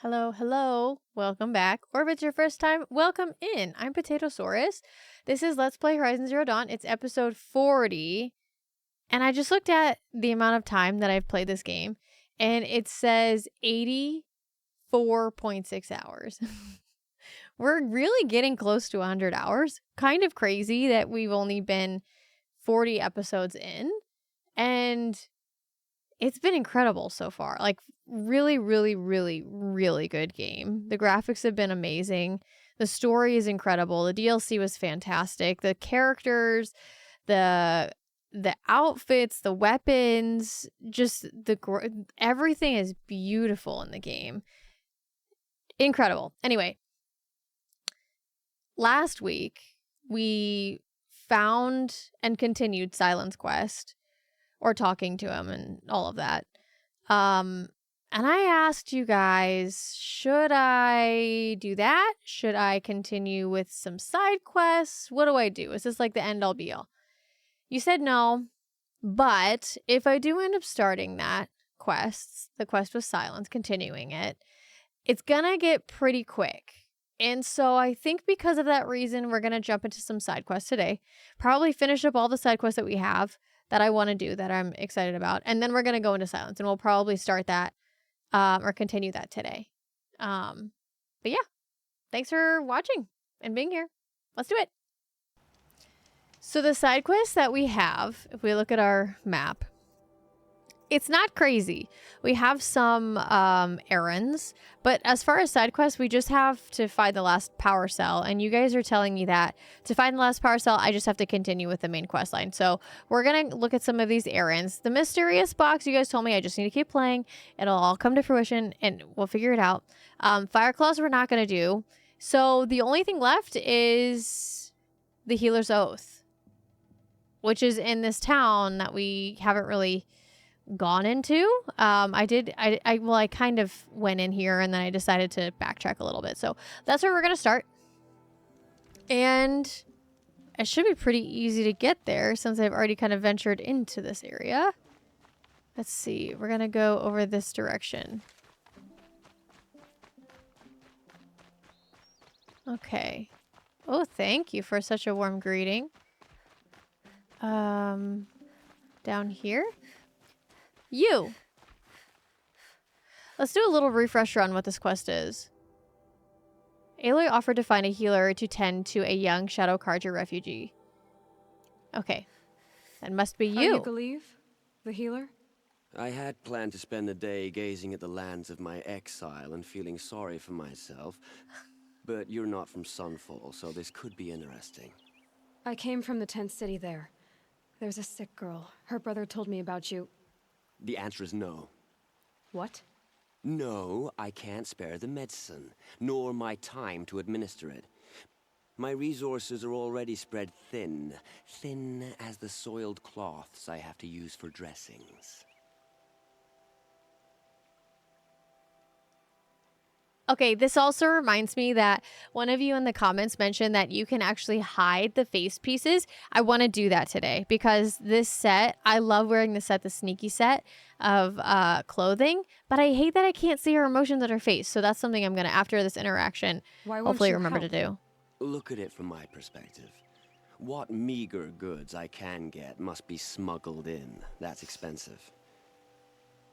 Hello, hello. Welcome back. Or if it's your first time, welcome in. I'm Potaytosaurus. This is Let's Play Horizon Zero Dawn. It's episode 40. And I just looked at the amount of time that I've played this game, and it says 84.6 hours. We're really getting close to 100 hours. Kind of crazy that we've only been 40 episodes in. And it's been incredible so far. Like, really, really, really, really good game. The graphics have been amazing. The story is incredible. The DLC was fantastic. The characters, the outfits, the weapons, just everything is beautiful in the game. Incredible. Anyway, last week we found and continued Silence Quest, or talking to him and all of that. And I asked you guys, should I do that? Should I continue with some side quests? What do I do? Is this like the end all be all? You said no, but if I do end up starting that the quest with Silence, continuing it, it's gonna get pretty quick. And so I think because of that reason, we're gonna jump into some side quests today. Probably finish up all the side quests that we have that I want to do, that I'm excited about. And then we're going to go into Silence, and we'll probably start that or continue that today. But yeah, thanks for watching and being here. Let's do it. So the side quests that we have, if we look at our map, it's not crazy. We have some errands, but as far as side quests, we just have to find the last power cell. And you guys are telling me that to find the last power cell, I just have to continue with the main quest line. So we're going to look at some of these errands. The mysterious box, you guys told me I just need to keep playing. It'll all come to fruition and we'll figure it out. Fire Claws we're not going to do. So the only thing left is the Healer's Oath, which is in this town that we haven't really gone into. I kind of went in here and then I decided to backtrack a little bit. So that's where we're going to start. And it should be pretty easy to get there since I've already kind of ventured into this area. Let's see. We're going to go over this direction. Okay. Oh, thank you for such a warm greeting. Down here? You. Let's do a little refresher on what this quest is. Aloy offered to find a healer to tend to a young Shadow Carja refugee. Okay. That must be you. Are you Galeeve, the healer? I had planned to spend the day gazing at the lands of my exile and feeling sorry for myself. But you're not from Sunfall, so this could be interesting. I came from the tent city there. There's a sick girl. Her brother told me about you. The answer is no. What? No, I can't spare the medicine, nor my time to administer it. My resources are already spread thin as the soiled cloths I have to use for dressings. Okay, this also reminds me that one of you in the comments mentioned that you can actually hide the face pieces. I want to do that today because this set, I love wearing the set, the sneaky set of clothing, but I hate that I can't see her emotions on her face. So that's something I'm going to, after this interaction, hopefully remember to do. Look at it from my perspective. What meager goods I can get must be smuggled in. That's expensive.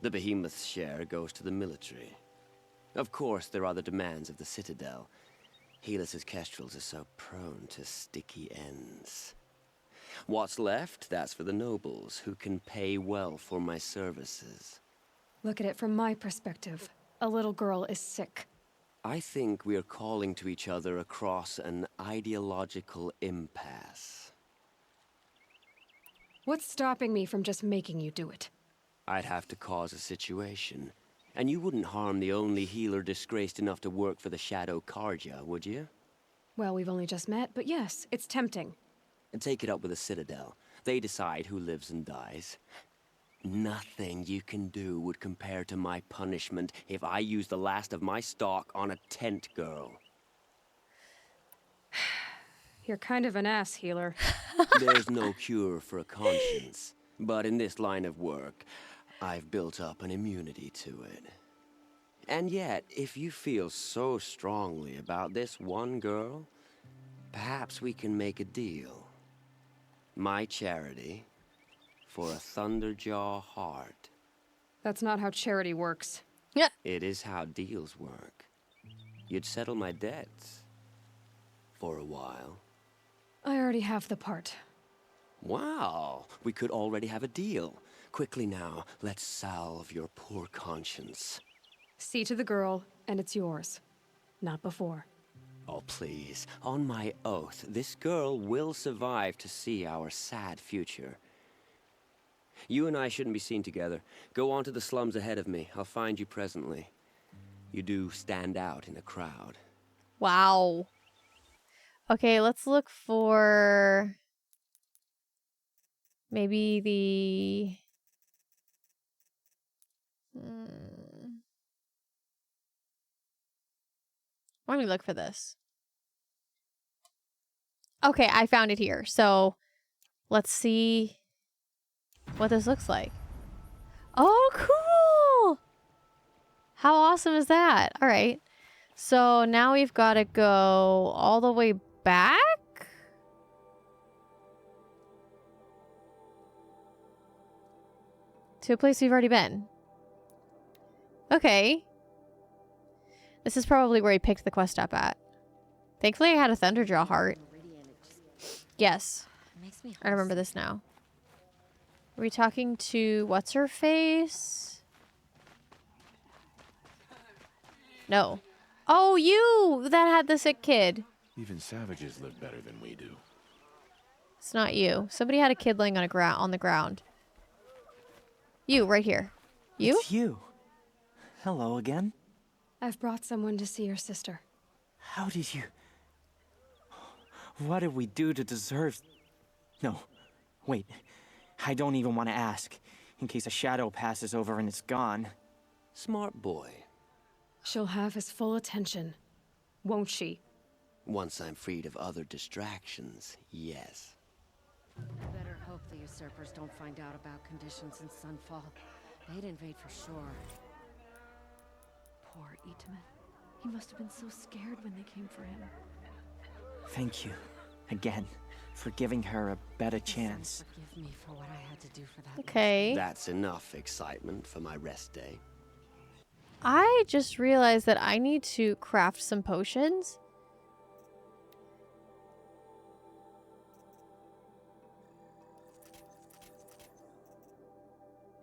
The behemoth's share goes to the military. Of course, there are the demands of the Citadel. Helis's kestrels are so prone to sticky ends. What's left, that's for the nobles, who can pay well for my services. Look at it from my perspective. A little girl is sick. I think we are calling to each other across an ideological impasse. What's stopping me from just making you do it? I'd have to cause a situation. And you wouldn't harm the only healer disgraced enough to work for the Shadow Carja, would you? Well, we've only just met, but yes, it's tempting. And take it up with the Citadel. They decide who lives and dies. Nothing you can do would compare to my punishment if I use the last of my stock on a tent girl. You're kind of an ass, healer. There's no cure for a conscience. But in this line of work, I've built up an immunity to it. And yet, if you feel so strongly about this one girl, perhaps we can make a deal. My charity for a Thunderjaw heart. That's not how charity works. Yeah. It is how deals work. You'd settle my debts. For a while. I already have the part. Wow, we could already have a deal. Quickly now, let's salve your poor conscience. See to the girl, and it's yours. Not before. Oh, please, on my oath, this girl will survive to see our sad future. You and I shouldn't be seen together. Go on to the slums ahead of me. I'll find you presently. You do stand out in a crowd. Wow. Okay, let's look for maybe the... Why don't we look for this? Okay, I found it here. So let's see what this looks like. Oh, cool! How awesome is that? All right. So now we've got to go all the way back? To a place we've already been. Okay. This is probably where he picked the quest up at. Thankfully, I had a Thunderjaw heart. Yes. I remember this now. Are we talking to what's-her-face? No. Oh, you! That had the sick kid. Even savages live better than we do. It's not you. Somebody had a kid laying on the ground. You, right here. You? It's you. Hello again. I've brought someone to see your sister. How did you... What did we do to deserve... No. Wait. I don't even want to ask. In case a shadow passes over and it's gone. Smart boy. She'll have his full attention. Won't she? Once I'm freed of other distractions, yes. Better hope the usurpers don't find out about conditions in Sunfall. They'd invade for sure. Poor Itaman. He must have been so scared when they came for him. Thank you. Again. For giving her a better chance. Forgive me for what I had to do for that. Okay. That's enough excitement for my rest day. I just realized that I need to craft some potions.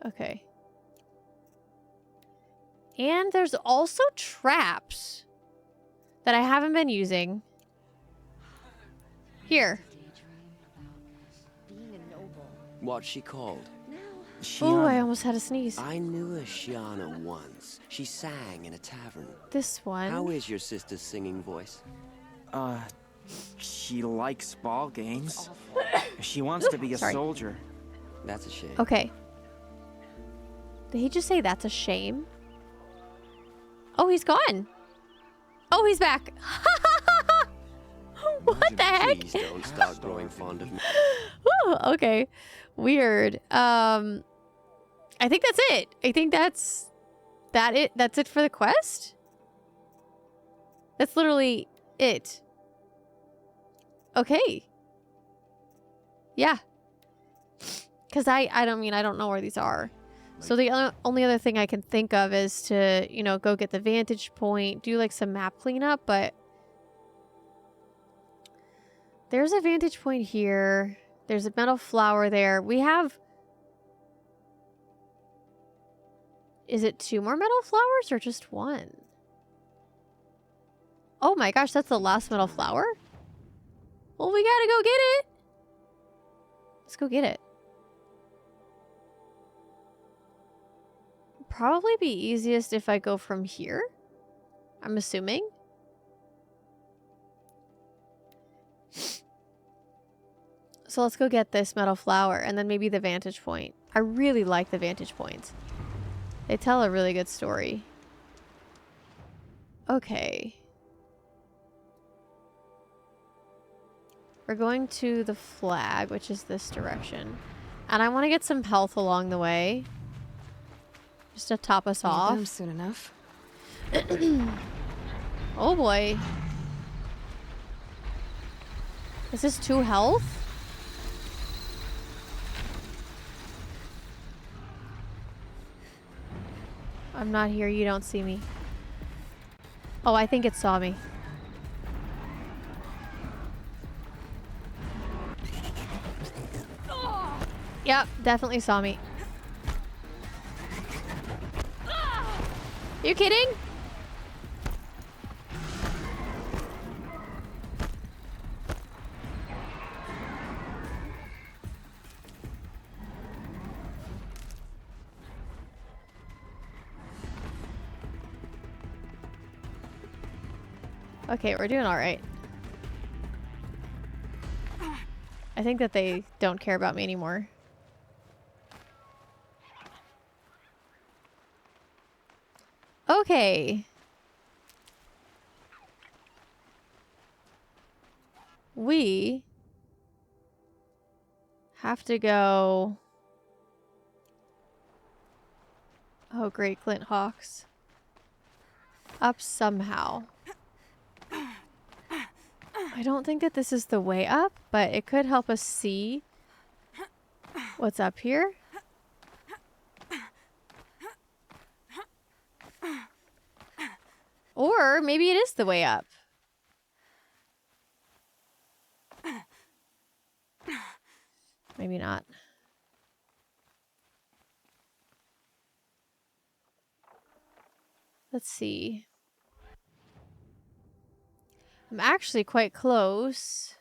Okay. And there's also traps that I haven't been using. Here. Being a noble. What's she called? Oh, I almost had a sneeze. I knew a Shiana once. She sang in a tavern. This one. How is your sister's singing voice? She likes ball games. She wants to be a soldier. That's a shame. Okay. Did he just say that's a shame? Oh, he's gone. Oh, he's back. What the heck? Please don't start growing fond of me. Ooh, okay. Weird. I think that's it. I think that's it. That's it for the quest? That's literally it. Okay. Yeah. Because I don't know where these are. So the only other thing I can think of is to, go get the vantage point, do like some map cleanup, but there's a vantage point here. There's a metal flower there. We have... Is it 2 more metal flowers or just 1? Oh my gosh, that's the last metal flower? Well, we gotta go get it. Let's go get it. Probably be easiest if I go from here. I'm assuming. So let's go get this metal flower and then maybe the vantage point. I really like the vantage points. They tell a really good story. Okay. We're going to the flag, which is this direction. And I want to get some health along the way. Just to top us Need off. them soon enough. Oh boy. Is this 2 health? I'm not here. You don't see me. Oh, I think it saw me. Yep, definitely saw me. You kidding? Okay, we're doing all right. I think that they don't care about me anymore. Okay. We have to go... Oh, great, Clint Hawks. Up somehow. I don't think that this is the way up, but it could help us see what's up here. Or maybe it is the way up. Maybe not. Let's see. I'm actually quite close.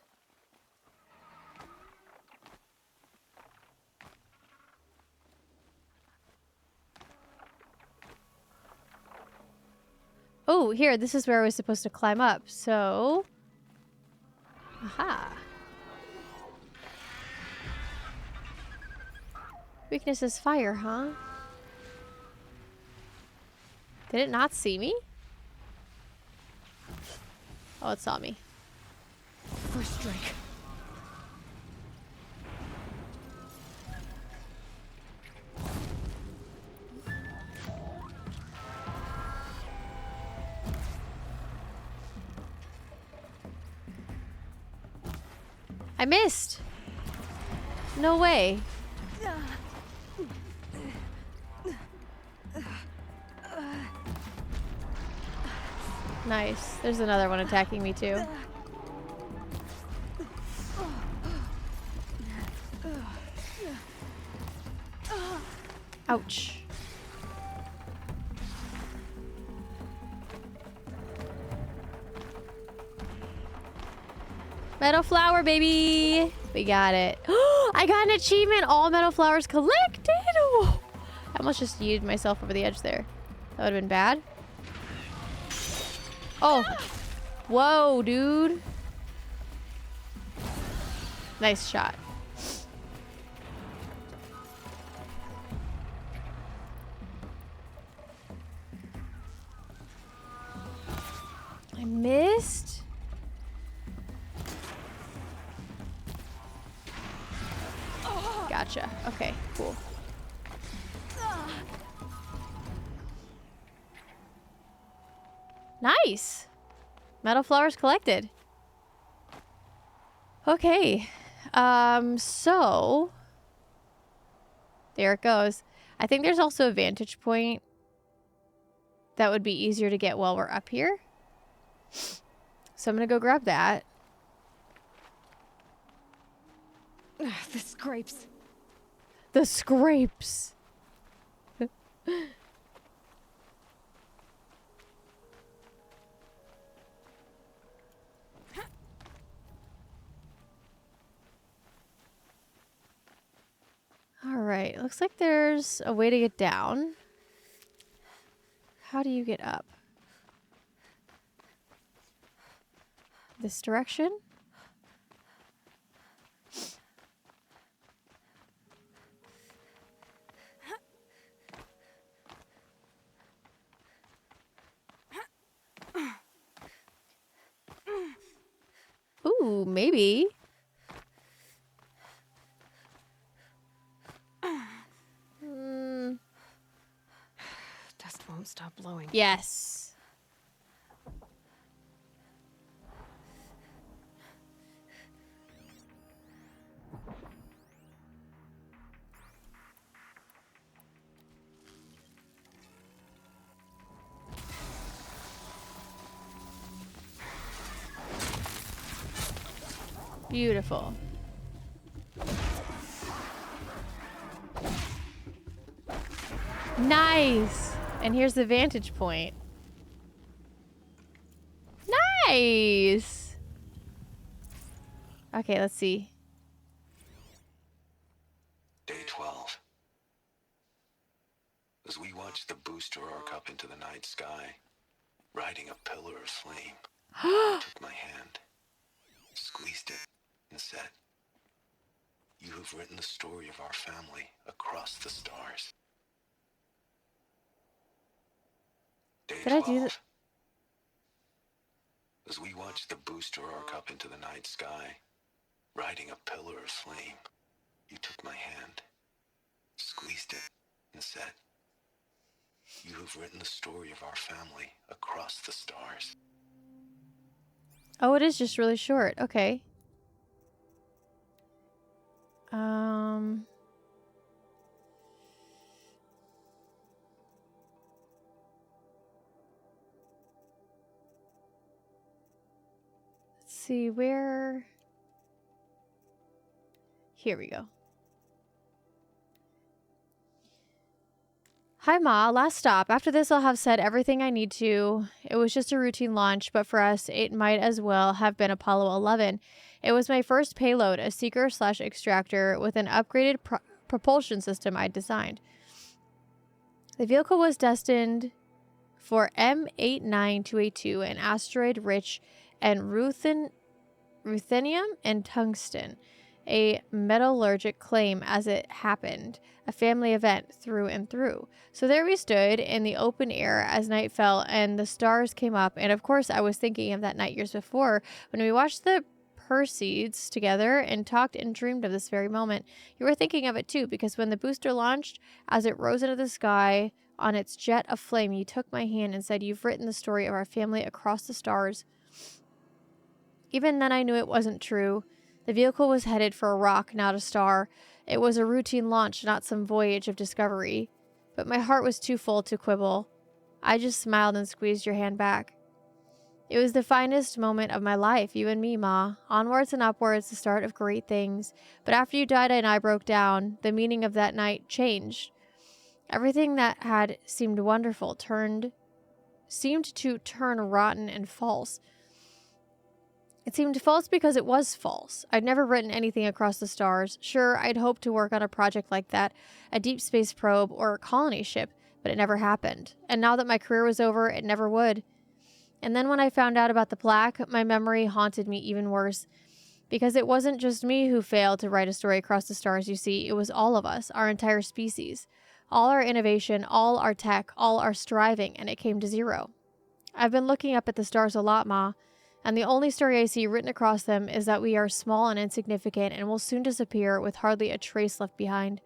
Oh, here, this is where I was supposed to climb up, so... Aha. Weakness is fire, huh? Did it not see me? Oh, it saw me. First strike. I missed! No way. Nice. There's another one attacking me too. Ouch. Meadow flower, baby! We got it. I got an achievement! All meadow flowers collected! Oh, I almost just yeeted myself over the edge there. That would have been bad. Oh. Whoa, dude. Nice shot. I missed. Gotcha. Okay, cool. Nice. Metal flowers collected. Okay. So there it goes. I think there's also a vantage point that would be easier to get while we're up here. So I'm gonna go grab that. The scrapes. The scrapes. All right, looks like there's a way to get down. How do you get up? This direction? Ooh, maybe. Dust won't stop blowing. Yes. Beautiful. Nice. And here's the vantage point. Nice. Okay, let's see. Day 12. As we watched the booster arc up into the night sky, riding a pillar of flame, he took my hand, squeezed it, and said, "You have written the story of our family across the stars." Day Did I 12. do that? As we watched the booster arc up into the night sky, riding a pillar of flame, you took my hand, squeezed it, and said, "You have written the story of our family across the stars." Oh, it is just really short. Okay. Let's see where. Here we go. Hi, Ma. Last stop. After this, I'll have said everything I need to. It was just a routine launch, but for us, it might as well have been Apollo 11. It was my first payload, a seeker/extractor with an upgraded propulsion system I'd designed. The vehicle was destined for M89282, an asteroid rich in ruthenium and tungsten, a metallurgic claim as it happened, a family event through and through. So there we stood in the open air as night fell and the stars came up. And of course, I was thinking of that night years before when we watched the Perseids together and talked and dreamed of this very moment. You were thinking of it too, because when the booster launched, as it rose into the sky on its jet of flame, you took my hand and said, "You've written the story of our family across the stars." Even then, I knew it wasn't true. The vehicle was headed for a rock, not a star. It was a routine launch, not some voyage of discovery. But my heart was too full to quibble. I just smiled and squeezed your hand back. It was the finest moment of my life, you and me, Ma. Onwards and upwards, the start of great things. But after you died and I broke down, the meaning of that night changed. Everything that had seemed wonderful seemed to turn rotten and false. It seemed false because it was false. I'd never written anything across the stars. Sure, I'd hoped to work on a project like that, a deep space probe or a colony ship, but it never happened. And now that my career was over, it never would. And then when I found out about the plaque, my memory haunted me even worse. Because it wasn't just me who failed to write a story across the stars, you see. It was all of us, our entire species. All our innovation, all our tech, all our striving, and it came to zero. I've been looking up at the stars a lot, Ma. And the only story I see written across them is that we are small and insignificant and will soon disappear with hardly a trace left behind.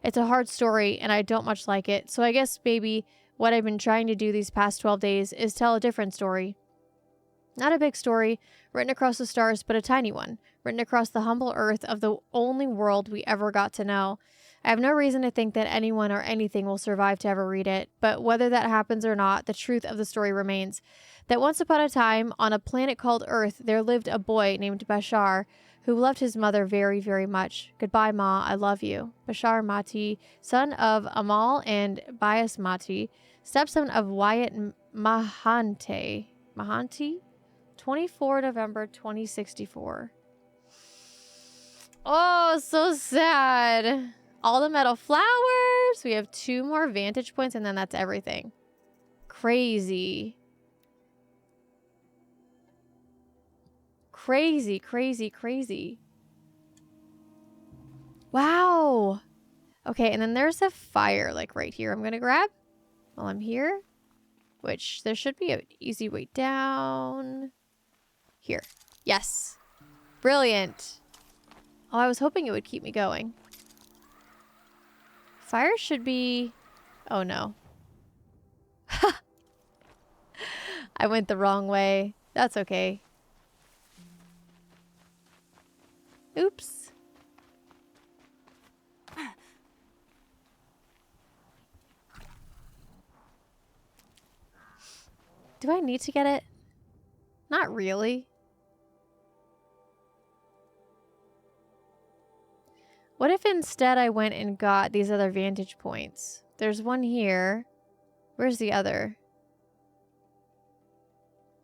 It's a hard story, and I don't much like it, so I guess maybe what I've been trying to do these past 12 days is tell a different story. Not a big story, written across the stars, but a tiny one, written across the humble earth of the only world we ever got to know. I have no reason to think that anyone or anything will survive to ever read it, but whether that happens or not, the truth of the story remains. That once upon a time, on a planet called Earth, there lived a boy named Bashar, who loved his mother very, very much. Goodbye, Ma, I love you. Bashar Mati, son of Amal and Bias Mati, stepson of Wyatt Mahanti, 24 November 2064. Oh, so sad. All the metal flowers. We have 2 more vantage points, and then that's everything. Crazy. Crazy, crazy, crazy. Wow. Okay, and then there's a fire, like right here I'm going to grab while I'm here. Which, there should be an easy way down. Here. Yes. Brilliant. Oh, I was hoping it would keep me going. Fire should be... Oh, no. I went the wrong way. That's okay. Oops. Do I need to get it? Not really. What if instead I went and got these other vantage points? There's one here. Where's the other?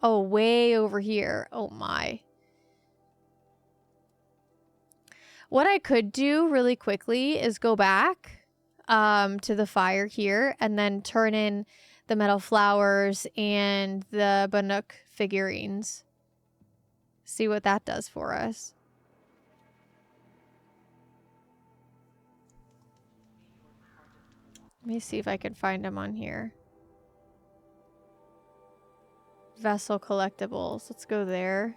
Oh, way over here. Oh my. What I could do really quickly is go back to the fire here and then turn in the metal flowers and the Banuk figurines. See what that does for us. Let me see if I can find them on here. Vessel collectibles. Let's go there.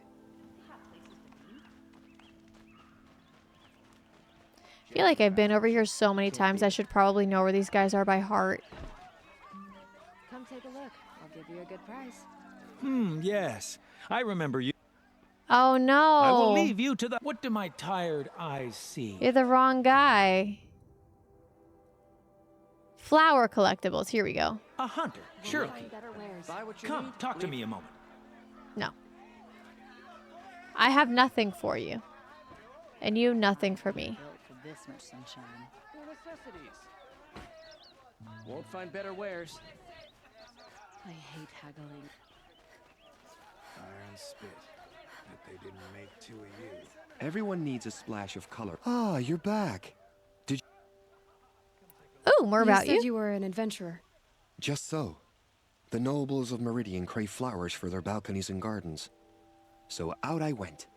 I feel like I've been over here so many times. I should probably know where these guys are by heart. Come take a look. I'll give you a good price. Yes. I remember you. Oh no. I will leave you to the... What do my tired eyes see? You're the wrong guy. Flower collectibles. Here we go. A hunter, surely. Find better wares. Buy what you Come, need. talk to me a moment. No. I have nothing for you. And you nothing for me. Built for this much sunshine. They're necessities. Won't find better wares. I hate haggling. Fire and spit. Bet they didn't make two of you. Everyone needs a splash of color. Ah, you're back. Oh, more about You you. said you were an adventurer. Just so. The nobles of Meridian crave flowers for their balconies and gardens. So out I went,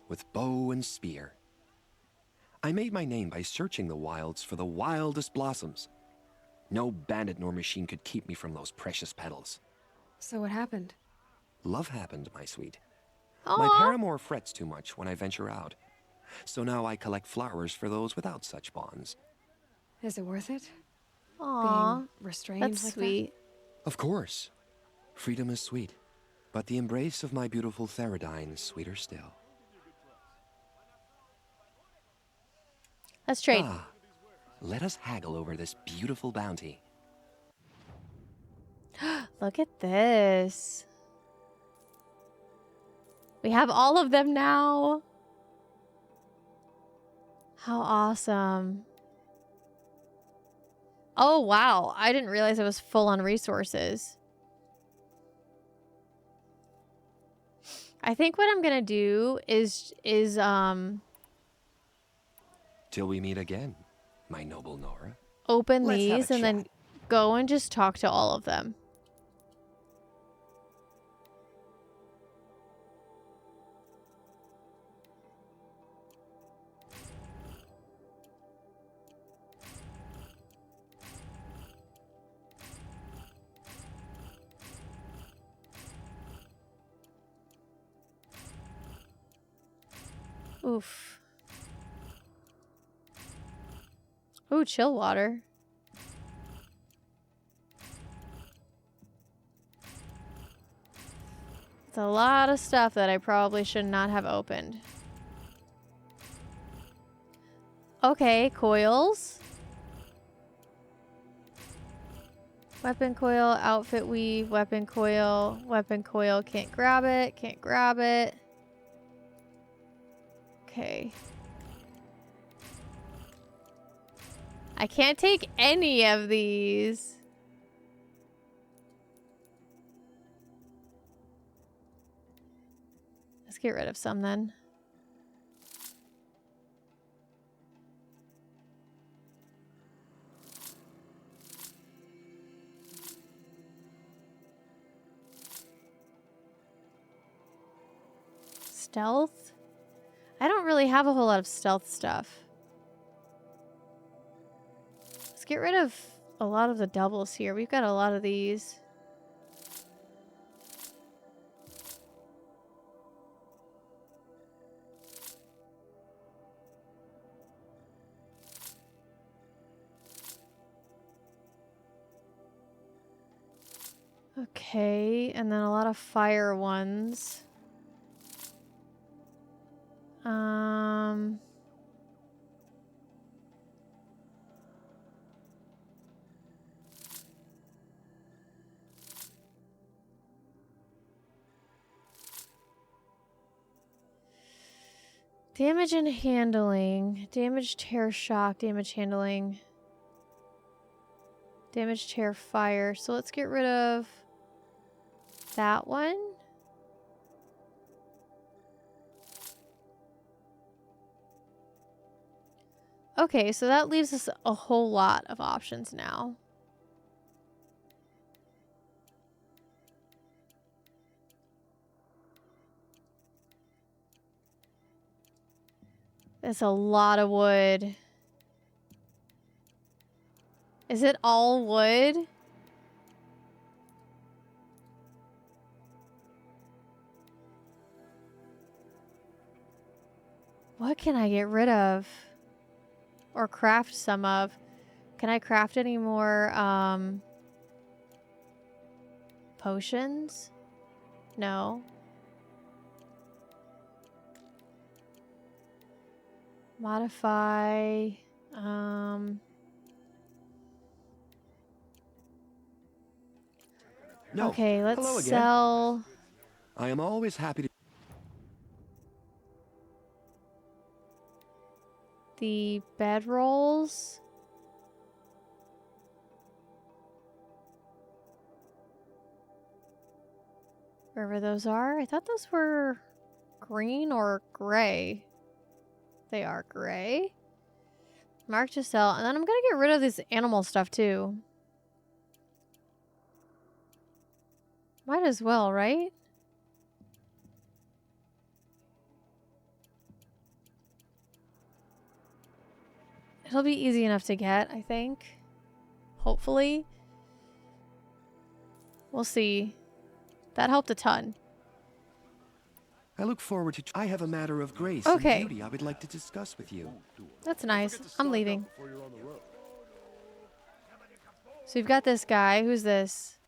with bow and spear. I made my name by searching the wilds for the wildest blossoms. No bandit nor machine could keep me from those precious petals. So what happened? Love happened, my sweet. Aww. My paramour frets too much when I venture out. So now I collect flowers for those without such bonds. Is it worth it? Aw. Being restrained That's like sweet. Of course. Freedom is sweet. But the embrace of my beautiful Theridine is sweeter still. Let's trade. Ah, let us haggle over this beautiful bounty. Look at this. We have all of them now. How awesome. Oh, wow. I didn't realize it was full on resources. I think what I'm going to do is Till we meet again, my noble Nora. open Let's have these a and then chat. go and just talk to all of them. Oof. Ooh, chill water. It's a lot of stuff that I probably should not have opened. Okay, coils. Weapon coil, outfit weave, weapon coil, can't grab it, can't grab it. Okay. I can't take any of these. Let's get rid of some then. Stealth? I don't really have a whole lot of stealth stuff. Let's get rid of a lot of the doubles here. We've got a lot of these. Okay, and then a lot of fire ones. Damage and handling. Damage, tear, shock, damage, handling. Damage, tear, fire. So let's get rid of that one. Okay, so that leaves us a whole lot of options now. That's a lot of wood. Is it all wood? What can I get rid of? Or craft some of? Can I craft any more potions? No. Modify. No. Okay, let's Hello again. sell. I am always happy to. The bedrolls. Wherever those are. I thought those were green or gray. They are gray. Mark to sell. And then I'm going to get rid of this animal stuff too. Might as well, right? It'll be easy enough to get, I think. Hopefully. We'll see. That helped a ton. I look forward to. I have a matter of grace Okay. and beauty I would like to discuss with you. That's nice. I'm leaving. So we've got this guy. Who's this?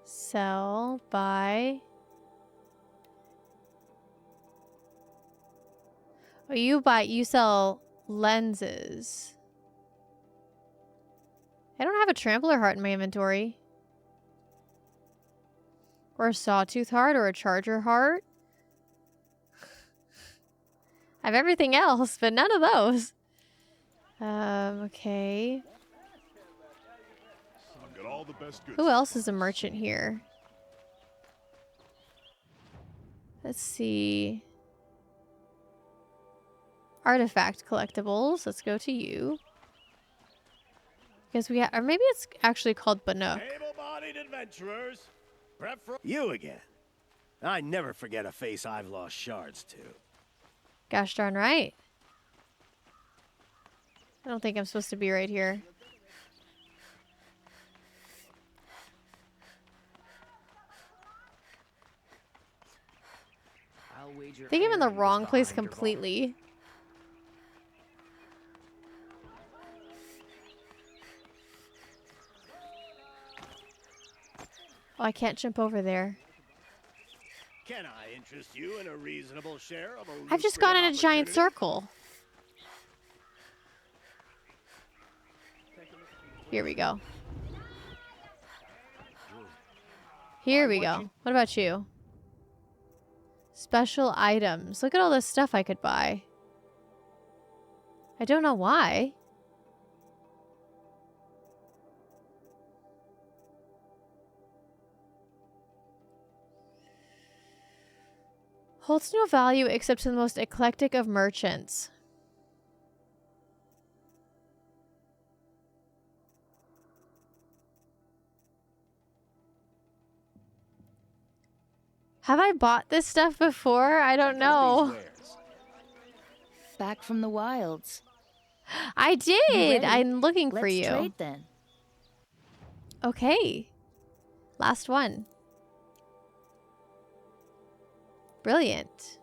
Sell, buy. Oh, you sell lenses. I don't have a trampler heart in my inventory. Or a sawtooth heart or a charger heart. I have everything else, but none of those. Okay. Who else is a merchant here? Let's see. Artifact collectibles. Let's go to you. Because we have, or maybe it's actually called Bannock. Able-bodied adventurers. You again. I never forget a face I've lost shards to. Gosh darn right. I don't think I'm supposed to be right here. I think I'm in the wrong place completely. Oh, I can't jump over there. Can I interest you in a reasonable share of a I've just gone in a giant opportunity? circle. Here we go. Here we go. What about you? Special items. Look at all this stuff I could buy. I don't know why. Holds no value except to the most eclectic of merchants. Have I bought this stuff before? I don't know. Back from the wilds. I did. ready? I'm looking for Let's you. trade then. Okay. Last one. Brilliant.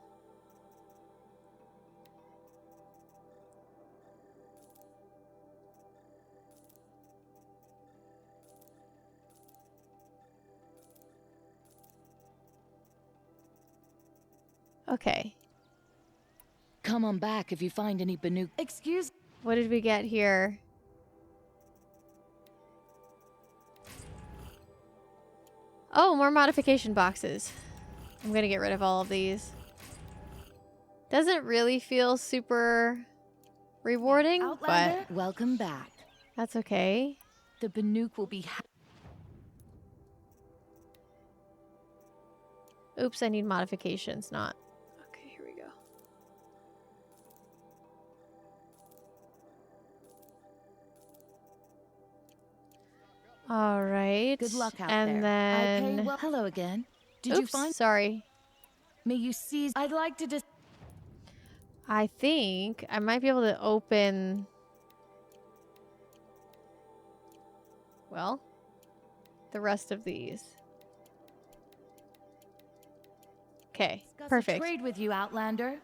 Okay. Come on back if you find any Banuk. Excuse. What did we get here? Oh, more modification boxes. I'm gonna get rid of all of these. Doesn't really feel super rewarding, Outlander, but welcome back. that's okay. The Banuk will be Oops, I need modifications, not... Okay, here we go. All right. Good luck out and there. I pay then... well. Hello again. Did Oops, you find? sorry. May you seize? I'd like to just. I think I might be able to open... Well, the rest of these. Okay, perfect. Trade with you, Outlander.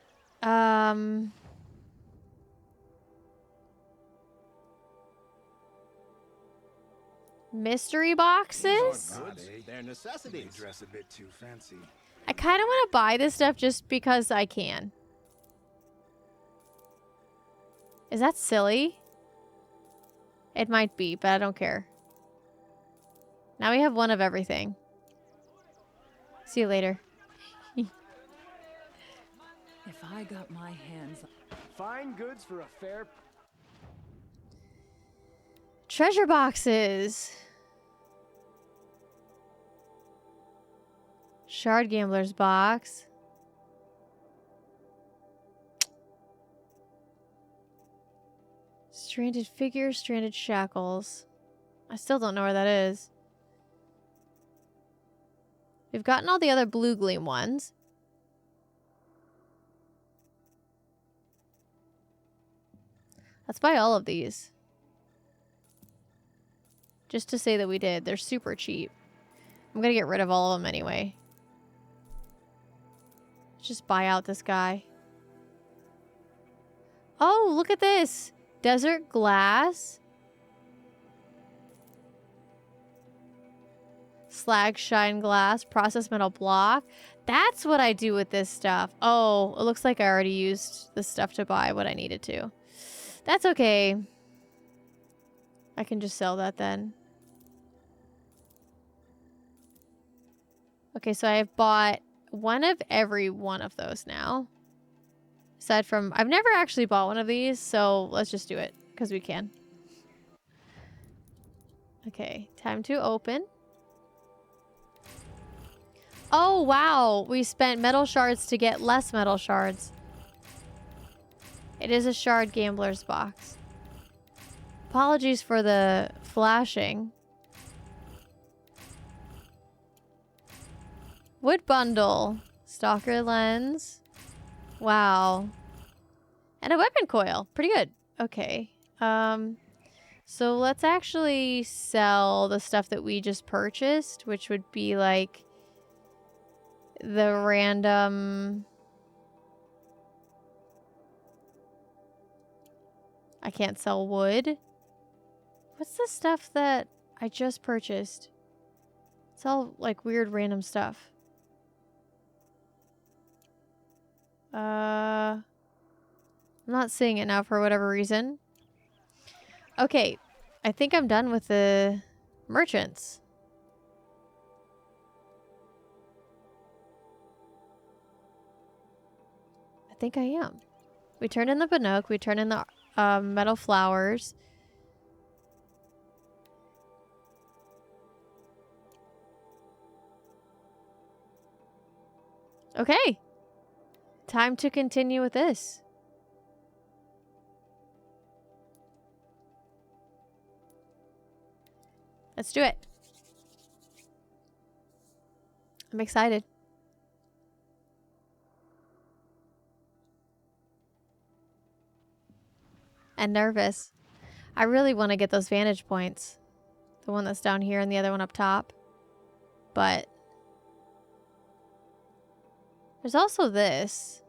Mystery boxes? They're necessities. Dress a bit too fancy. I kind of want to buy this stuff just because I can. Is that silly? It might be, but I don't care. Now we have one of everything. See you later. If I got my hands... Fine goods for a fair... Treasure boxes. Shard Gambler's box. Stranded figure, stranded shackles. I still don't know where that is. We've gotten all the other blue gleam ones. Let's buy all of these. Just to say that we did. They're super cheap. I'm gonna get rid of all of them anyway. Let's just buy out this guy. Oh, look at this. Desert glass. Slag shine glass. Processed metal block. That's what I do with this stuff. Oh, it looks like I already used the stuff to buy what I needed to. That's okay. I can just sell that then. Okay, so I've bought one of every one of those now. Aside from, I've never actually bought one of these, so let's just do it, because we can. Okay, time to open. Oh, wow. We spent metal shards to get less metal shards. It is a shard gambler's box. Apologies for the flashing. Wood bundle. Stalker lens. Wow. And a weapon coil. Pretty good. Okay. So let's actually sell the stuff that we just purchased, which would be like the random... I can't sell wood. What's the stuff that I just purchased? It's all like weird random stuff. I'm not seeing it now for whatever reason. Okay, I think I'm done with the merchants. I think I am. We turn in the Banuk, we turn in the metal flowers. Okay. Time to continue with this. Let's do it. I'm excited. And nervous. I really want to get those vantage points. The one that's down here and the other one up top. But there's also this.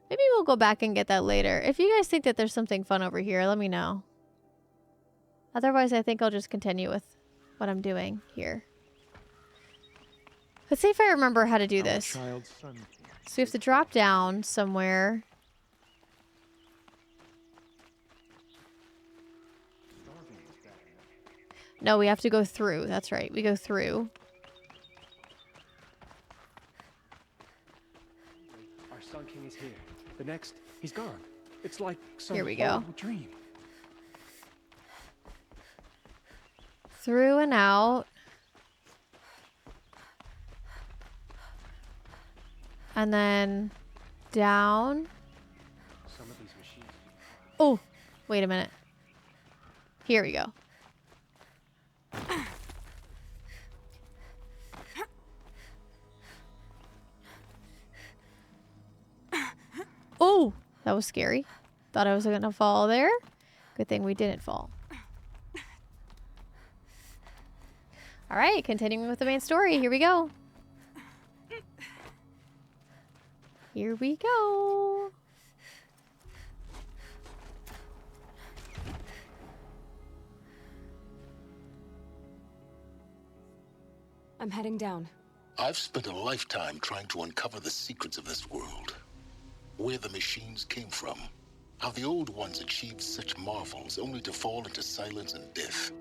Maybe we'll go back and get that later. If you guys think that there's something fun over here, let me know. Otherwise, I think I'll just continue with what I'm doing here. Let's see if I remember how to do this. So we have to drop down somewhere. No, we have to go through. That's right. We go through. Our Sun King is here. The next, he's gone. It's like some Here we go. horrible dream. Through and out. And then down. Some of these machines. Oh, wait a minute. Here we go. Oh, that was scary. Thought I was going to fall there. Good thing we didn't fall. All right, continuing with the main story. Here we go. Here we go. I'm heading down. I've spent a lifetime trying to uncover the secrets of this world. Where the machines came from. How the old ones achieved such marvels only to fall into silence and death.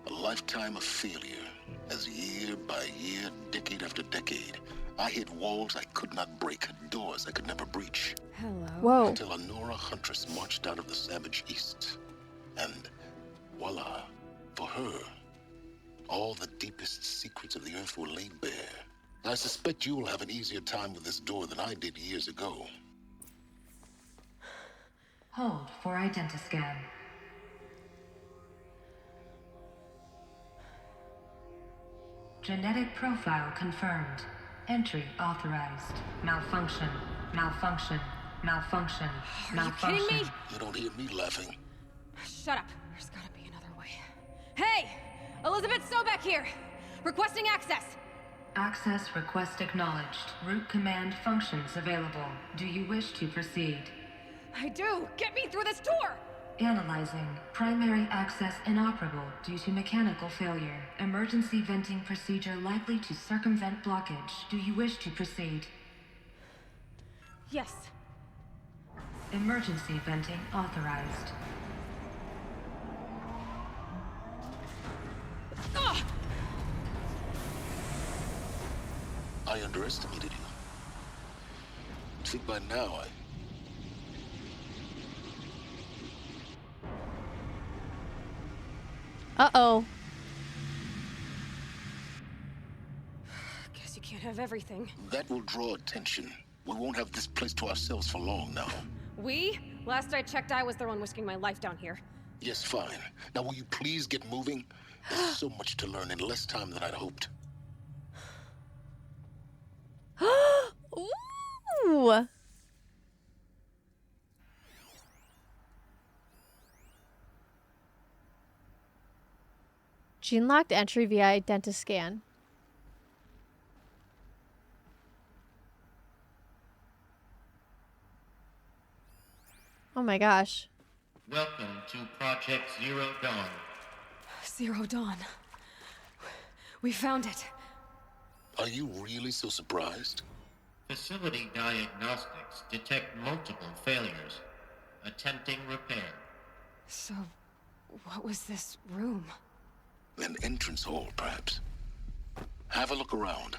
A lifetime of failure. As year by year, decade after decade, I hit walls I could not break, doors I could never breach. Hello. Whoa. Until a Nora huntress marched out of the savage east. And voila, for her, all the deepest secrets of the earth were laid bare. I suspect you will have an easier time with this door than I did years ago. Hold for identiscan. Genetic profile confirmed. Entry authorized. Malfunction. Malfunction. Malfunction. Malfunction. Are you kidding me? You don't hear me laughing. Shut up. There's gotta be another way. Hey! Elizabeth Sobeck here! Requesting access! Access request acknowledged. Root command functions available. Do you wish to proceed? I do! Get me through this door! Analyzing. Primary access inoperable due to mechanical failure. Emergency venting procedure likely to circumvent blockage. Do you wish to proceed? Yes. Emergency venting authorized. Ugh! I underestimated you. I think by now Uh-oh. Guess you can't have everything. that will draw attention. We won't have this place to ourselves for long now. We? Last I checked, I was the one risking my life down here. Yes, fine. Now will you please get moving? There's so much to learn in less time than I'd hoped. Ooh. Gene-locked entry via identiscan. Oh my gosh. Welcome to Project Zero Dawn. Zero Dawn. We found it. Are you really so surprised? Facility diagnostics detect multiple failures. Attempting repair. So, what was this room? An entrance hall, perhaps. Have a look around.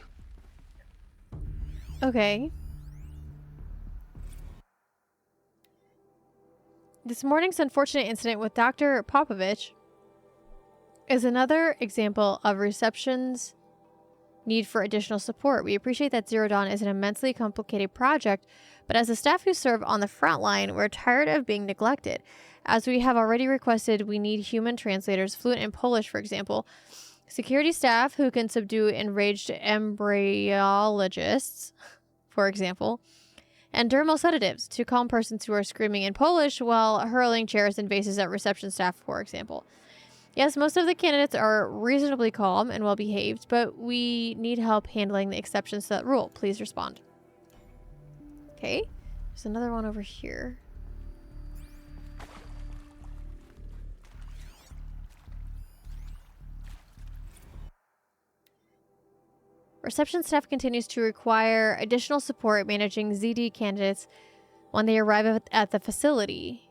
Okay. This morning's unfortunate incident with Dr. Popovich is another example of reception's need for additional support. We appreciate that Zero Dawn is an immensely complicated project, but as a staff who serve on the front line, we're tired of being neglected. As we have already requested, we need human translators fluent in Polish, for example, security staff who can subdue enraged embryologists, for example, and dermal sedatives to calm persons who are screaming in Polish while hurling chairs and vases at reception staff, for example. Yes, most of the candidates are reasonably calm and well behaved, but we need help handling the exceptions to that rule. Please respond. Okay, there's another one over here. Reception staff continues to require additional support managing ZD candidates when they arrive at the facility.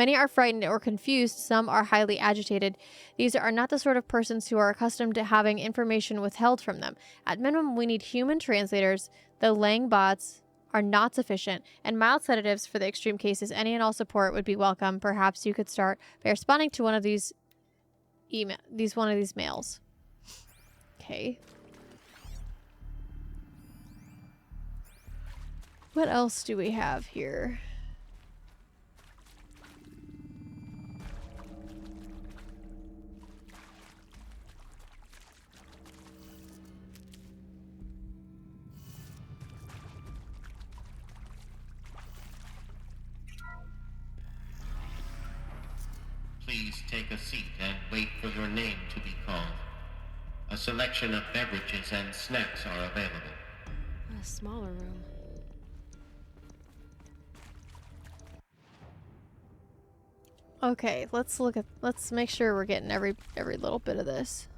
Many are frightened or confused. Some are highly agitated. These are not the sort of persons who are accustomed to having information withheld from them. At minimum, we need human translators. The Lang bots are not sufficient, and mild sedatives for the extreme cases. Any and all support would be welcome. Perhaps you could start by responding to one of these mails. Okay. What else do we have here? Please take a seat and wait for your name to be called. A selection of beverages and snacks are available. A smaller room. Okay, let's make sure we're getting every little bit of this.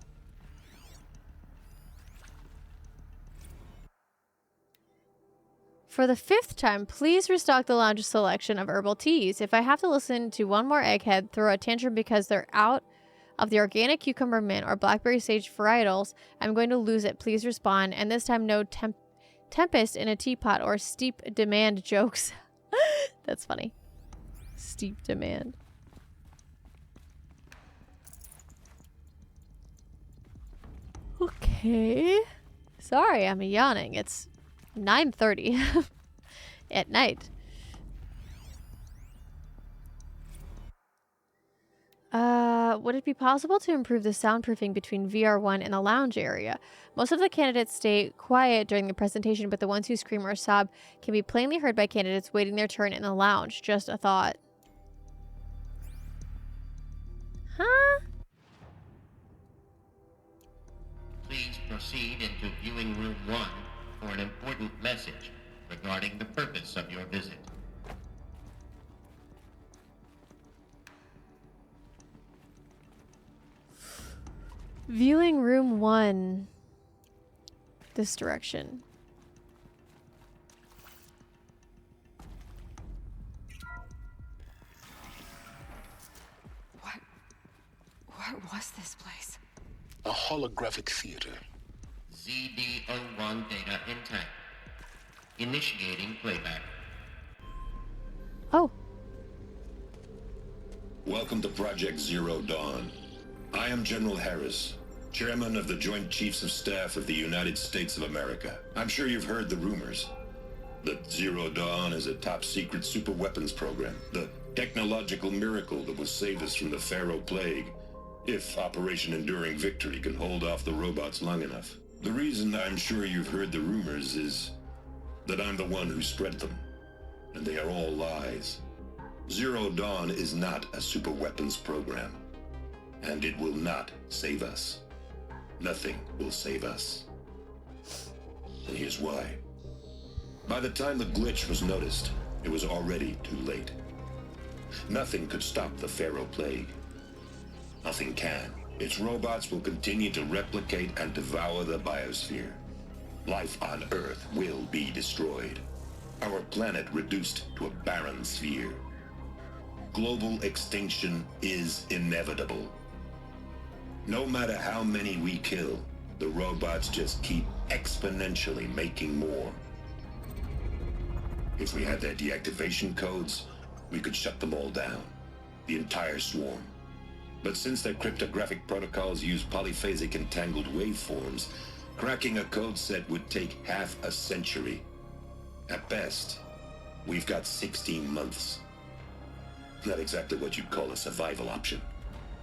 For the 5th time, please restock the lounge's selection of herbal teas. If I have to listen to one more egghead throw a tantrum because they're out of the organic cucumber mint or blackberry sage varietals, I'm going to lose it. Please respond. And this time, no tempest in a teapot or steep demand jokes. That's funny. Steep demand. Okay. Sorry, I'm yawning. It's 9:30 at night. Would it be possible to improve the soundproofing between VR1 and the lounge area? Most of the candidates stay quiet during the presentation, but the ones who scream or sob can be plainly heard by candidates waiting their turn in the lounge. Just a thought. Huh? Please proceed into viewing room 1 for an important message regarding the purpose of your visit. Viewing room 1. This direction. What was this place? A holographic theater. ZD-01 data intact. Initiating playback. Oh. Welcome to Project Zero Dawn. I am General Harris, Chairman of the Joint Chiefs of Staff of the United States of America. I'm sure you've heard the rumors that Zero Dawn is a top-secret superweapons program, the technological miracle that will save us from the Pharaoh Plague, if Operation Enduring Victory can hold off the robots long enough. The reason I'm sure you've heard the rumors is that I'm the one who spread them, and they are all lies. Zero Dawn is not a superweapons program, and it will not save us. Nothing will save us. And here's why. By the time the glitch was noticed, it was already too late. Nothing could stop the Pharaoh Plague. Nothing can. Its robots will continue to replicate and devour the biosphere. Life on Earth will be destroyed. Our planet reduced to a barren sphere. Global extinction is inevitable. No matter how many we kill, the robots just keep exponentially making more. If we had their deactivation codes, we could shut them all down. The entire swarm. But since their cryptographic protocols use polyphasic entangled waveforms, cracking a code set would take half a century. At best, we've got 16 months. Not exactly what you'd call a survival option.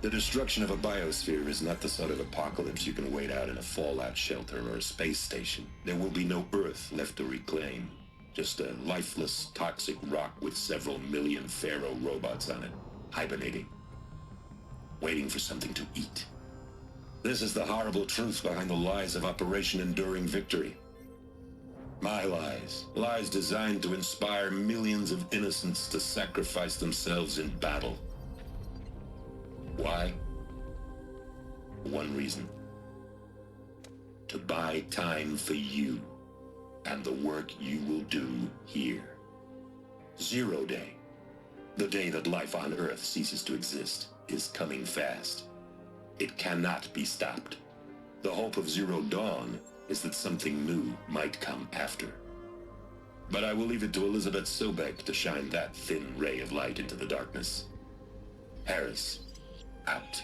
The destruction of a biosphere is not the sort of apocalypse you can wait out in a fallout shelter or a space station. There will be no Earth left to reclaim. Just a lifeless, toxic rock with several million Pharaoh robots on it, hibernating, waiting for something to eat. This is the horrible truth behind the lies of Operation Enduring Victory. My lies. Lies designed to inspire millions of innocents to sacrifice themselves in battle. Why? One reason. To buy time for you and the work you will do here. Zero Day. The day that life on Earth ceases to exist is coming fast. It cannot be stopped. The hope of Zero Dawn is that something new might come after. But I will leave it to Elizabeth Sobek to shine that thin ray of light into the darkness. Harris, out.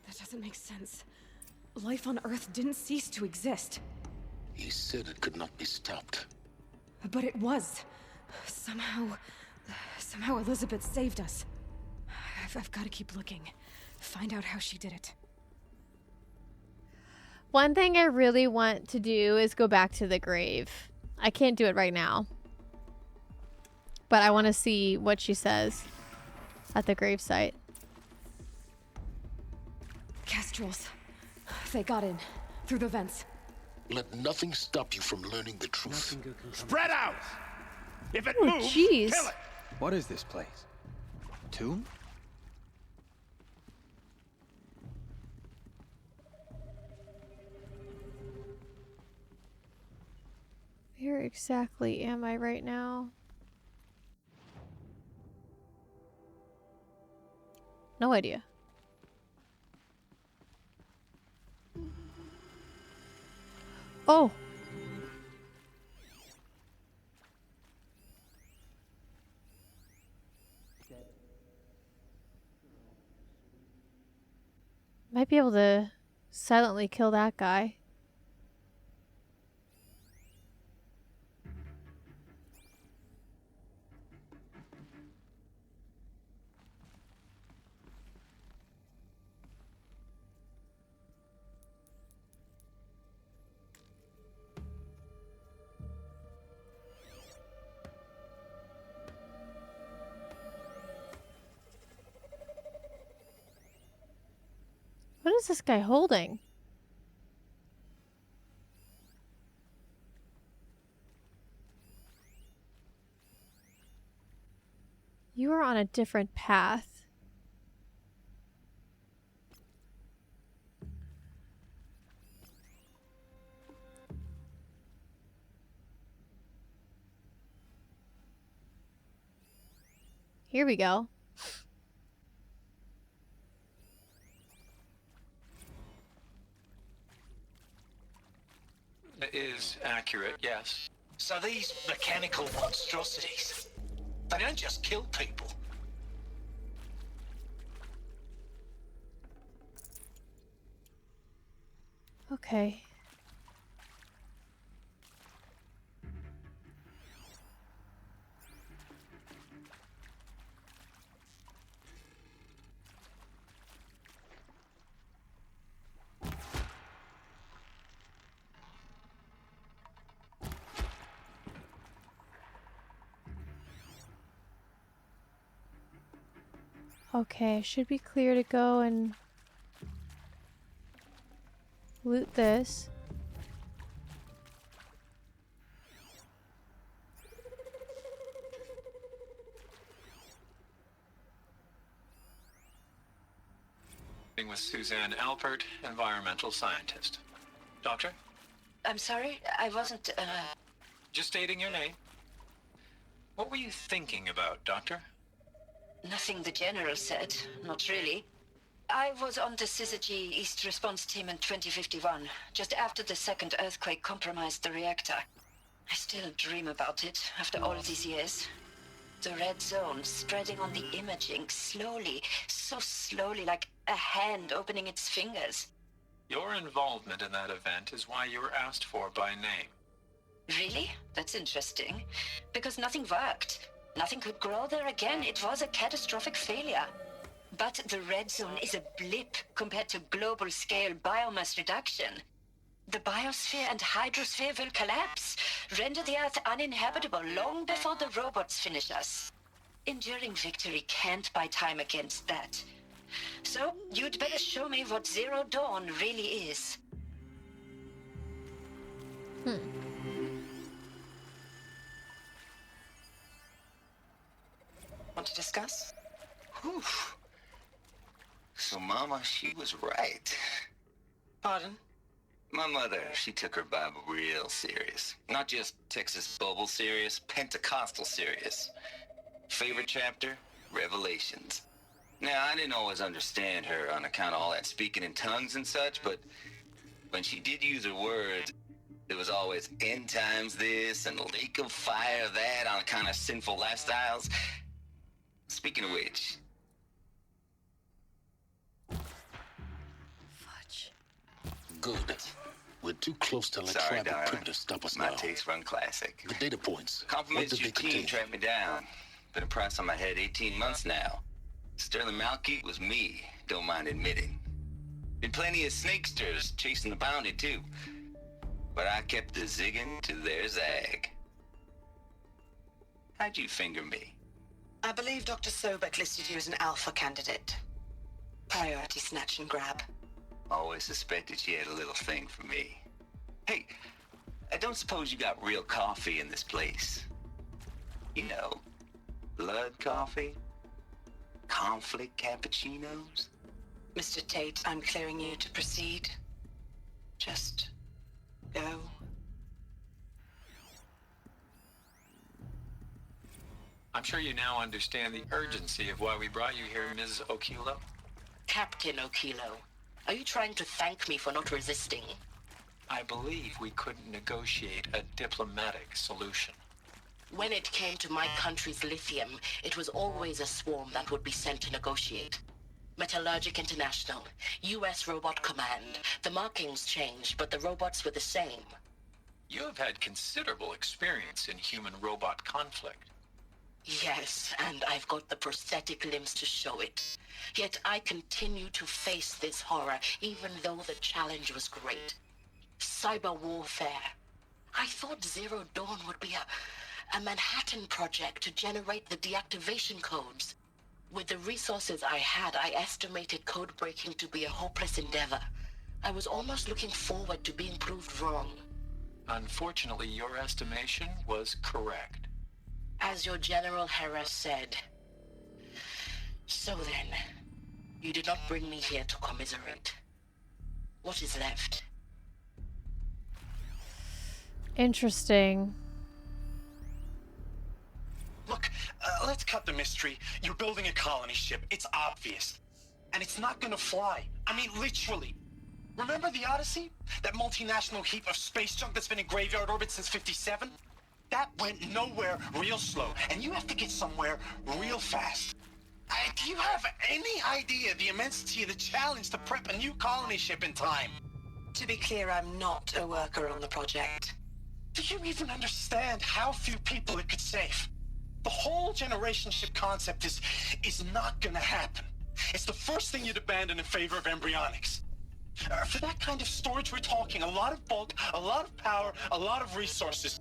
That doesn't make sense. Life on Earth didn't cease to exist. He said it could not be stopped. But it was. Somehow Elizabeth saved us. I've got to keep looking. Find out how she did it. One thing I really want to do is go back to the grave. I can't do it right now. But I want to see what she says at the gravesite. Kestrels. They got in. Through the vents. Let nothing stop you from learning the truth. Spread out! If it Oh, moves, jeez. kill it! What is this place? Tomb? Where exactly am I right now? No idea. Oh. Might be able to silently kill that guy. What is this guy holding? You are on a different path. Here we go. It is accurate, yes. So these mechanical monstrosities, they don't just kill people. Okay. Okay, should be clear to go and loot this. With Suzanne Alpert, environmental scientist. Doctor? I'm sorry, I wasn't, Just stating your name. What were you thinking about, Doctor? Nothing the General said, not really. I was on the Syzygy East Response Team in 2051, just after the second earthquake compromised the reactor. I still dream about it, after all these years. The red zone spreading on the imaging, slowly, so slowly, like a hand opening its fingers. Your involvement in that event is why you were asked for by name. Really? That's interesting. Because nothing worked. Nothing could grow there again. It was a catastrophic failure. But the red zone is a blip compared to global-scale biomass reduction. The biosphere and hydrosphere will collapse, render the Earth uninhabitable long before the robots finish us. Enduring victory can't buy time against that. So, you'd better show me what Zero Dawn really is. Want to discuss? Whew. So Mama, she was right. Pardon? My mother, she took her Bible real serious. Not just Texas Bible serious, Pentecostal serious. Favorite chapter? Revelations. Now, I didn't always understand her on account of all that speaking in tongues and such, but when she did use her words, it was always end times this and lake of fire that on account of sinful lifestyles. Speaking of which... Fudge. Good. We're too close to let Sorry, tribal darling. primitives stop us My now. taste run classic. The data points. What Compliments did your they team contain? tracked me down. Been a price on my head 18 months now. Sterling Malkeet was me, don't mind admitting. Been plenty of snakesters chasing the bounty too. But I kept the zigging to their zag. How'd you finger me? I believe Dr. Sobek listed you as an alpha candidate. Priority snatch and grab. Always suspected she had a little thing for me. Hey, I don't suppose you got real coffee in this place? You know, blood coffee? Conflict cappuccinos? Mr. Tate, I'm clearing you to proceed. Just go. I'm sure you now understand the urgency of why we brought you here, Ms. Okilo. Captain Okilo, are you trying to thank me for not resisting? I believe we couldn't negotiate a diplomatic solution. When it came to my country's lithium, it was always a swarm that would be sent to negotiate. Metallurgic International, U.S. Robot Command. The markings changed, but the robots were the same. You have had considerable experience in human-robot conflict. Yes, and I've got the prosthetic limbs to show it. Yet I continue to face this horror, even though the challenge was great. Cyber warfare. I thought Zero Dawn would be a Manhattan project to generate the deactivation codes. With the resources I had, I estimated code breaking to be a hopeless endeavor. I was almost looking forward to being proved wrong. Unfortunately, your estimation was correct. As your General Hera said. So then, you did not bring me here to commiserate. What is left? Interesting. Look, let's cut the mystery. You're building a colony ship. It's obvious. And it's not gonna fly. I mean, literally. Remember the Odyssey? That multinational heap of space junk that's been in graveyard orbit since '57? That went nowhere real slow. And you have to get somewhere real fast. Do you have any idea the immensity of the challenge to prep a new colony ship in time? To be clear, I'm not a worker on the project. Do you even understand how few people it could save? The whole generation ship concept is not gonna happen. It's the first thing you'd abandon in favor of embryonics. For that kind of storage, we're talking a lot of bulk, a lot of power, a lot of resources.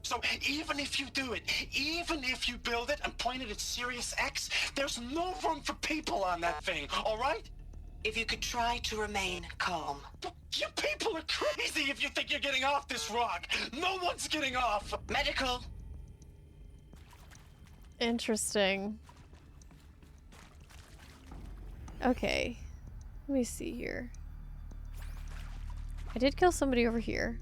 So even if you do it, even if you build it and point it at Sirius X, there's no room for people on that thing, all right? If you could try to remain calm. You people are crazy if you think you're getting off this rock. No one's getting off. Medical. Interesting. Okay. Let me see here. I did kill somebody over here.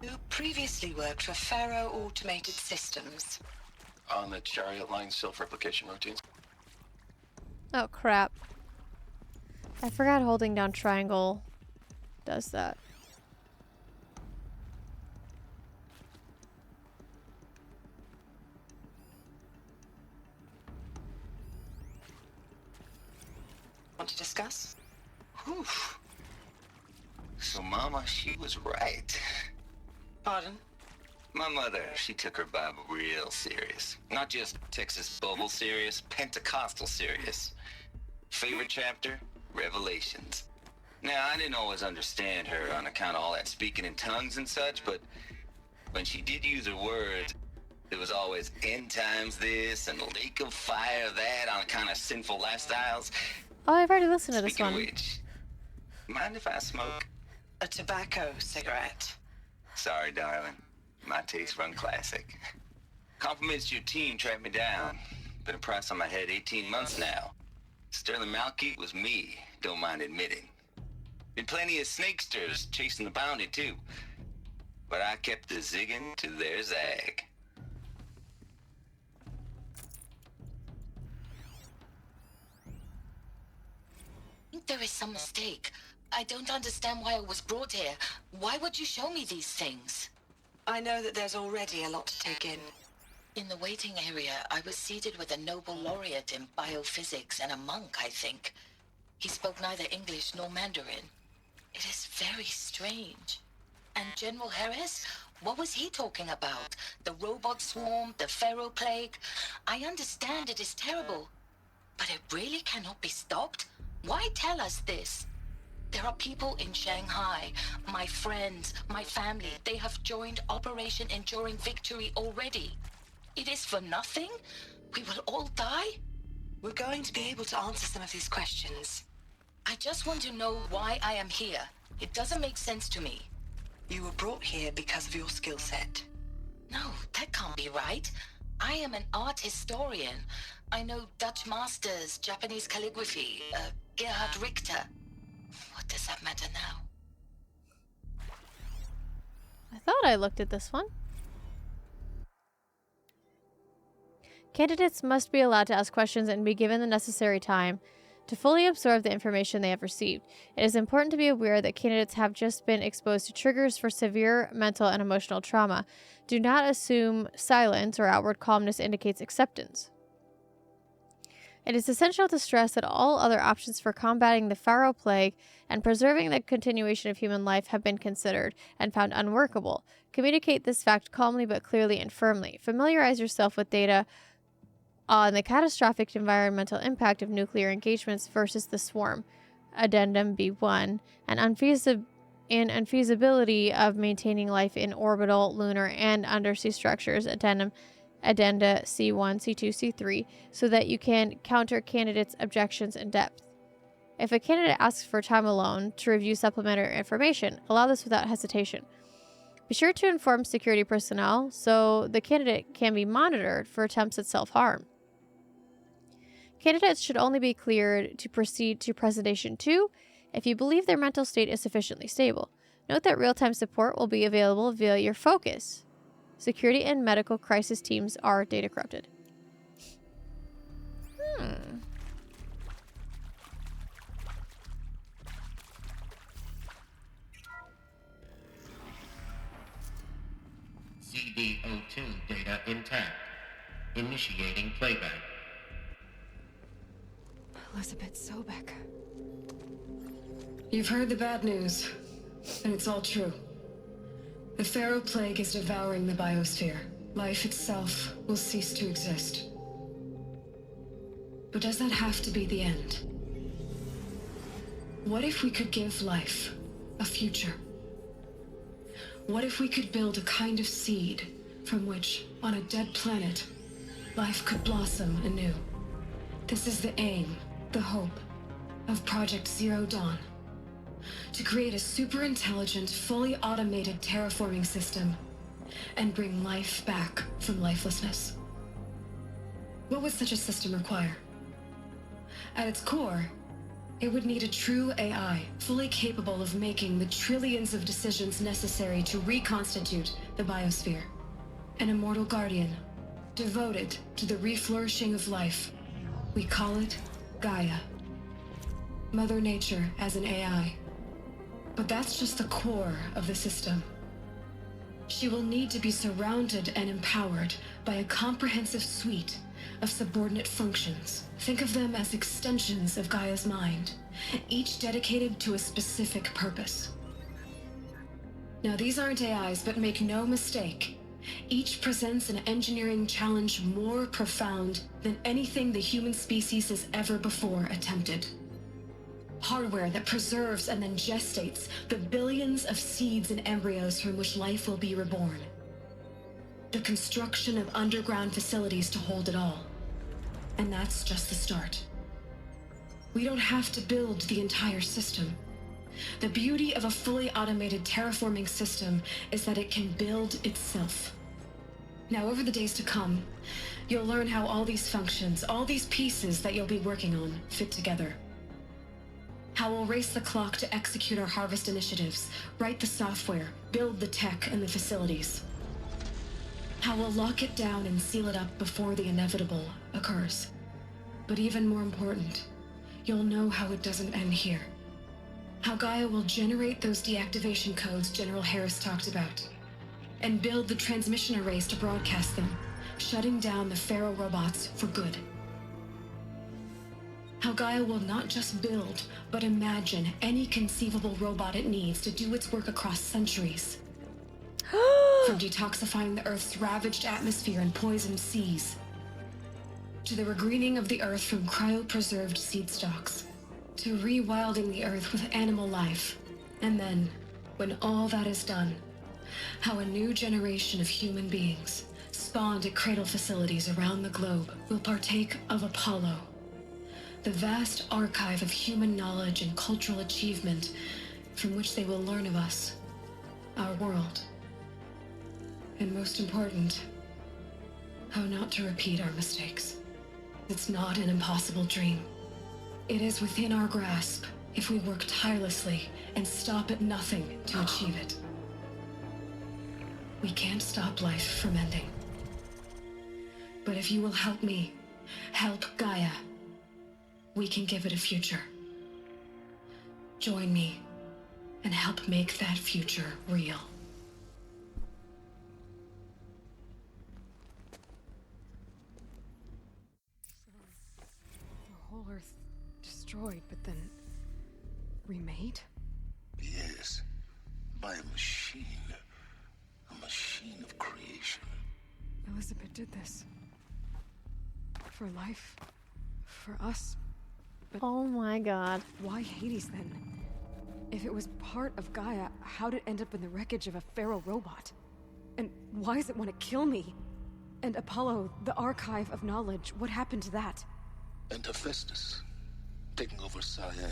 You previously worked for Faro Automated Systems. On the Chariot Line self-replication routines. Oh crap. I forgot holding down triangle does that. Want to discuss? Whew. So Mama, she was right. Pardon? My mother, she took her Bible real serious. Not just Texas Bible serious, Pentecostal serious. Favorite chapter? Revelations. Now, I didn't always understand her on account of all that speaking in tongues and such, but when she did use her words, there was always end times this and lake of fire that on kind of sinful lifestyles. Oh, I've already listened to this Speaking one. of which, mind if I smoke? A tobacco cigarette. Sorry, darling. My tastes run classic. Compliments to your team tracked me down. Been a price on my head 18 months now. Sterling Malkeet was me, don't mind admitting. Been plenty of snakesters chasing the bounty, too. But I kept the zigging to their zag. I think there is some mistake. I don't understand why I was brought here. Why would you show me these things? I know that there's already a lot to take in. In the waiting area, I was seated with a Nobel laureate in biophysics and a monk, I think. He spoke neither English nor Mandarin. It is very strange. And General Harris? What was he talking about? The robot swarm, the Pharaoh plague? I understand it is terrible. But it really cannot be stopped? Why tell us this? There are people in Shanghai, my friends, my family. They have joined Operation Enduring Victory already. It is for nothing? We will all die? We're going to be able to answer some of these questions. I just want to know why I am here. It doesn't make sense to me. You were brought here because of your skill set. No, that can't be right. I am an art historian. I know Dutch masters, Japanese calligraphy, Gerhard Richter. What does that matter now? I thought I looked at this one. Candidates must be allowed to ask questions and be given the necessary time to fully absorb the information they have received. It is important to be aware that candidates have just been exposed to triggers for severe mental and emotional trauma. Do not assume silence or outward calmness indicates acceptance. It is essential to stress that all other options for combating the Pharaoh plague and preserving the continuation of human life have been considered and found unworkable. Communicate this fact calmly but clearly and firmly. Familiarize yourself with data on the catastrophic environmental impact of nuclear engagements versus the swarm, Addendum B1, and unfeasibility of maintaining life in orbital, lunar, and undersea structures, Addenda C1, C2, C3, so that you can counter candidates' objections in depth. If a candidate asks for time alone to review supplementary information, allow this without hesitation. Be sure to inform security personnel so the candidate can be monitored for attempts at self-harm. Candidates should only be cleared to proceed to Presentation 2 if you believe their mental state is sufficiently stable. Note that real-time support will be available via your focus. Security and medical crisis teams are data corrupted. CD02 data intact. Initiating playback. Elizabeth Sobek. You've heard the bad news, and it's all true. The Pharaoh plague is devouring the biosphere. Life itself will cease to exist. But does that have to be the end? What if we could give life a future? What if we could build a kind of seed from which, on a dead planet, life could blossom anew? This is the aim, the hope, of Project Zero Dawn. To create a super-intelligent, fully automated terraforming system and bring life back from lifelessness. What would such a system require? At its core, it would need a true AI, fully capable of making the trillions of decisions necessary to reconstitute the biosphere. An immortal guardian, devoted to the reflourishing of life. We call it Gaia. Mother Nature as an AI. But that's just the core of the system. She will need to be surrounded and empowered by a comprehensive suite of subordinate functions. Think of them as extensions of Gaia's mind, each dedicated to a specific purpose. Now, these aren't AIs, but make no mistake, each presents an engineering challenge more profound than anything the human species has ever before attempted. Hardware that preserves and then gestates the billions of seeds and embryos from which life will be reborn. the construction of underground facilities to hold it all. And that's just the start. We don't have to build the entire system. The beauty of a fully automated terraforming system is that it can build itself. Now, over the days to come, you'll learn how all these functions, all these pieces that you'll be working on, fit together. How we'll race the clock to execute our harvest initiatives, write the software, build the tech and the facilities. How we'll lock it down and seal it up before the inevitable occurs. But even more important, you'll know how it doesn't end here. How Gaia will generate those deactivation codes General Harris talked about, and build the transmission arrays to broadcast them, shutting down the Pharaoh robots for good. How Gaia will not just build, but imagine any conceivable robot it needs to do its work across centuries. From detoxifying the Earth's ravaged atmosphere and poisoned seas, to the regreening of the Earth from cryopreserved seed stalks, to rewilding the Earth with animal life. And then, when all that is done, how a new generation of human beings, spawned at cradle facilities around the globe, will partake of Apollo, the vast archive of human knowledge and cultural achievement from which they will learn of us, our world. And most important, how not to repeat our mistakes. It's not an impossible dream. It is within our grasp if we work tirelessly and stop at nothing to achieve it. We can't stop life from ending. But if you will help me, help Gaia, we can give it a future. Join me and help make that future real. The whole Earth destroyed, but then remade? Yes, by a machine. A machine of creation. Elizabeth did this. For life. For us. But oh my god. Why Hades then? If it was part of Gaia, how did it end up in the wreckage of a Pharaoh robot? And why does it want to kill me? And Apollo, the archive of knowledge, what happened to that? And Hephaestus, taking over Cyan.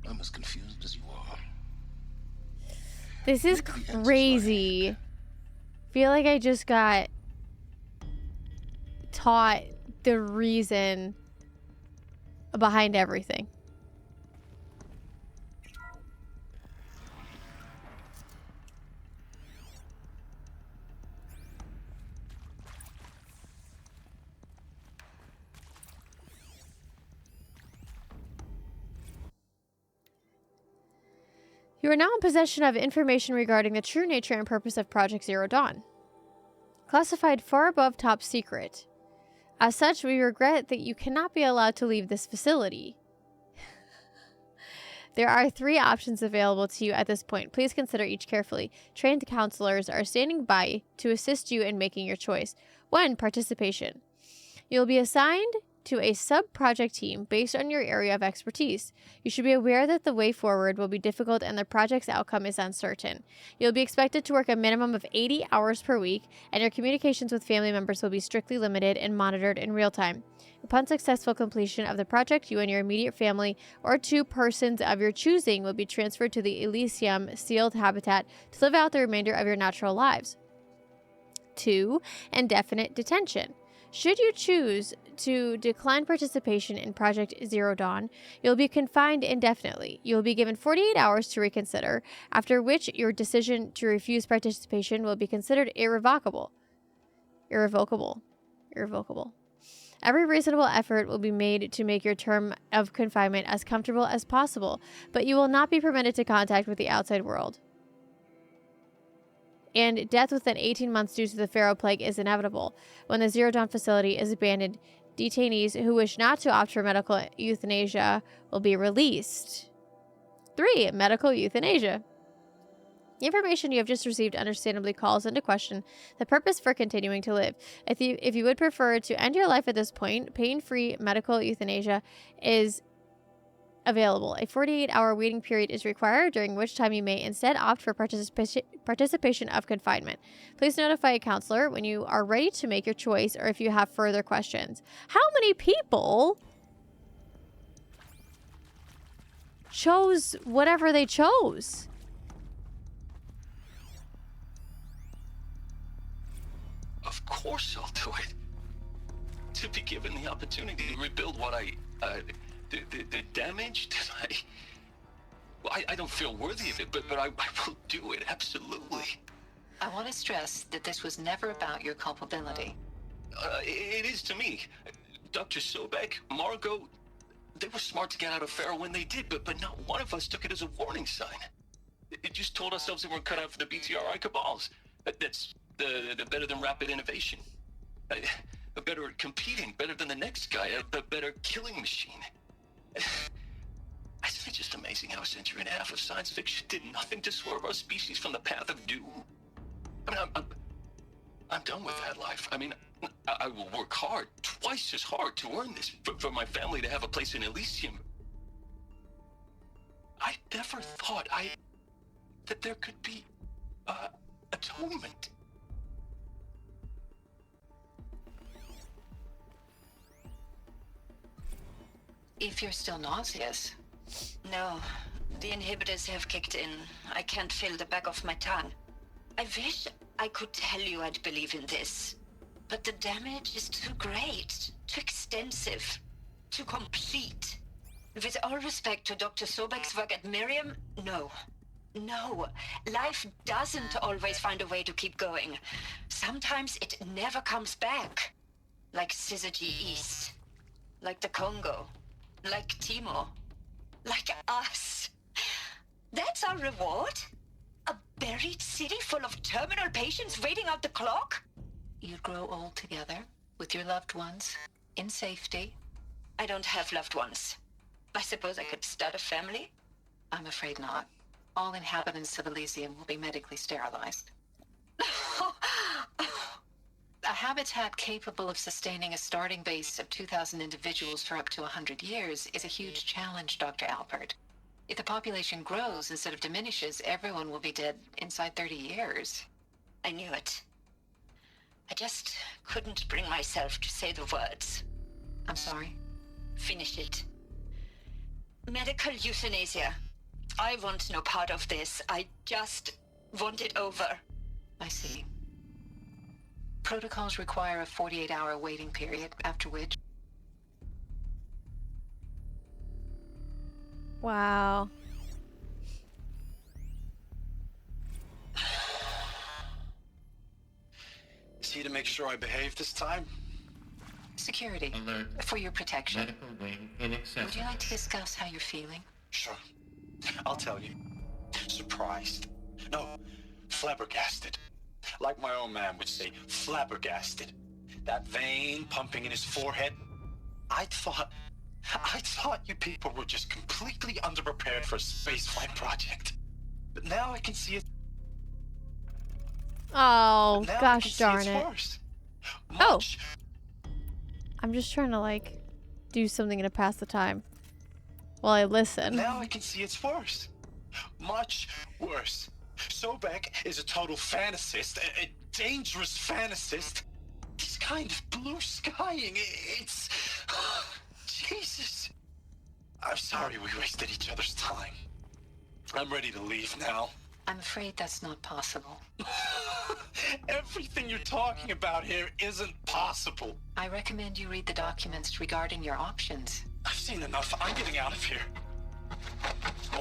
I'm as confused as you are. This is crazy. Feel like I just got taught the reason behind everything. You are now in possession of information regarding the true nature and purpose of Project Zero Dawn. Classified far above top secret. As such, we regret that you cannot be allowed to leave this facility. There are 3 options available to you at this point. Please consider each carefully. Trained counselors are standing by to assist you in making your choice. 1. Participation. You'll be assigned to a sub-project team based on your area of expertise. You should be aware that the way forward will be difficult and the project's outcome is uncertain. You'll be expected to work a minimum of 80 hours per week, and your communications with family members will be strictly limited and monitored in real time. Upon successful completion of the project, you and your immediate family or 2 persons of your choosing will be transferred to the Elysium sealed habitat to live out the remainder of your natural lives. 2. Indefinite detention. Should you choose to decline participation in Project Zero Dawn, you'll be confined indefinitely. You'll be given 48 hours to reconsider, after which your decision to refuse participation will be considered irrevocable. Irrevocable. Every reasonable effort will be made to make your term of confinement as comfortable as possible, but you will not be permitted to contact with the outside world. And death within 18 months due to the Pharaoh Plague is inevitable. When the Zero Dawn facility is abandoned, detainees who wish not to opt for medical euthanasia will be released. 3. Medical euthanasia. The information you have just received understandably calls into question the purpose for continuing to live. If you would prefer to end your life at this point, pain-free medical euthanasia is available. A 48-hour waiting period is required, during which time you may instead opt for participation of confinement. Please notify a counselor when you are ready to make your choice or if you have further questions. How many people chose whatever they chose? Of course I'll do it. To be given the opportunity to rebuild what the damage that I don't feel worthy of it, but I will do it, absolutely. I want to stress that this was never about your culpability. It is to me. Dr. Sobek, Margot, they were smart to get out of Pharaoh when they did, but not one of us took it as a warning sign. It just told ourselves that we're cut out for the BTRI cabals. That's the better than rapid innovation. Better at competing, better than the next guy, a better killing machine. It's just amazing how a century and a half of science fiction did nothing to swerve our species from the path of doom. I mean, I'm done with that life. I mean, I will work hard, twice as hard, to earn this, for my family to have a place in Elysium. I never thought that there could be atonement. If you're still nauseous. No, the inhibitors have kicked in. I can't feel the back of my tongue. I wish I could tell you I'd believe in this, but the damage is too great, too extensive, too complete. With all respect to Dr. Sobek's work at Miriam, no. No, life doesn't always find a way to keep going. Sometimes it never comes back. Like Syzygy East. Like the Congo. Like Timo. Like us. That's our reward? A buried city full of terminal patients waiting out the clock? You'd grow old together, with your loved ones, in safety. I don't have loved ones. I suppose I could start a family? I'm afraid not. All inhabitants of Elysium will be medically sterilized. A habitat capable of sustaining a starting base of 2,000 individuals for up to 100 years is a huge challenge, Dr. Alpert. If the population grows instead of diminishes, everyone will be dead inside 30 years. I knew it. I just couldn't bring myself to say the words. I'm sorry? Finish it. Medical euthanasia. I want no part of this. I just want it over. I see. Protocols require a 48-hour waiting period, after which... Wow. Is he to make sure I behave this time? Security. Alert. For your protection. Medical wing inaccessible. Would you like to discuss how you're feeling? Sure. I'll tell you. Surprised. No, flabbergasted. Like my own man would say, flabbergasted. That vein pumping in his forehead. I thought you people were just completely underprepared for a spaceflight project. But now I can see it. Oh, Now gosh darn it. Oh. I'm just trying to, like, do something to pass the time while I listen. Now I can see it's worse. Much worse. Sobek is a total fantasist, a dangerous fantasist. He's kind of blue skying. It's... Jesus. I'm sorry we wasted each other's time. I'm ready to leave now. I'm afraid that's not possible. Everything you're talking about here isn't possible. I recommend you read the documents regarding your options. I've seen enough. I'm getting out of here.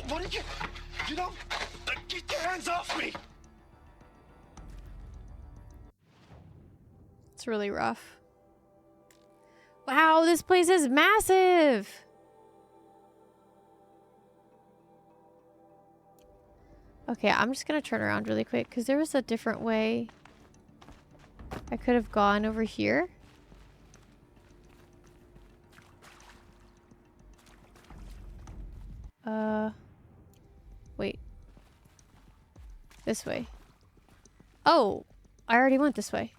What did you... You know... Get your hands off me! It's really rough. Wow, this place is massive! Okay, I'm just gonna turn around really quick because there was a different way I could have gone over here. Wait. This way. Oh, I already went this way.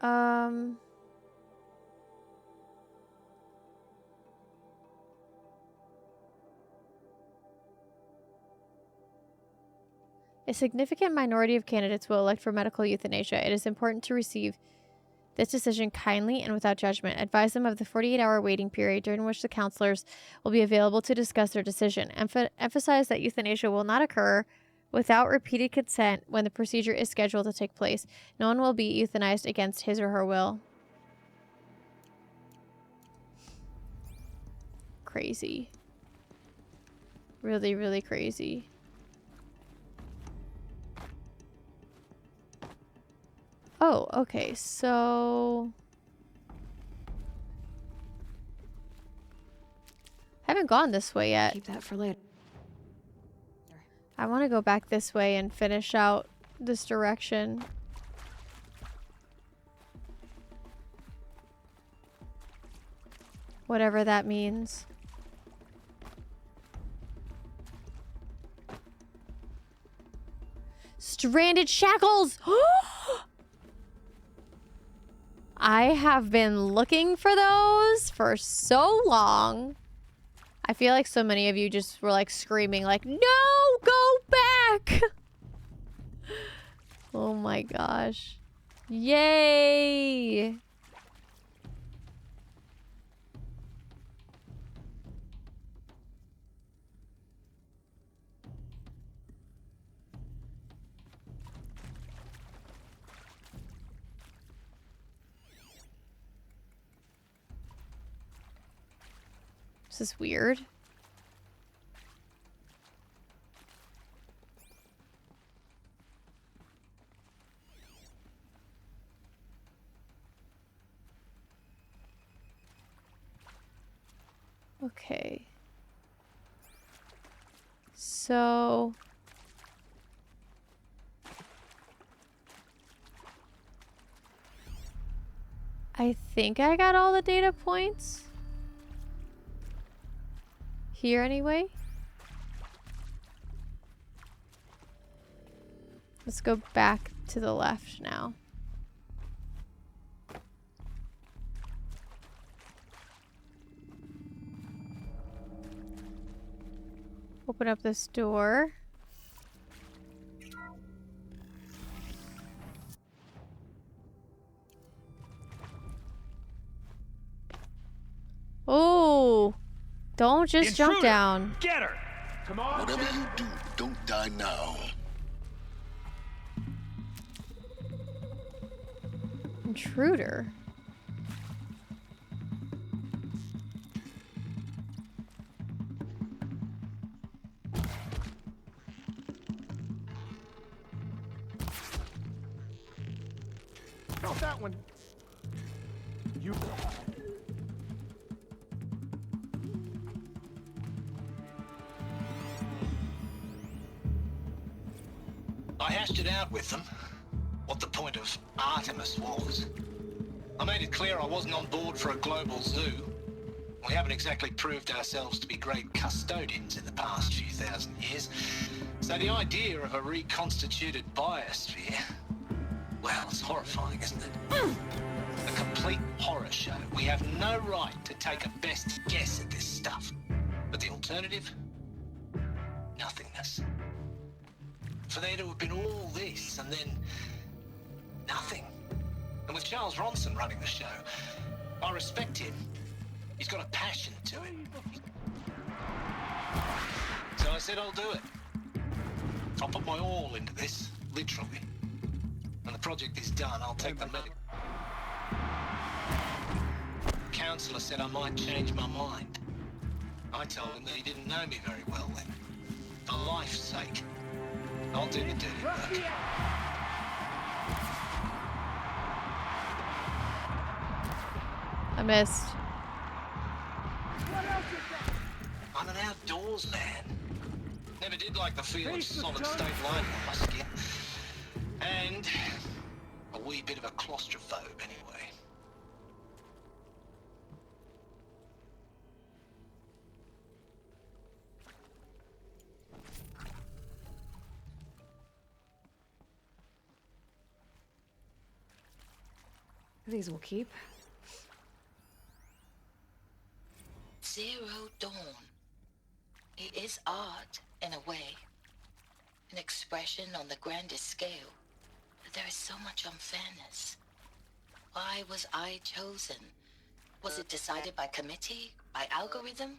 Um... A significant minority of candidates will elect for medical euthanasia. It is important to receive this decision kindly and without judgment. Advise them of the 48-hour waiting period during which the counselors will be available to discuss their decision. Emphasize that euthanasia will not occur without repeated consent when the procedure is scheduled to take place. No one will be euthanized against his or her will. Crazy. Really, really crazy. Oh, okay, so... haven't gone this way yet. Keep that for later. I want to go back this way and finish out this direction. Whatever that means. Stranded shackles! I have been looking for those for so long. I feel like so many of you just were like screaming like, no, go back! Oh my gosh. Yay! This is weird. Okay. So... I think I got all the data points. Here anyway. Let's go back to the left now. Open up this door. Oh, don't just jump down. Get her! Come on, Whatever you do, don't die now. Intruder. Not that one. You. I hashed it out with them, what the point of Artemis was. I made it clear I wasn't on board for a global zoo. We haven't exactly proved ourselves to be great custodians in the past few thousand years. So the idea of a reconstituted biosphere, well, it's horrifying, isn't it? A complete horror show. We have no right to take a best guess at this stuff. But the alternative? Nothingness. For there to have been all this and then nothing. And with Charles Ronson running the show, I respect him. He's got a passion to it. So I said I'll do it. I'll put my all into this, literally. When the project is done, I'll take the medical. Counselor said I might change my mind. I told him that he didn't know me very well then. For life's sake, I'll do the dirty work. I missed. I'm an outdoors man. Never did like the feel of solid state light on my skin. And a wee bit of a claustrophobe anyway. These will keep. Zero Dawn. It is art, in a way. An expression on the grandest scale. But there is so much unfairness. Why was I chosen? Was it decided by committee? By algorithm?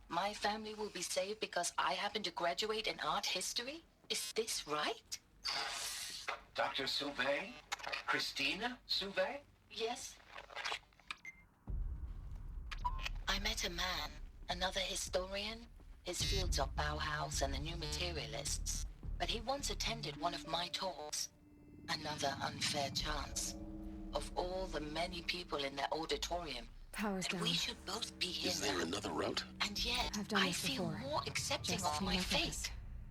My family will be saved because I happen to graduate in art history? Is this right? Dr. Sauvé? Christina Sauvé? Yes. I met a man, another historian. His fields are Bauhaus and the New Materialists. But he once attended one of my talks. Another unfair chance. Of all the many people in that auditorium, Power's and down. we should both be here Is there now. another route? And yet, I've done I this feel before. more accepting Just of keep my my focus.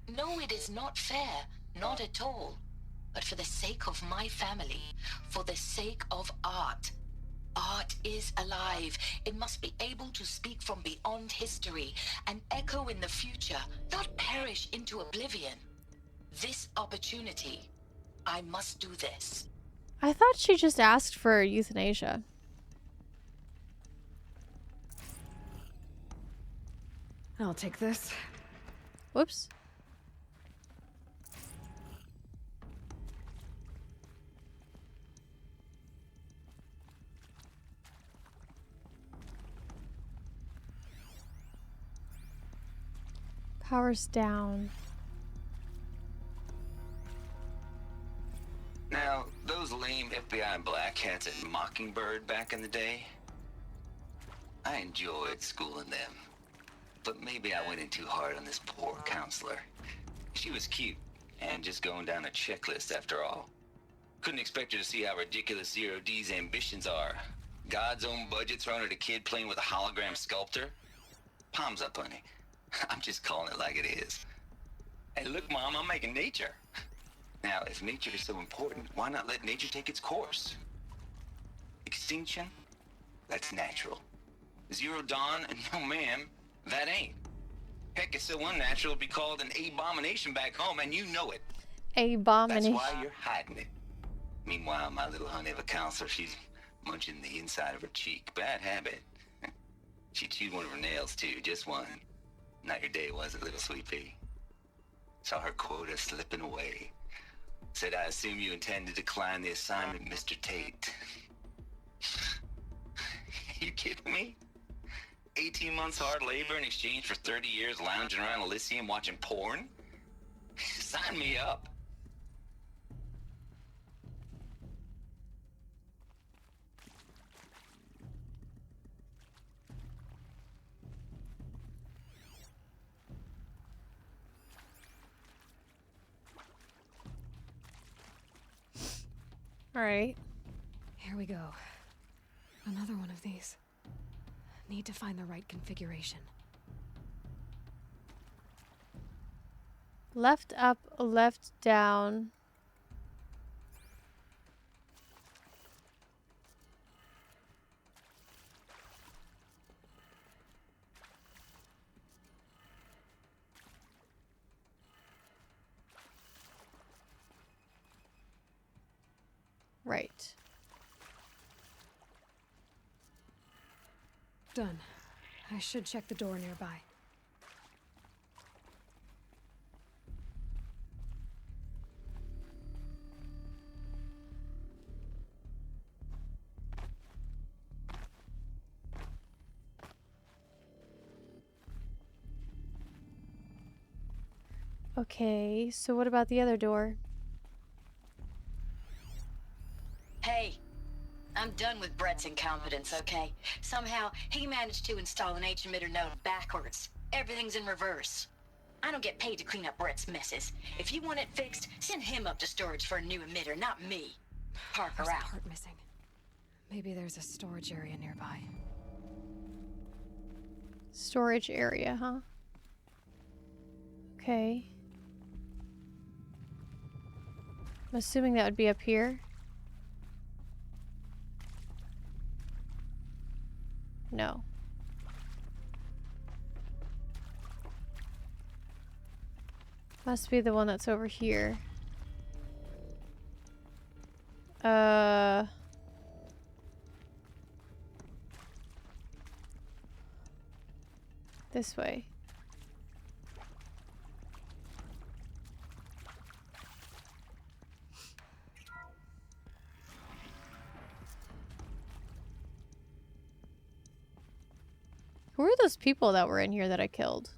fate. No, it is not fair. Not at all. But for the sake of my family, for the sake of art. Art is alive. It must be able to speak from beyond history and echo in the future, not perish into oblivion. This opportunity, I must do this. I thought she just asked for euthanasia. I'll take this. Whoops. Power's down. Now, those lame FBI black hats at Mockingbird back in the day, I enjoyed schooling them. But maybe I went in too hard on this poor counselor. She was cute, and just going down a checklist after all. Couldn't expect her to see how ridiculous Zero D's ambitions are. God's own budget thrown at a kid playing with a hologram sculptor? Palms up, honey. I'm just calling it like it is. Hey, look, Mom, I'm making nature. Now, if nature is so important, why not let nature take its course? Extinction? That's natural. Zero Dawn? No, ma'am, that ain't. Heck, it's so unnatural it'd be called an abomination back home, and you know it. Abomination. That's why you're hiding it. Meanwhile, my little honey of a counselor, she's munching the inside of her cheek. Bad habit. She chewed one of her nails, too, just one. Not your day, was it, little sweet pea? Saw her quota slipping away. Said, I assume you intend to decline the assignment, Mr. Tate. You kidding me? 18 months hard labor in exchange for 30 years lounging around Elysium watching porn? Sign me up. All right. Here we go. Another one of these. Need to find the right configuration. Left up, left down. Right. Done. I should check the door nearby. Okay, so what about the other door? Hey, I'm done with Brett's incompetence, okay? Somehow, he managed to install an H-emitter node backwards. Everything's in reverse. I don't get paid to clean up Brett's messes. If you want it fixed, send him up to storage for a new emitter, not me. Parker There's out. a part missing. Maybe there's a storage area nearby. Storage area, huh? Okay. I'm assuming that would be up here. No. Must be the one that's over here. This way. Who are those people that were in here that I killed?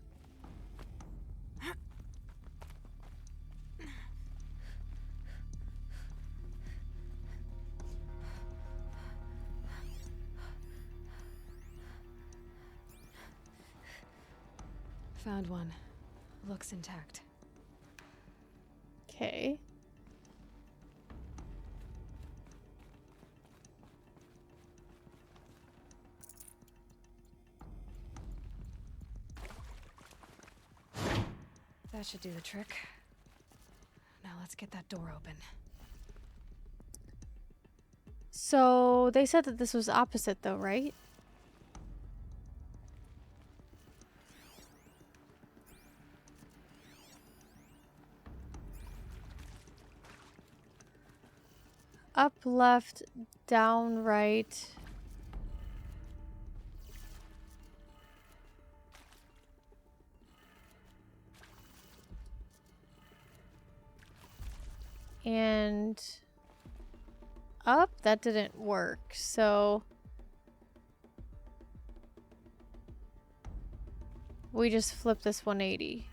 Found one. Looks intact. Okay. That should do the trick. Now let's get that door open. So they said that this was opposite though, right? Up, left, down, right. And up, that didn't work. So we just flip this 180.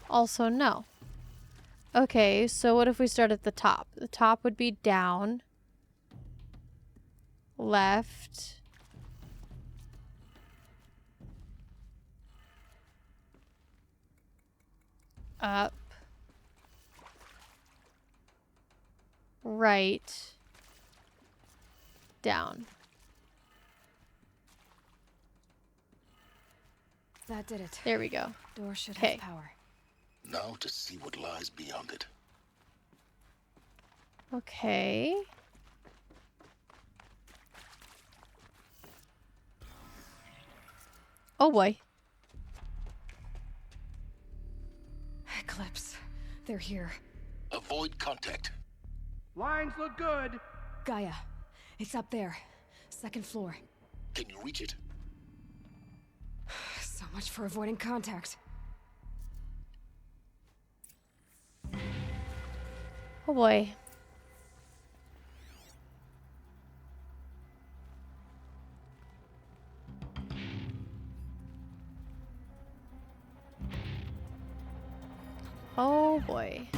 Also, no. Okay, so what if we start at the top? The top would be down, left, up, right, down. That did it. There we go. Door should Okay. have power. Now to see what lies beyond it. Okay. Oh boy. Eclipse. They're here. Avoid contact. Lines look good. Gaia. It's up there. Second floor. Can you reach it? So much for avoiding contact. Oh boy. Oh boy.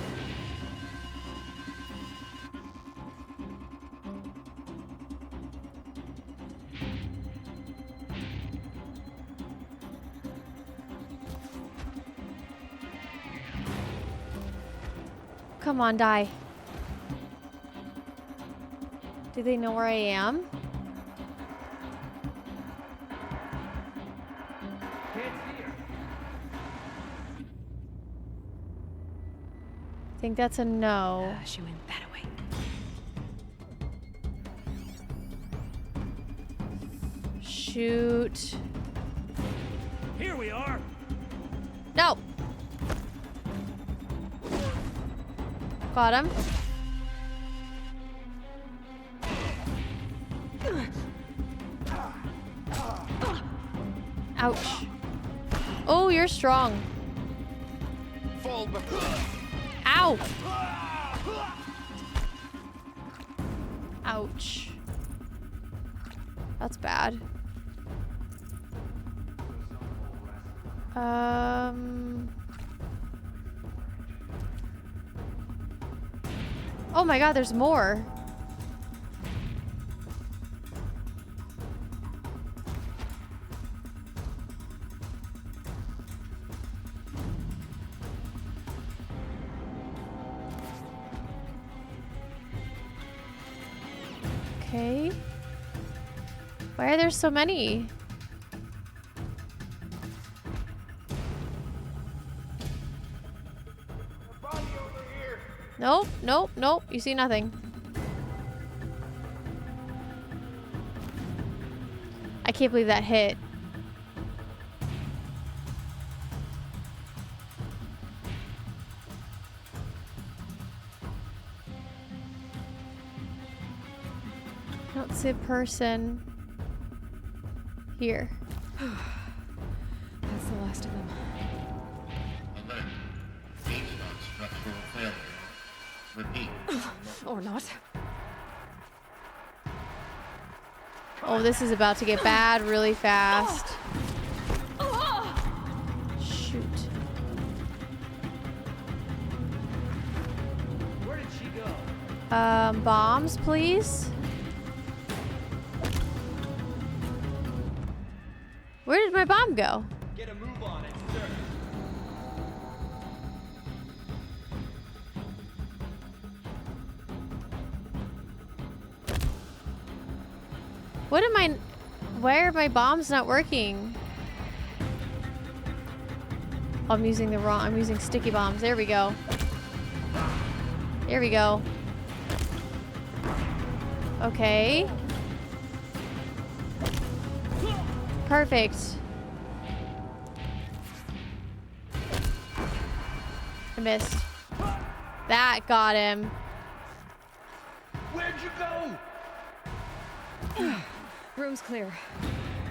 Come on, die. Do they know where I am? I think that's a no. She went that way. Shoot. Here we are. No. Got him. Ouch. Oh, you're strong. Ow. Ouch. That's bad. Oh my god, there's more. Okay. Why are there so many? Nope, nope, nope. You see nothing. I can't believe that hit. I don't see a person here. That's the last of them. Alert. Feedstock structural failure. Repeat. Or not. Oh, this is about to get bad really fast. Shoot. Where did she go? Bombs, please. Where did my bomb go? Get a move on it, sir. What am I... Why are my bombs not working? Oh, I'm using the wrong... I'm using sticky bombs. There we go. There we go. Okay. Perfect. I missed. That got him. Where'd you go? Room's clear.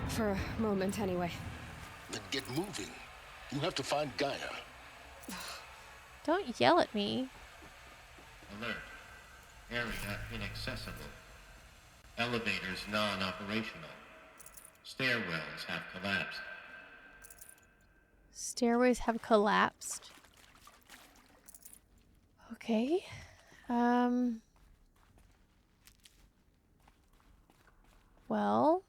For a moment, anyway. Then get moving. You have to find Gaia. Don't yell at me. Alert. Area inaccessible. Elevators non-operational. Stairwells have collapsed. Stairways have collapsed. Okay. Well.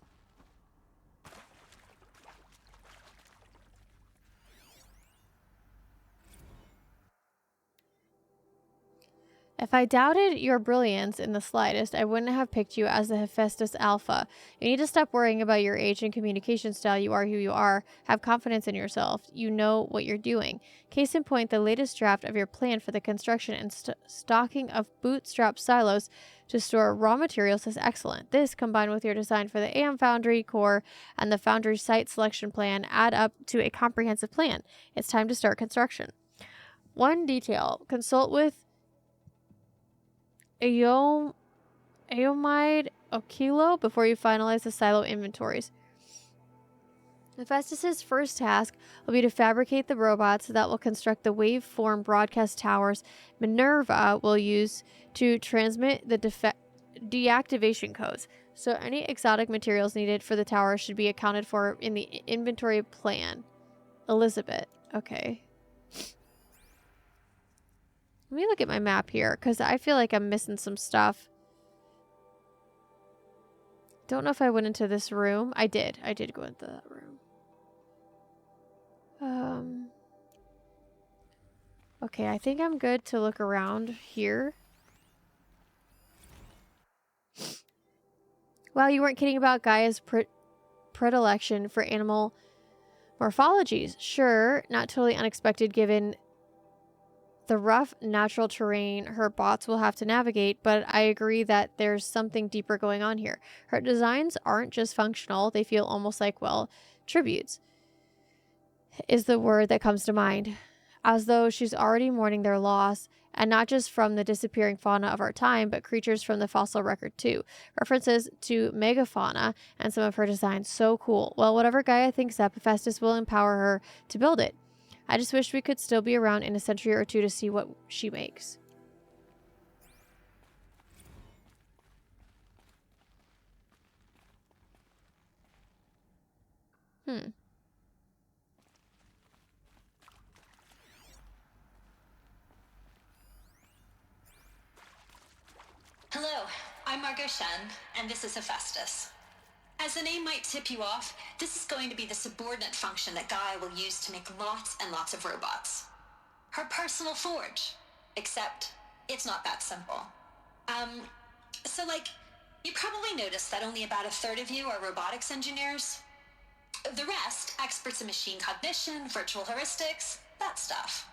If I doubted your brilliance in the slightest, I wouldn't have picked you as the Hephaestus Alpha. You need to stop worrying about your age and communication style. You are who you are. Have confidence in yourself. You know what you're doing. Case in point, the latest draft of your plan for the construction and stocking of bootstrap silos to store raw materials is excellent. This, combined with your design for the AM Foundry core and the Foundry site selection plan, add up to a comprehensive plan. It's time to start construction. One detail. Consult with Aeomide Okilo before you finalize the silo inventories. Hephaestus' first task will be to fabricate the robots that will construct the waveform broadcast towers Minerva will use to transmit the deactivation codes. So any exotic materials needed for the tower should be accounted for in the inventory plan. Elizabeth. Okay. Let me look at my map here, because I feel like I'm missing some stuff. Don't know if I went into this room. I did. I did go into that room. Okay, I think I'm good to look around here. Wow, you weren't kidding about Gaia's predilection for animal morphologies. Sure, not totally unexpected given the rough natural terrain her bots will have to navigate, but I agree that there's something deeper going on here. Her designs aren't just functional, they feel almost like, well, tributes is the word that comes to mind. As though she's already mourning their loss, and not just from the disappearing fauna of our time, but creatures from the fossil record too. References to megafauna and some of her designs, so cool. Well, whatever Gaia thinks up, Hephaestus will empower her to build it. I just wish we could still be around in a century or two to see what she makes. Hello, I'm Margot Shen, and this is Hephaestus. As the name might tip you off, this is going to be the subordinate function that Gaia will use to make lots and lots of robots. Her personal forge. Except, it's not that simple. You probably noticed that only about a third of you are robotics engineers. The rest, experts in machine cognition, virtual heuristics, that stuff.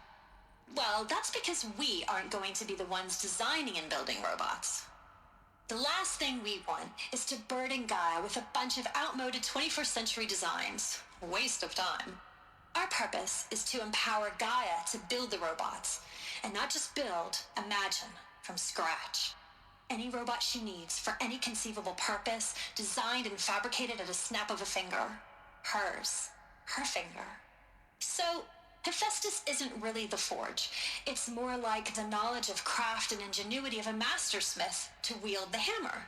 Well, that's because we aren't going to be the ones designing and building robots. The last thing we want is to burden Gaia with a bunch of outmoded 21st century designs. Waste of time. Our purpose is to empower Gaia to build the robots, and not just build, imagine, from scratch. Any robot she needs for any conceivable purpose, designed and fabricated at a snap of a finger. Hers. Her finger. So, Hephaestus isn't really the forge. It's more like the knowledge of craft and ingenuity of a mastersmith to wield the hammer.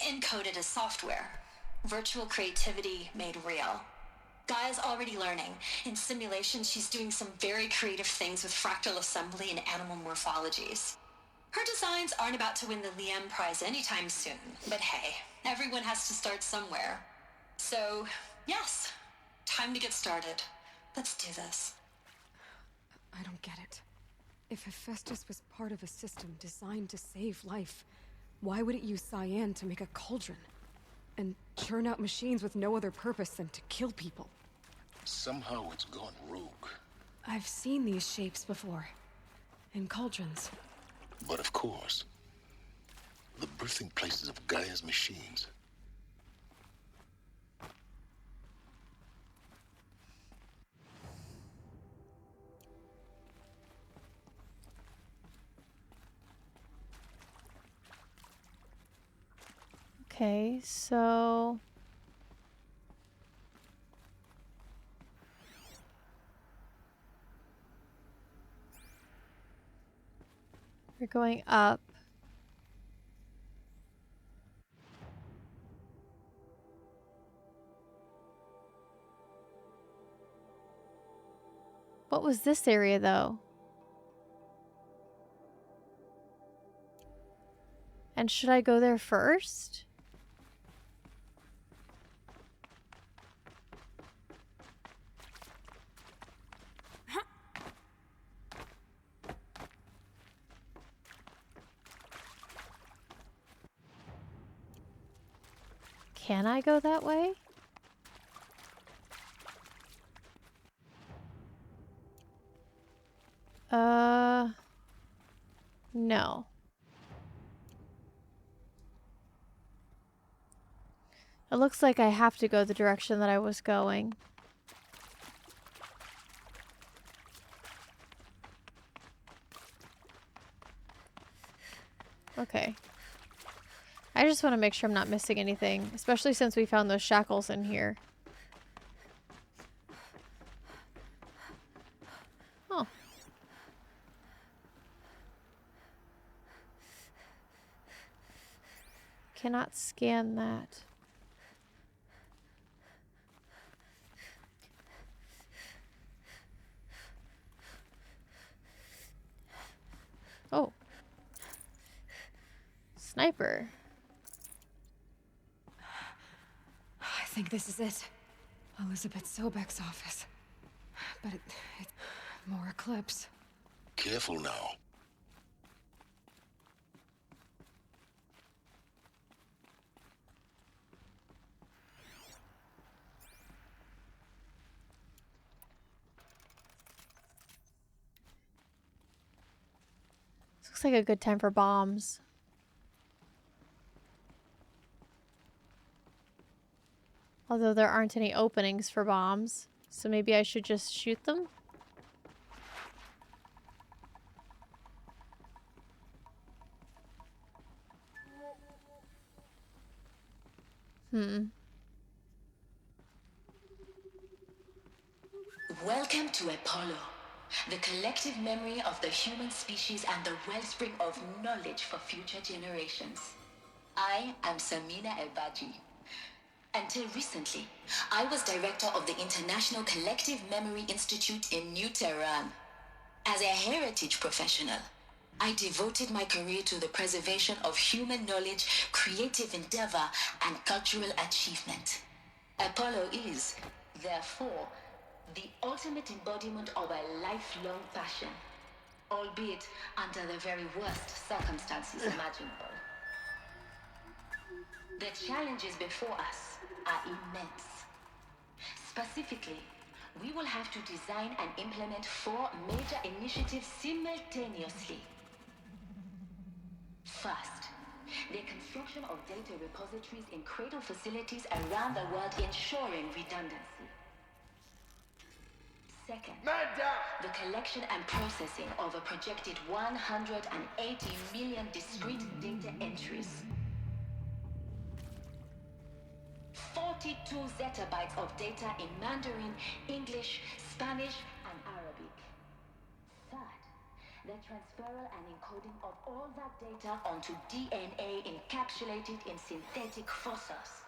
Encoded as software. Virtual creativity made real. Gaia's already learning. In simulations, she's doing some very creative things with fractal assembly and animal morphologies. Her designs aren't about to win the Liam Prize anytime soon, but hey, everyone has to start somewhere. So, yes, time to get started. Let's do this. I don't get it. If Hephaestus was part of a system designed to save life, why would it use cyan to make a cauldron? And churn out machines with no other purpose than to kill people? Somehow it's gone rogue. I've seen these shapes before. In cauldrons. But of course, the birthing places of Gaia's machines. Okay, so... we're going up. What was this area, though? And should I go there first? Can I go that way? No. It looks like I have to go the direction that I was going. Okay. I just want to make sure I'm not missing anything, especially since we found those shackles in here. Oh. Cannot scan that. Oh. Sniper. I think this is it. Elizabeth Sobek's office. But it's more Eclipse. Careful now. This looks like a good time for bombs. Although there aren't any openings for bombs, so maybe I should just shoot them? Welcome to Apollo, the collective memory of the human species and the wellspring of knowledge for future generations. I am Samina Elbaji. Until recently, I was director of the International Collective Memory Institute in New Tehran. As a heritage professional, I devoted my career to the preservation of human knowledge, creative endeavor, and cultural achievement. Apollo is, therefore, the ultimate embodiment of a lifelong passion, albeit under the very worst circumstances imaginable. The challenges before us are immense. Specifically, we will have to design and implement 4 major initiatives simultaneously. First, the construction of data repositories in cradle facilities around the world, ensuring redundancy. Second, the collection and processing of a projected 180 million discrete data entries. 42 zettabytes of data in Mandarin, English, Spanish, and Arabic. Third, the transferal and encoding of all that data onto DNA encapsulated in synthetic fossils.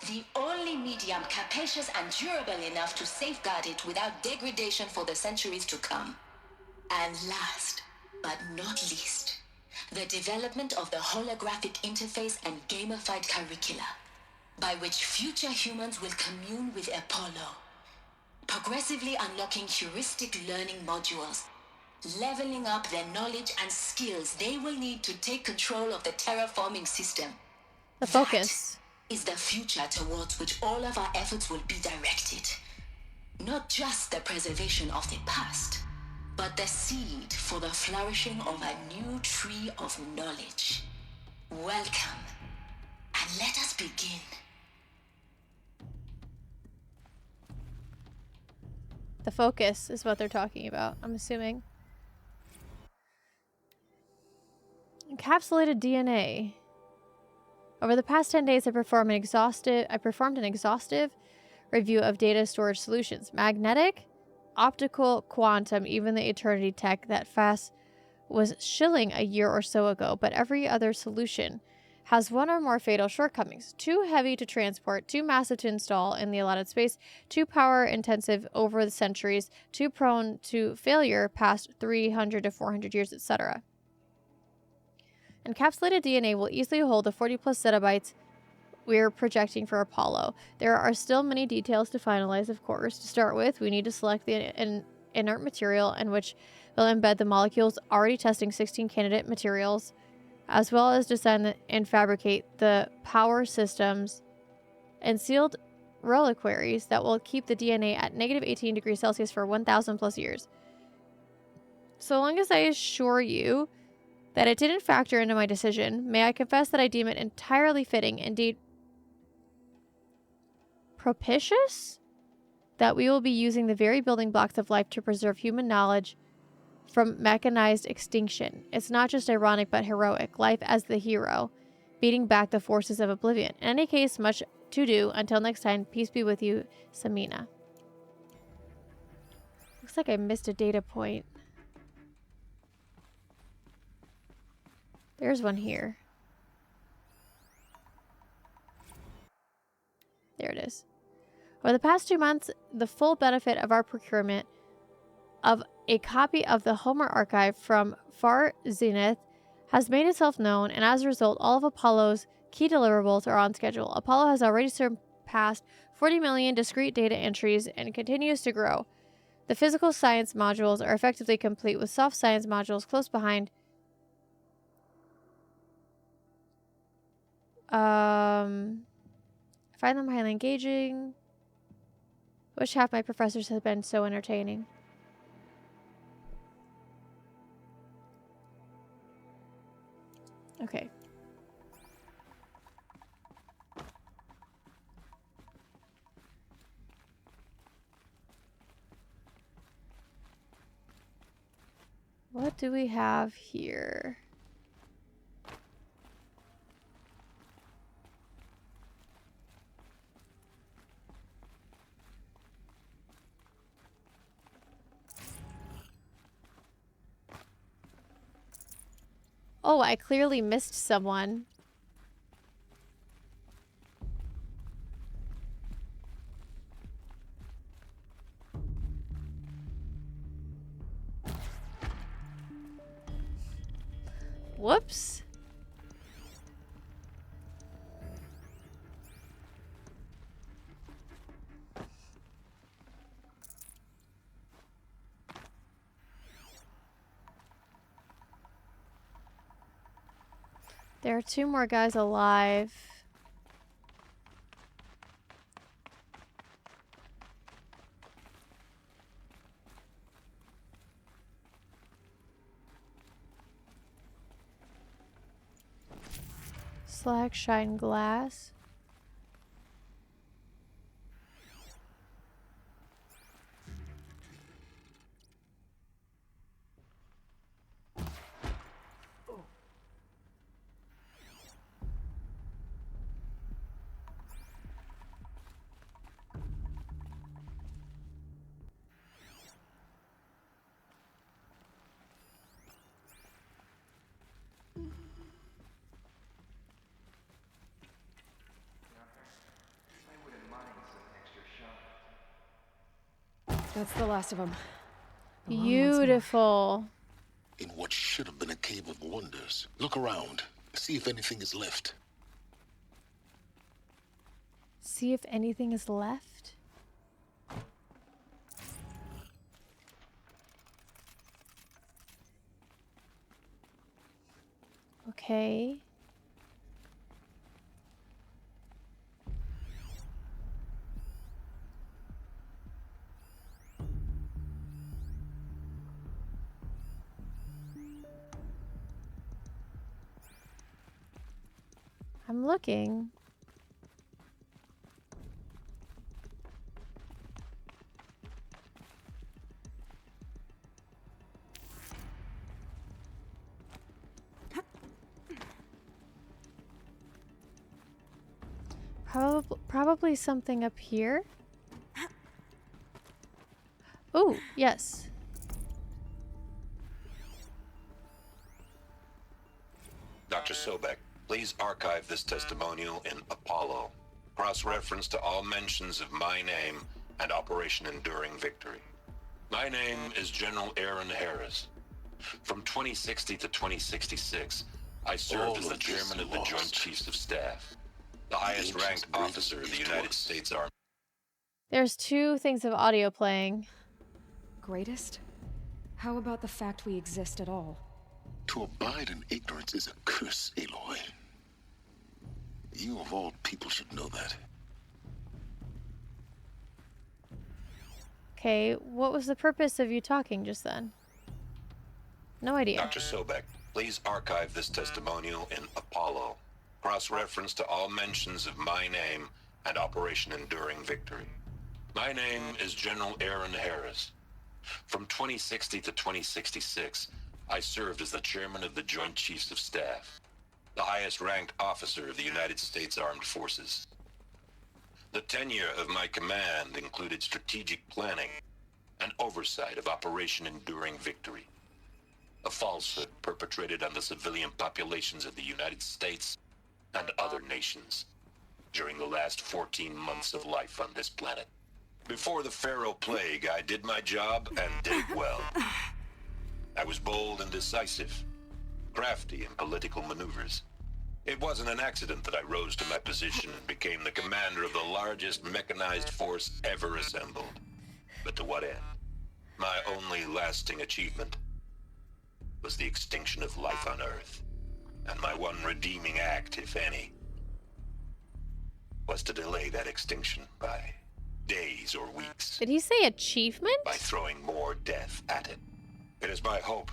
The only medium capacious and durable enough to safeguard it without degradation for the centuries to come. And last, but not least, the development of the holographic interface and gamified curricula, by which future humans will commune with Apollo, progressively unlocking heuristic learning modules, leveling up their knowledge and skills they will need to take control of the terraforming system. The focus Is the future towards which all of our efforts will be directed. Not just the preservation of the past, but the seed for the flourishing of a new tree of knowledge. Welcome, and let us begin. The focus is what they're talking about, I'm assuming. Encapsulated DNA. Over the past 10 days, I performed an exhaustive review of data storage solutions. Magnetic, optical, quantum, even the eternity tech that FAS was shilling a year or so ago, but every other solution has one or more fatal shortcomings. Too heavy to transport, too massive to install in the allotted space, too power intensive over the centuries, too prone to failure past 300 to 400 years, etc. Encapsulated DNA will easily hold the 40 plus zettabytes we're projecting for Apollo. There are still many details to finalize, of course. To start with, we need to select the inert material in which we'll embed the molecules, already testing 16 candidate materials, as well as design and fabricate the power systems and sealed reliquaries that will keep the DNA at negative 18 degrees Celsius for 1,000 plus years. So long as I assure you that it didn't factor into my decision, may I confess that I deem it entirely fitting, indeed propitious, that we will be using the very building blocks of life to preserve human knowledge from mechanized extinction. It's not just ironic, but heroic. Life as the hero, beating back the forces of oblivion. In any case, much to do. Until next time, peace be with you, Samina. Looks like I missed a data point. There's one here. There it is. Over the past 2 months, the full benefit of our procurement of a copy of the Homer archive from Far Zenith has made itself known, and as a result, all of Apollo's key deliverables are on schedule. Apollo has already surpassed 40 million discrete data entries and continues to grow. The physical science modules are effectively complete, with soft science modules close behind. I find them highly engaging. Wish half my professors had been so entertaining. Okay. What do we have here? Oh, I clearly missed someone. Whoops. There are 2 more guys alive. Slack shine glass. That's the last of them. Beautiful. In what should have been a cave of wonders. Look around. See if anything is left. See if anything is left. Okay. I'm looking. Probably something up here. Oh, yes. Dr. Sobek, please archive this testimonial in Apollo. Cross-reference to all mentions of my name and Operation Enduring Victory. My name is General Aaron Harris. From 2060 to 2066, I served as the chairman of the Joint Chiefs of Staff, the highest-ranked officer of the United States Army. There's two things of audio playing. Greatest? How about the fact we exist at all? To abide in ignorance is a curse, Aloy. You of all people should know that. Okay, what was the purpose of you talking just then? No idea. Dr. Sobek, please archive this testimonial in Apollo. Cross-reference to all mentions of my name and Operation Enduring Victory. My name is General Aaron Harris. From 2060 to 2066, I served as the chairman of the Joint Chiefs of Staff, the highest-ranked officer of the United States Armed Forces. The tenure of my command included strategic planning and oversight of Operation Enduring Victory, a falsehood perpetrated on the civilian populations of the United States and other nations during the last 14 months of life on this planet. Before the Pharaoh Plague, I did my job and did it well. I was bold and decisive, crafty in political maneuvers. It wasn't an accident that I rose to my position and became the commander of the largest mechanized force ever assembled. But to what end? My only lasting achievement was the extinction of life on Earth. And my one redeeming act, if any, was to delay that extinction by days or weeks. Did he say achievement? By throwing more death at it. It is my hope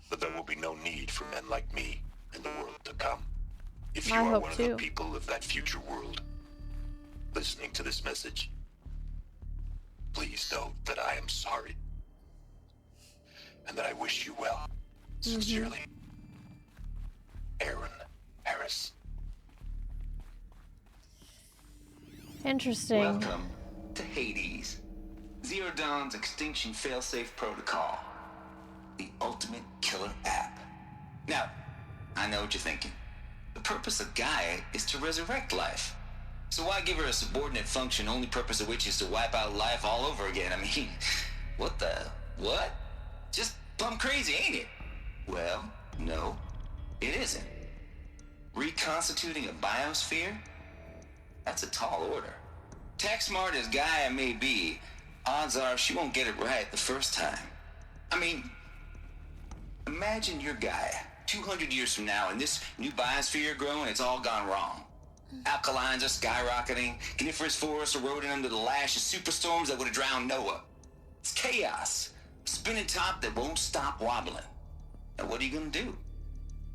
that there will be no need for men like me in the world to come. If you are one of the people of that future world listening to this message, please know that I am sorry and that I wish you well. Sincerely, Aaron Harris. Interesting. Welcome to Hades, Zero Dawn's extinction failsafe protocol, the ultimate killer app. Now, I know what you're thinking. The purpose of Gaia is to resurrect life. So why give her a subordinate function, only purpose of which is to wipe out life all over again? I mean, what? Just plumb crazy, ain't it? Well, no, it isn't. Reconstituting a biosphere? That's a tall order. Tech smart as Gaia may be, odds are she won't get it right the first time. I mean, imagine you're Gaia, 200 years from now, and this new biosphere growing, it's all gone wrong. Alkalines are skyrocketing, coniferous forests eroding under the lash of superstorms that would have drowned Noah. It's chaos, spinning top that won't stop wobbling. Now what are you gonna do?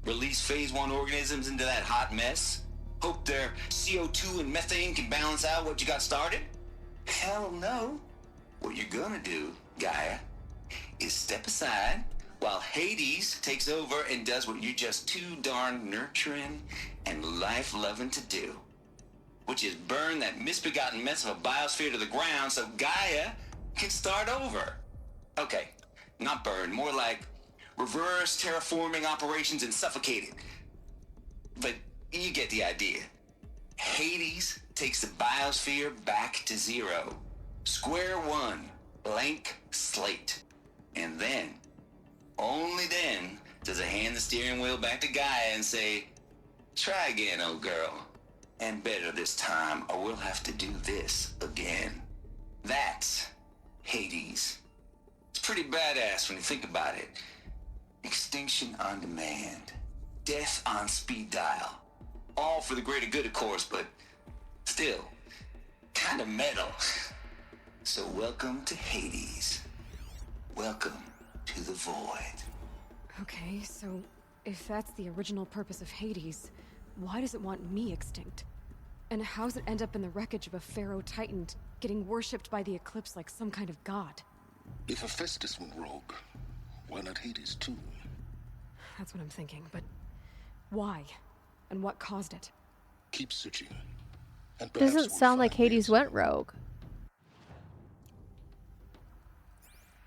Release phase 1 organisms into that hot mess? Hope their CO2 and methane can balance out what you got started? Hell no. What you're gonna do, Gaia, is step aside while Hades takes over and does what you're just too darn nurturing and life-loving to do, which is burn that misbegotten mess of a biosphere to the ground so Gaia can start over. Okay, not burn, more like reverse terraforming operations and suffocate it. But you get the idea. Hades takes the biosphere back to zero. Square one, blank slate. And then, only then, does it hand the steering wheel back to Gaia and say, try again, old girl. And better this time, or we'll have to do this again. That's Hades. It's pretty badass when you think about it. Extinction on demand. Death on speed dial. All for the greater good, of course, but still, kind of metal. So welcome to Hades. Welcome to the void. Okay, so if that's the original purpose of Hades, why does it want me extinct? And how's it end up in the wreckage of a pharaoh titan getting worshipped by the Eclipse like some kind of god? If Hephaestus went rogue, why not Hades too? That's what I'm thinking, but why? And what caused it? Keep searching. And perhaps Doesn't we'll sound like find Hades went rogue.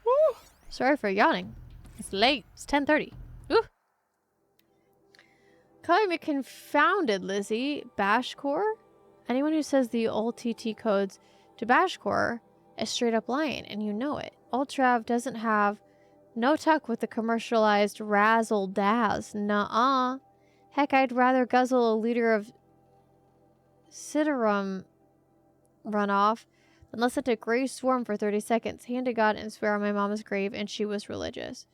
Woo! Sorry for yawning. It's late. It's 10:30. Woo! Calling me confounded, Lizzie. Bashcore? Anyone who says the old TT codes to Bashcore is straight up lying, and you know it. Old Trav doesn't have no tuck with the commercialized razzle-dazz. Nuh-uh. Heck, I'd rather guzzle a liter of Ciderum runoff than listen to Grey Swarm for 30 seconds, hand to God, and swear on my mama's grave, and she was religious.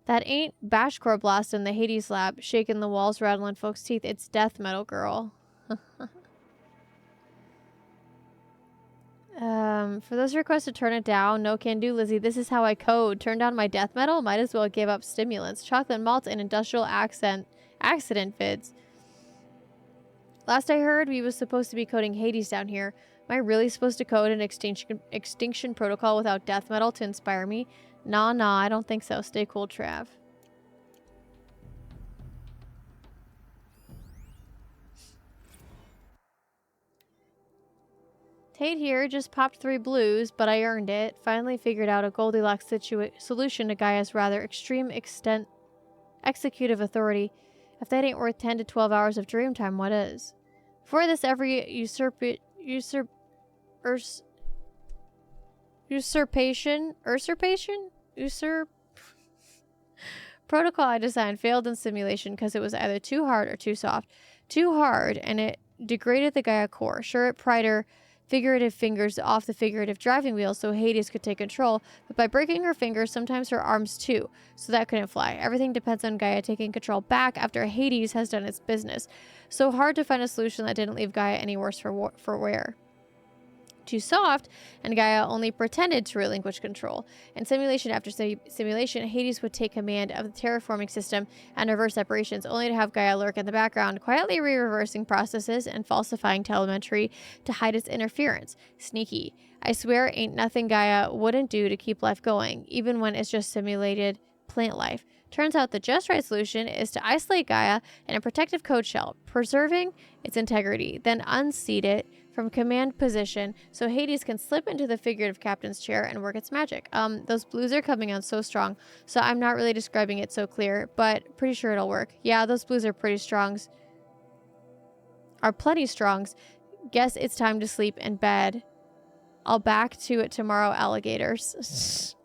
That ain't Bashcore blast in the Hades lab, shaking the walls, rattling folks' teeth. It's death metal, girl. For those requests to turn it down, no can do, Lizzie. This is how I code. Turn down my death metal? Might as well give up stimulants, chocolate malt, and industrial accident vids. Last I heard, we was supposed to be coding Hades down here. Am I really supposed to code an extinction protocol without death metal to inspire me? Nah, I don't think so. Stay cool, Trav. Tate here just popped 3 blues, but I earned it. Finally figured out a Goldilocks solution to Gaia's rather extreme executive authority. If that ain't worth 10 to 12 hours of dream time, what is? For this, every usurpation protocol I designed failed in simulation because it was either too hard or too soft. Too hard, and it degraded the Gaia core. Sure, it pried her figurative fingers off the figurative driving wheel so Hades could take control, but by breaking her fingers, sometimes her arms too, so that couldn't fly. Everything depends on Gaia taking control back after Hades has done its business. So hard to find a solution that didn't leave Gaia any worse for wear. Too soft, and Gaia only pretended to relinquish control. In simulation after simulation, Hades would take command of the terraforming system and reverse operations, only to have Gaia lurk in the background, quietly reversing processes and falsifying telemetry to hide its interference. Sneaky. I swear ain't nothing Gaia wouldn't do to keep life going, even when it's just simulated plant life. Turns out the just right solution is to isolate Gaia in a protective code shell, preserving its integrity, then unseat it from command position so Hades can slip into the figurative captain's chair and work its magic. Those blues are coming on so strong, so I'm not really describing it so clear, but pretty sure it'll work. Yeah, those blues are pretty strongs. Are plenty strongs. Guess it's time to sleep in bed. I'll back to it tomorrow, alligators.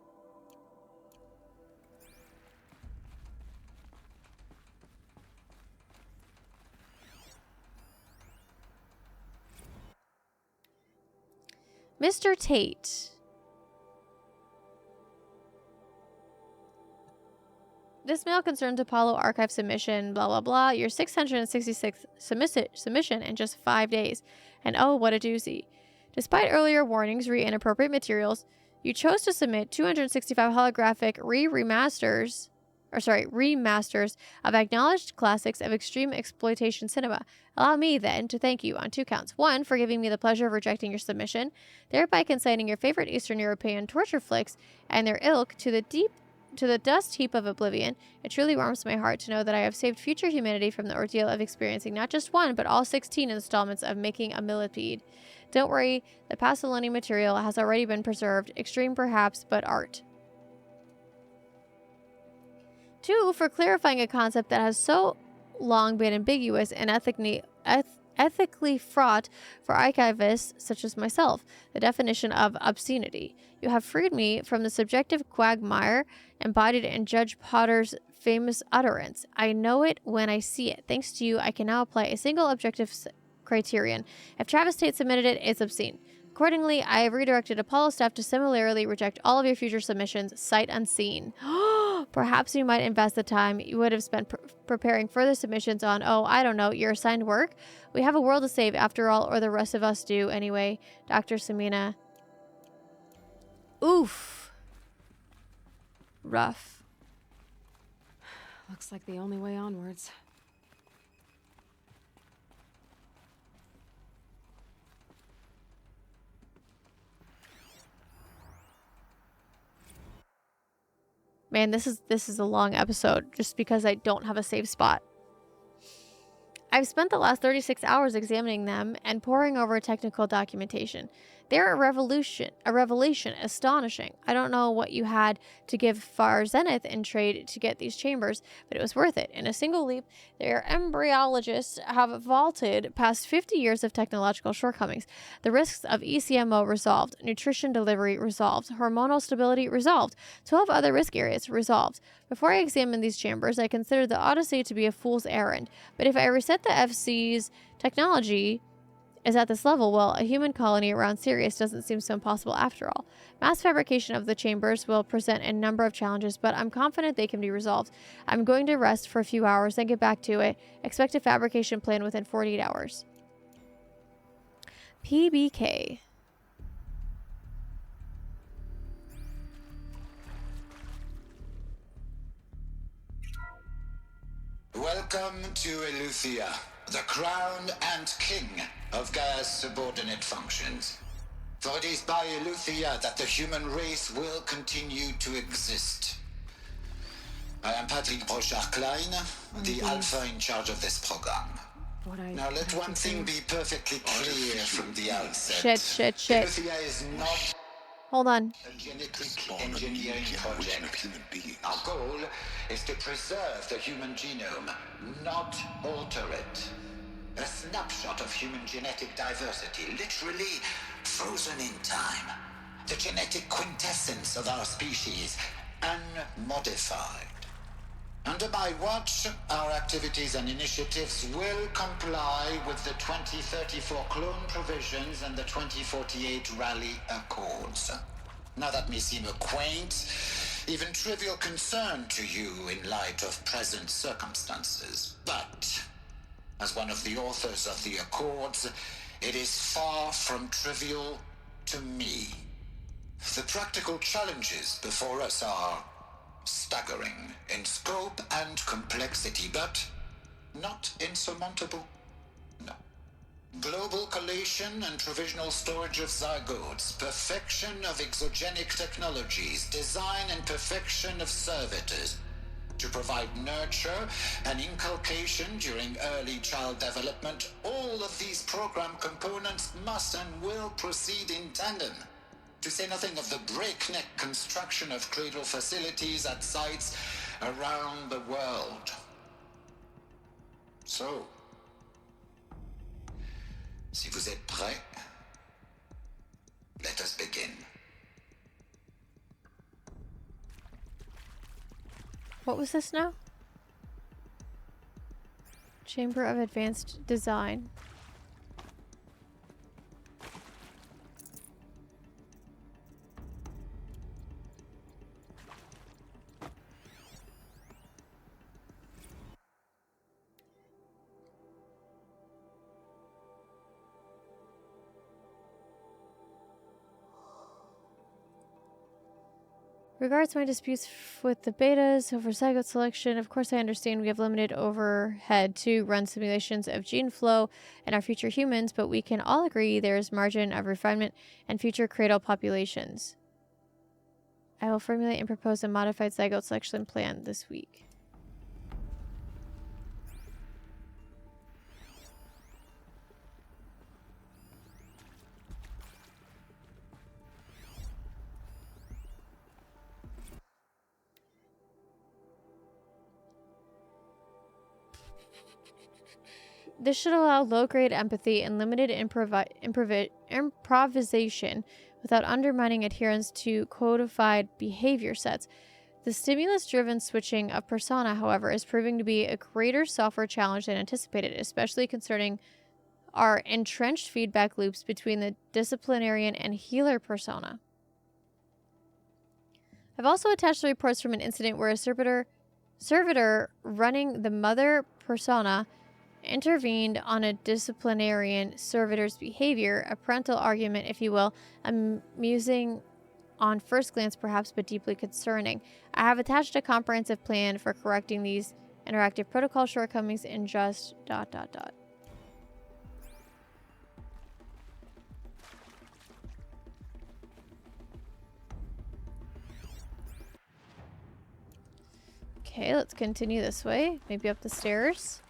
Mr. Tate. This mail concerns Apollo archive submission, blah, blah, blah. Your 666th submission in just 5 days. And oh, what a doozy. Despite earlier warnings re inappropriate materials, you chose to submit 265 holographic remasters remasters of acknowledged classics of extreme exploitation cinema. Allow me, then, to thank you on 2 counts. 1, for giving me the pleasure of rejecting your submission, thereby consigning your favorite Eastern European torture flicks and their ilk to the dust heap of oblivion. It truly warms my heart to know that I have saved future humanity from the ordeal of experiencing not just one, but all 16 installments of making a millipede. Don't worry, the Pasolini material has already been preserved, extreme perhaps, but art. 2, for clarifying a concept that has so long been ambiguous and ethically fraught for archivists such as myself, the definition of obscenity. You have freed me from the subjective quagmire embodied in Judge Potter's famous utterance. I know it when I see it. Thanks to you, I can now apply a single objective criterion. If Travis Tate submitted it, it's obscene. Accordingly, I have redirected Apollo staff to similarly reject all of your future submissions, sight unseen. Perhaps you might invest the time you would have spent preparing further submissions on, I don't know, your assigned work? We have a world to save after all, or the rest of us do anyway. Dr. Samina. Oof. Rough. Looks like the only way onwards. Man, this is a long episode just because I don't have a save spot. I've spent the last 36 hours examining them and poring over technical documentation. They're a revelation, astonishing. I don't know what you had to give Far Zenith in trade to get these chambers, but it was worth it. In a single leap, their embryologists have vaulted past 50 years of technological shortcomings. The risks of ECMO resolved, nutrition delivery resolved, hormonal stability resolved, 12 other risk areas resolved. Before I examined these chambers, I considered the Odyssey to be a fool's errand, but if I reset the FC's technology is at this level, well, a human colony around Sirius doesn't seem so impossible after all. Mass fabrication of the chambers will present a number of challenges, but I'm confident they can be resolved. I'm going to rest for a few hours, then get back to it. Expect a fabrication plan within 48 hours. PBK. Welcome to Eleuthia, the crown and king of Gaia's subordinate functions. For it is by Eleuthia that the human race will continue to exist. I am Patrick Brochard-Klein, the Alpha in charge of this program. Now let one thing be perfectly clear from the outset. Shit. Eleuthia is not Hold on. a genetic engineering project. Our goal is to preserve the human genome, not alter it. A snapshot of human genetic diversity, literally frozen in time. The genetic quintessence of our species, unmodified. Under my watch, our activities and initiatives will comply with the 2034 clone provisions and the 2048 Rally Accords. Now that may seem a quaint, even trivial concern to you in light of present circumstances, but as one of the authors of the Accords, it is far from trivial to me. The practical challenges before us are staggering in scope and complexity, but not insurmountable. No. Global collation and provisional storage of zygotes, perfection of exogenic technologies, design and perfection of servitors to provide nurture and inculcation during early child development. All of these program components must and will proceed in tandem. To say nothing of the breakneck construction of cradle facilities at sites around the world. So, si vous êtes prêts, let us begin. What was this now? Chamber of Advanced Design. Regards my disputes with the betas over zygote selection, of course I understand we have limited overhead to run simulations of gene flow and our future humans, but we can all agree there is margin of refinement and future cradle populations. I will formulate and propose a modified zygote selection plan this week. This should allow low-grade empathy and limited improvisation without undermining adherence to codified behavior sets. The stimulus-driven switching of persona, however, is proving to be a greater software challenge than anticipated, especially concerning our entrenched feedback loops between the disciplinarian and healer persona. I've also attached the reports from an incident where a servitor running the mother persona intervened on a disciplinarian servitor's behavior, a parental argument, if you will, amusing on first glance perhaps, but deeply concerning. I have attached a comprehensive plan for correcting these interactive protocol shortcomings in just ... Okay, let's continue this way. Maybe up the stairs.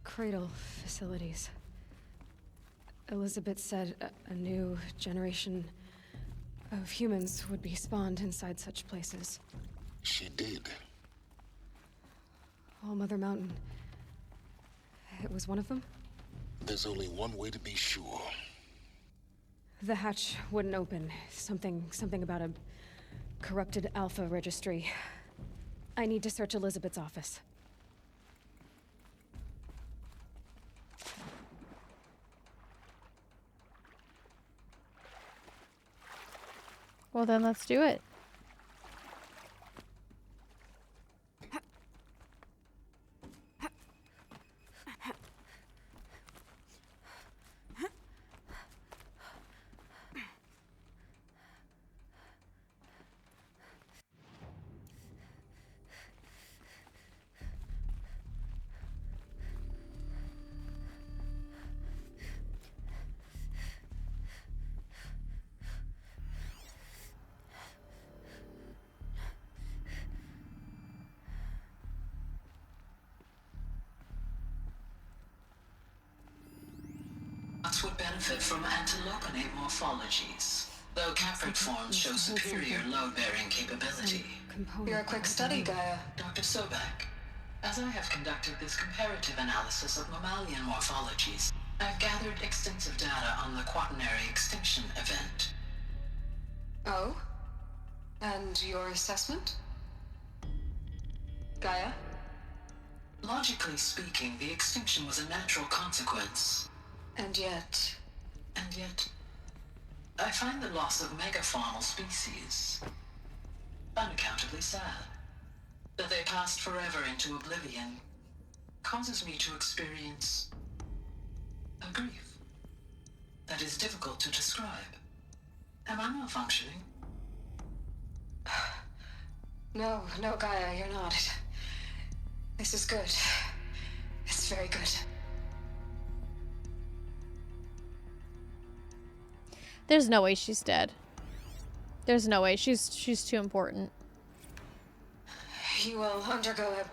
Cradle facilities. Elizabeth said a new generation of humans would be spawned inside such places. She did. All Mother Mountain. It was one of them? There's only one way to be sure. The hatch wouldn't open. Something about a corrupted alpha registry. I need to search Elizabeth's office. Well, then let's do it. Would benefit from antilopenate morphologies, though caprid forms show superior load-bearing capability. You're a quick study, Gaia. Dr. Sobek. As I have conducted this comparative analysis of mammalian morphologies, I've gathered extensive data on the quaternary extinction event. Oh? And your assessment? Gaia? Logically speaking, the extinction was a natural consequence. And yet, I find the loss of megafaunal species unaccountably sad. That they passed forever into oblivion causes me to experience a grief that is difficult to describe. Am I malfunctioning? No, Gaia, you're not. This is good. It's very good. There's no way she's dead. There's no way. She's too important. You will undergo a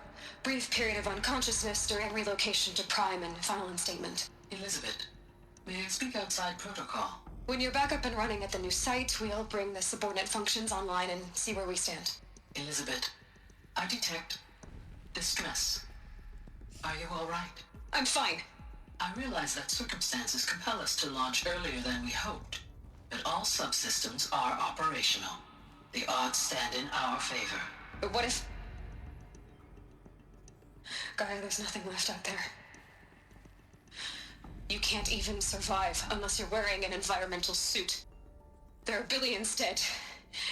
brief period of unconsciousness during relocation to Prime and final instatement. Elizabeth, may I speak outside protocol? When you're back up and running at the new site, we'll bring the subordinate functions online and see where we stand. Elizabeth, I detect distress. Are you all right? I'm fine. I realize that circumstances compel us to launch earlier than we hoped. But all subsystems are operational. The odds stand in our favor. But what if... Gaia, there's nothing left out there. You can't even survive unless you're wearing an environmental suit. There are billions dead,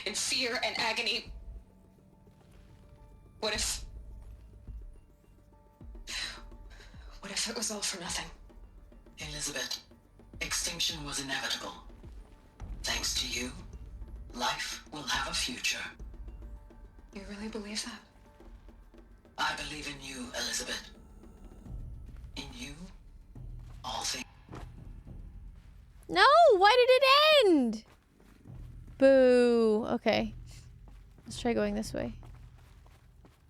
in fear and agony. What if it was all for nothing? Elizabeth, Extinction was inevitable. Thanks to you, life will have a future. You really believe that? I believe in you, Elizabeth. In you, all things. No, why did it end? Boo. Okay. Let's try going this way.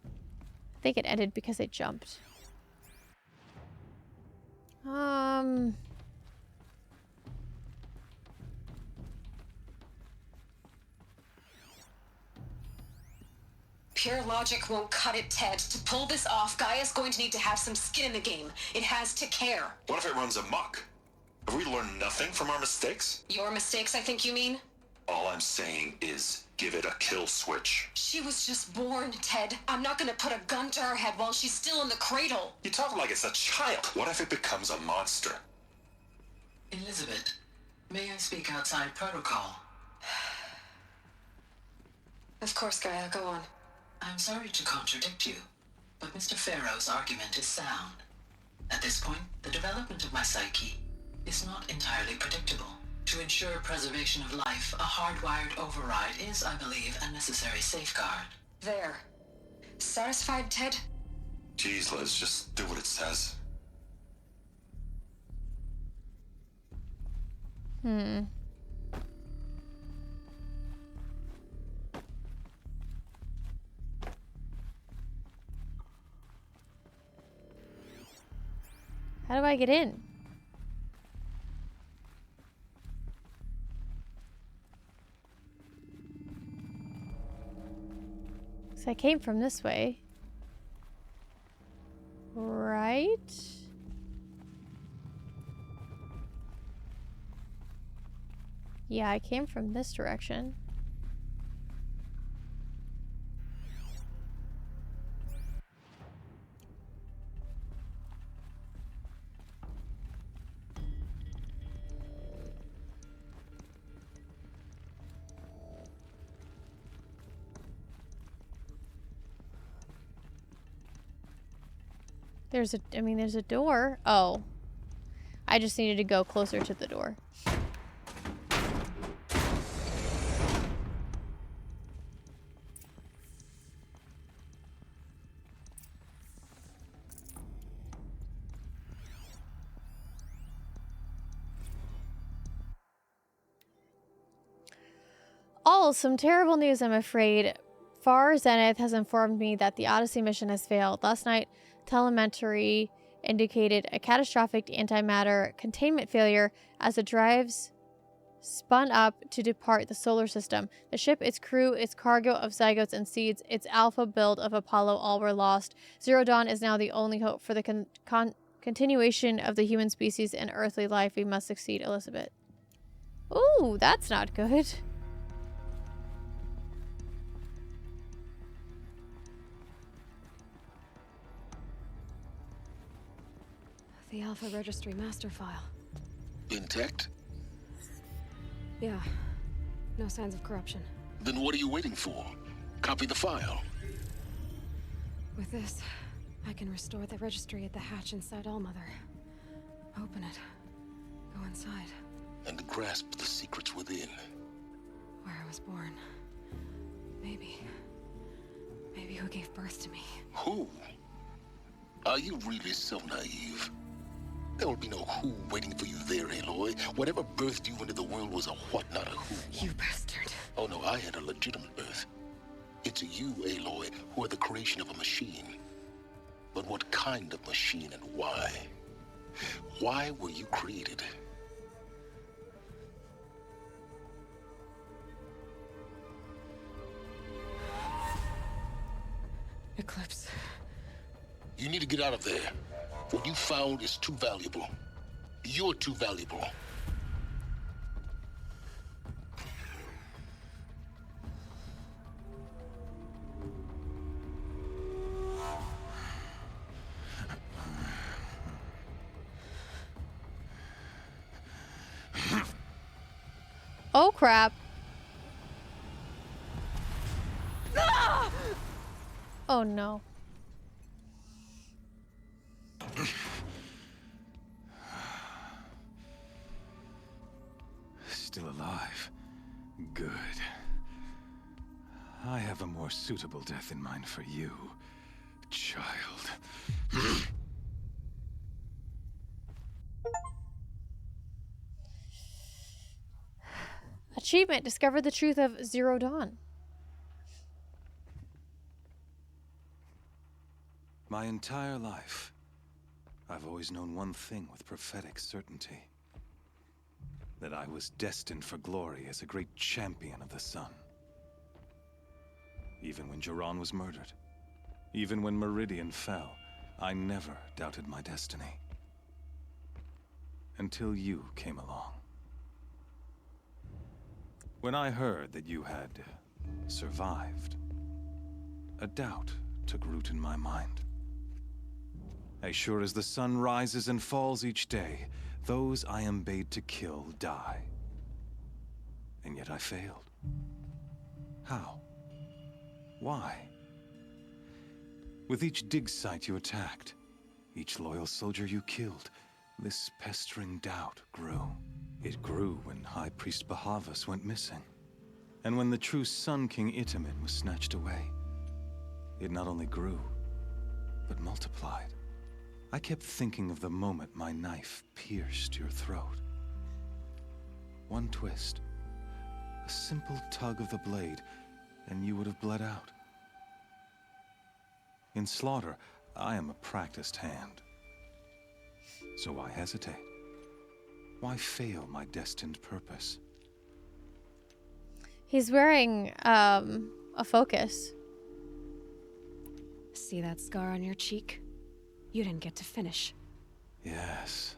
I think it ended because they jumped. Pure logic won't cut it, Ted. To pull this off, Gaia's going to need to have some skin in the game. It has to care. What if it runs amok? Have we learned nothing from our mistakes? Your mistakes, I think you mean? All I'm saying is give it a kill switch. She was just born, Ted. I'm not gonna put a gun to her head while she's still in the cradle. You talk like it's a child. What if it becomes a monster? Elizabeth, may I speak outside protocol? Of course, Gaia, go on. I'm sorry to contradict you, but Mr. Farrow's argument is sound. At this point, the development of my psyche is not entirely predictable. To ensure preservation of life, a hardwired override is, I believe, a necessary safeguard. There. Satisfied, Ted? Jeez, Liz, just do what it says. How do I get in? So I came from this way. Right? Yeah, I came from this direction. There's a door. Oh. I just needed to go closer to the door. Oh, some terrible news, I'm afraid. Far Zenith has informed me that the Odyssey mission has failed. Last night, telemetry indicated a catastrophic antimatter containment failure as the drives spun up to depart the solar system. The ship, its crew, its cargo of zygotes and seeds, its alpha build of Apollo, all were lost. Zero Dawn is now the only hope for the continuation of the human species and earthly life. We must succeed, Elizabeth. Ooh, that's not good. The Alpha Registry master file. Intact? Yeah. No signs of corruption. Then what are you waiting for? Copy the file. With this, I can restore the registry at the hatch inside Allmother. Open it. Go inside. And grasp the secrets within. Where I was born. Maybe who gave birth to me. Who? Are you really so naive? There will be no who waiting for you there, Aloy. Whatever birthed you into the world was a what, not a who. You bastard. Oh no, I had a legitimate birth. It's you, Aloy, who are the creation of a machine. But what kind of machine and why? Why were you created? Eclipse. You need to get out of there. What you found is too valuable. You're too valuable. Oh, crap. Oh, no. still alive. Good. I have a more suitable death in mind for you, child. Achievement: discover the truth of Zero Dawn. My entire life, I've always known one thing with prophetic certainty. That I was destined for glory as a great champion of the sun. Even when Jiran was murdered, even when Meridian fell, I never doubted my destiny. Until you came along. When I heard that you had survived, a doubt took root in my mind. As sure as the sun rises and falls each day, those I am bade to kill die. And yet I failed. How? Why? With each dig site you attacked, each loyal soldier you killed, this pestering doubt grew. It grew when High Priest Bahavas went missing. And when the true Sun King Itamen was snatched away. It not only grew, but multiplied. I kept thinking of the moment my knife pierced your throat. One twist, a simple tug of the blade, and you would have bled out. In slaughter, I am a practiced hand. So why hesitate? Why fail my destined purpose? He's wearing a focus. See that scar on your cheek? You didn't get to finish. Yes,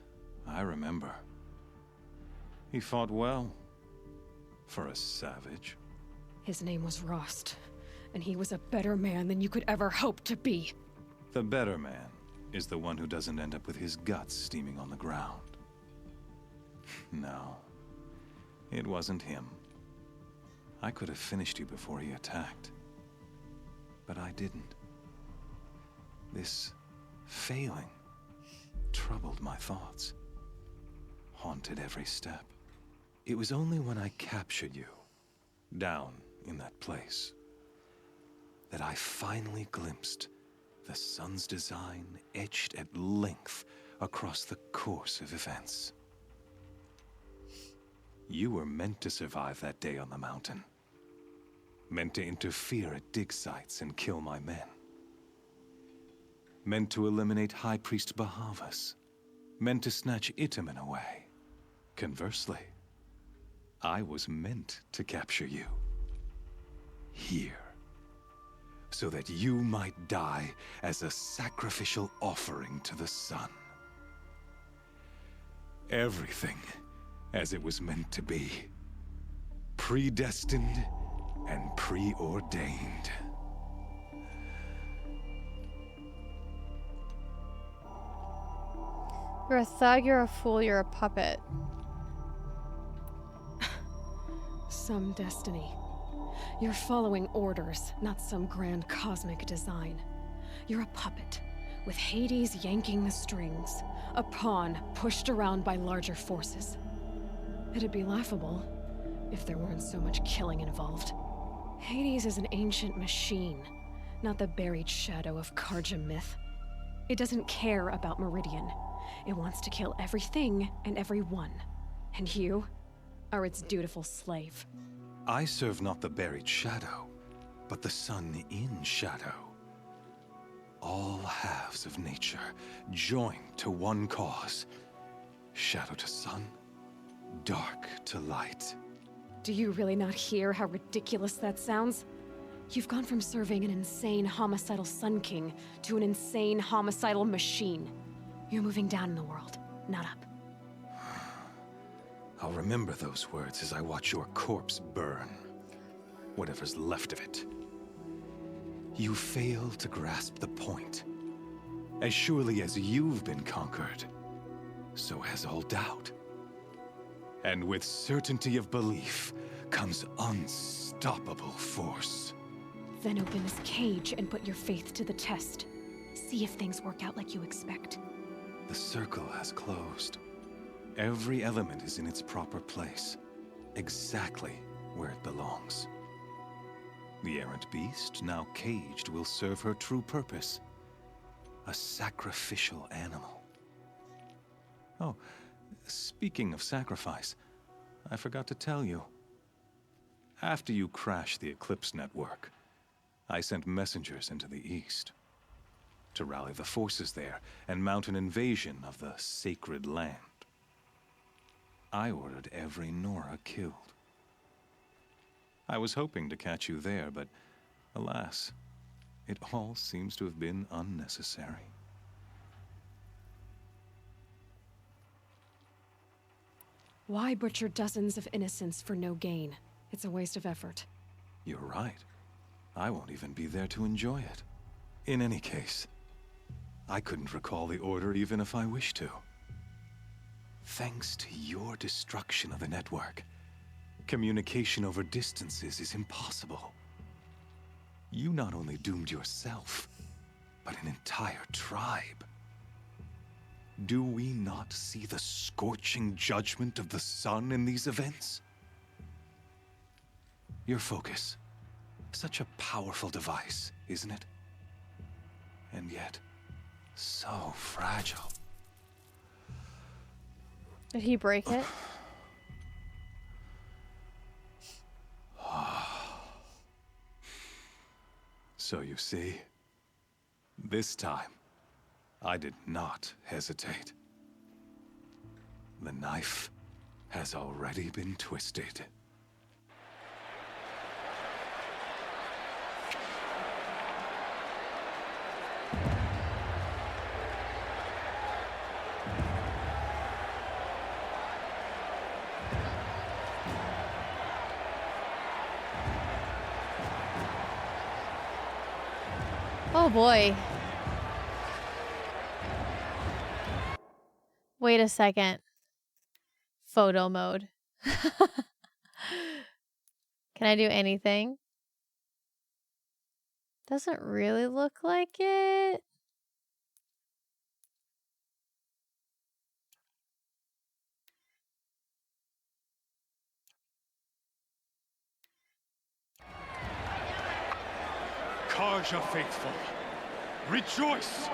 I remember. He fought well. For a savage. His name was Rost, and he was a better man than you could ever hope to be. The better man is the one who doesn't end up with his guts steaming on the ground. No, it wasn't him. I could have finished you before he attacked. But I didn't. This failing troubled my thoughts, haunted every step. It was only when I captured you, down in that place, that I finally glimpsed the sun's design etched at length across the course of events. You were meant to survive that day on the mountain. Meant to interfere at dig sites and kill my men. Meant to eliminate High Priest Bahavas. Meant to snatch Itamen away. Conversely, I was meant to capture you. Here. So that you might die as a sacrificial offering to the sun. Everything as it was meant to be. Predestined and preordained. You're a thug, you're a fool, you're a puppet. Some destiny. You're following orders, not some grand cosmic design. You're a puppet, with Hades yanking the strings, a pawn pushed around by larger forces. It'd be laughable if there weren't so much killing involved. Hades is an ancient machine, not the buried shadow of Karja myth. It doesn't care about Meridian. It wants to kill everything and everyone. And you are its dutiful slave. I serve not the buried shadow, but the sun in shadow. All halves of nature joined to one cause. Shadow to sun, dark to light. Do you really not hear how ridiculous that sounds? You've gone from serving an insane homicidal Sun King to an insane homicidal machine. You're moving down in the world, not up. I'll remember those words as I watch your corpse burn. Whatever's left of it. You fail to grasp the point. As surely as you've been conquered, so has all doubt. And with certainty of belief comes unstoppable force. Then open this cage and put your faith to the test. See if things work out like you expect. The circle has closed. Every element is in its proper place. exactly where it belongs. The errant beast, now caged, will serve her true purpose. A sacrificial animal. Oh, speaking of sacrifice, I forgot to tell you. After you crashed the Eclipse network, I sent messengers into the east to rally the forces there and mount an invasion of the sacred land. I ordered every Nora killed. I was hoping to catch you there, but alas, it all seems to have been unnecessary. Why butcher dozens of innocents for no gain? It's a waste of effort. You're right. I won't even be there to enjoy it. In any case, I couldn't recall the order even if I wished to. Thanks to your destruction of the network, communication over distances is impossible. You not only doomed yourself, but an entire tribe. Do we not see the scorching judgment of the sun in these events? Your focus. Such a powerful device, isn't it? And yet, so fragile. Did he break it? So you see, this time, I did not hesitate. The knife has already been twisted. Oh boy. Wait a second. Photo mode. Can I do anything? Doesn't really look like it. Karja faithful, rejoice!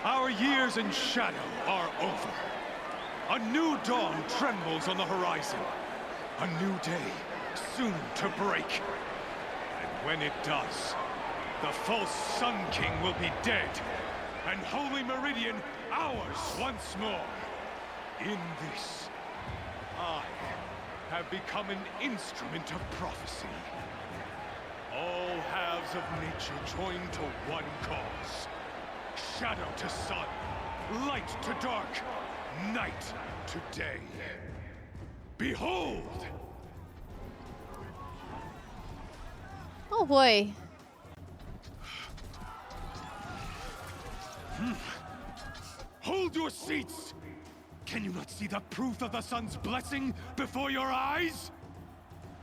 Our years in shadow are over. A new dawn trembles on the horizon. A new day soon to break. And when it does, the false Sun King will be dead, and Holy Meridian ours once more. In this, I have become an instrument of prophecy. All halves of nature join to one cause. Shadow to sun, light to dark, night to day. Behold! Oh boy. Hold your seats! Can you not see the proof of the sun's blessing before your eyes?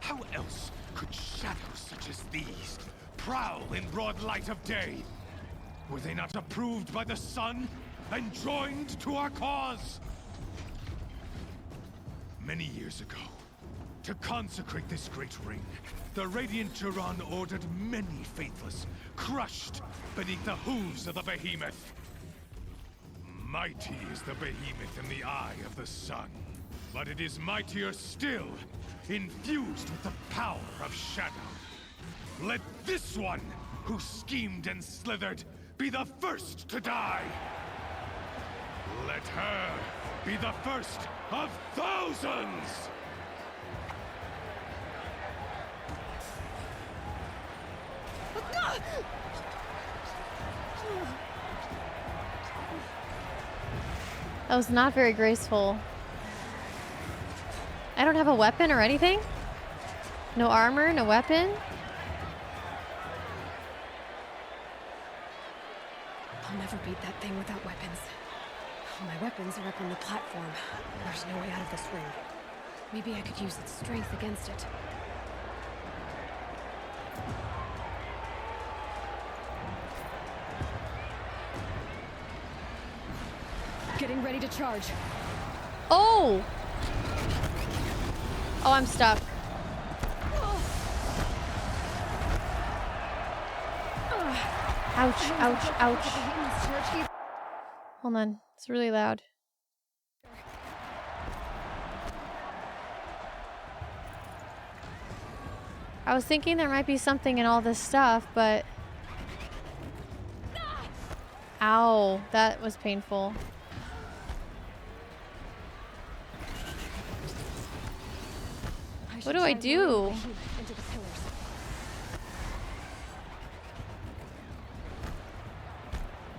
How else could shadows such as these prowl in broad light of day? Were they not approved by the sun and joined to our cause? Many years ago, to consecrate this great ring, the Radiant Turan ordered many faithless, crushed beneath the hooves of the behemoth. Mighty is the behemoth in the eye of the sun, but it is mightier still, infused with the power of shadow. Let this one, who schemed and slithered, be the first to die. Let her be the first of thousands! That was not very graceful. I don't have a weapon or anything? No armor, no weapon? I'll never beat that thing without weapons. My weapons are up on the platform. There's no way out of this ring. Maybe I could use its strength against it. Getting ready to charge. Oh! Oh, I'm stuck. Ouch, ouch, ouch. Hold on. It's really loud. I was thinking there might be something in all this stuff, but... Ow, that was painful. What do I do?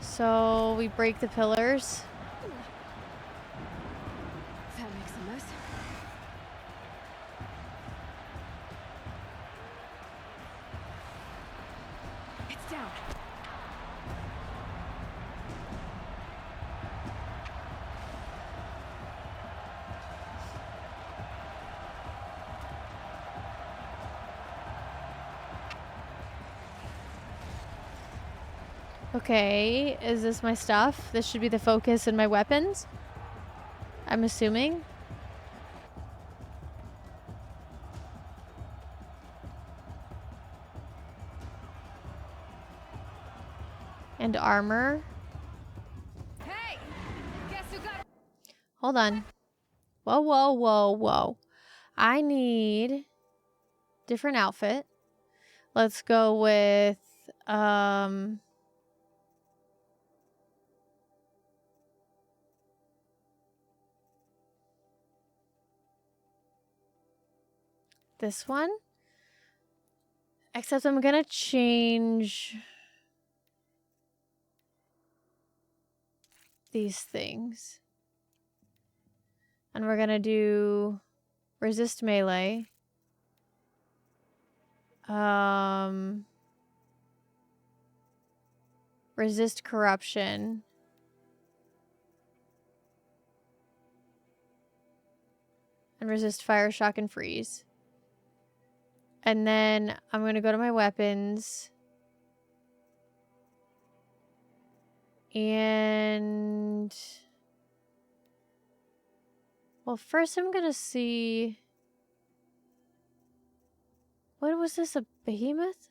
So we break the pillars. That makes a mess. It's down. Okay, is this my stuff? This should be the focus and my weapons? I'm assuming. And armor. Hey! Guess who got... Hold on. Whoa, whoa, whoa, whoa. I need different outfit. Let's go with this one. Except I'm gonna change these things. And we're gonna do resist melee. Resist corruption. And resist fire, shock, and freeze. And then I'm going to go to my weapons. And... well, first I'm going to see... what was this, a behemoth?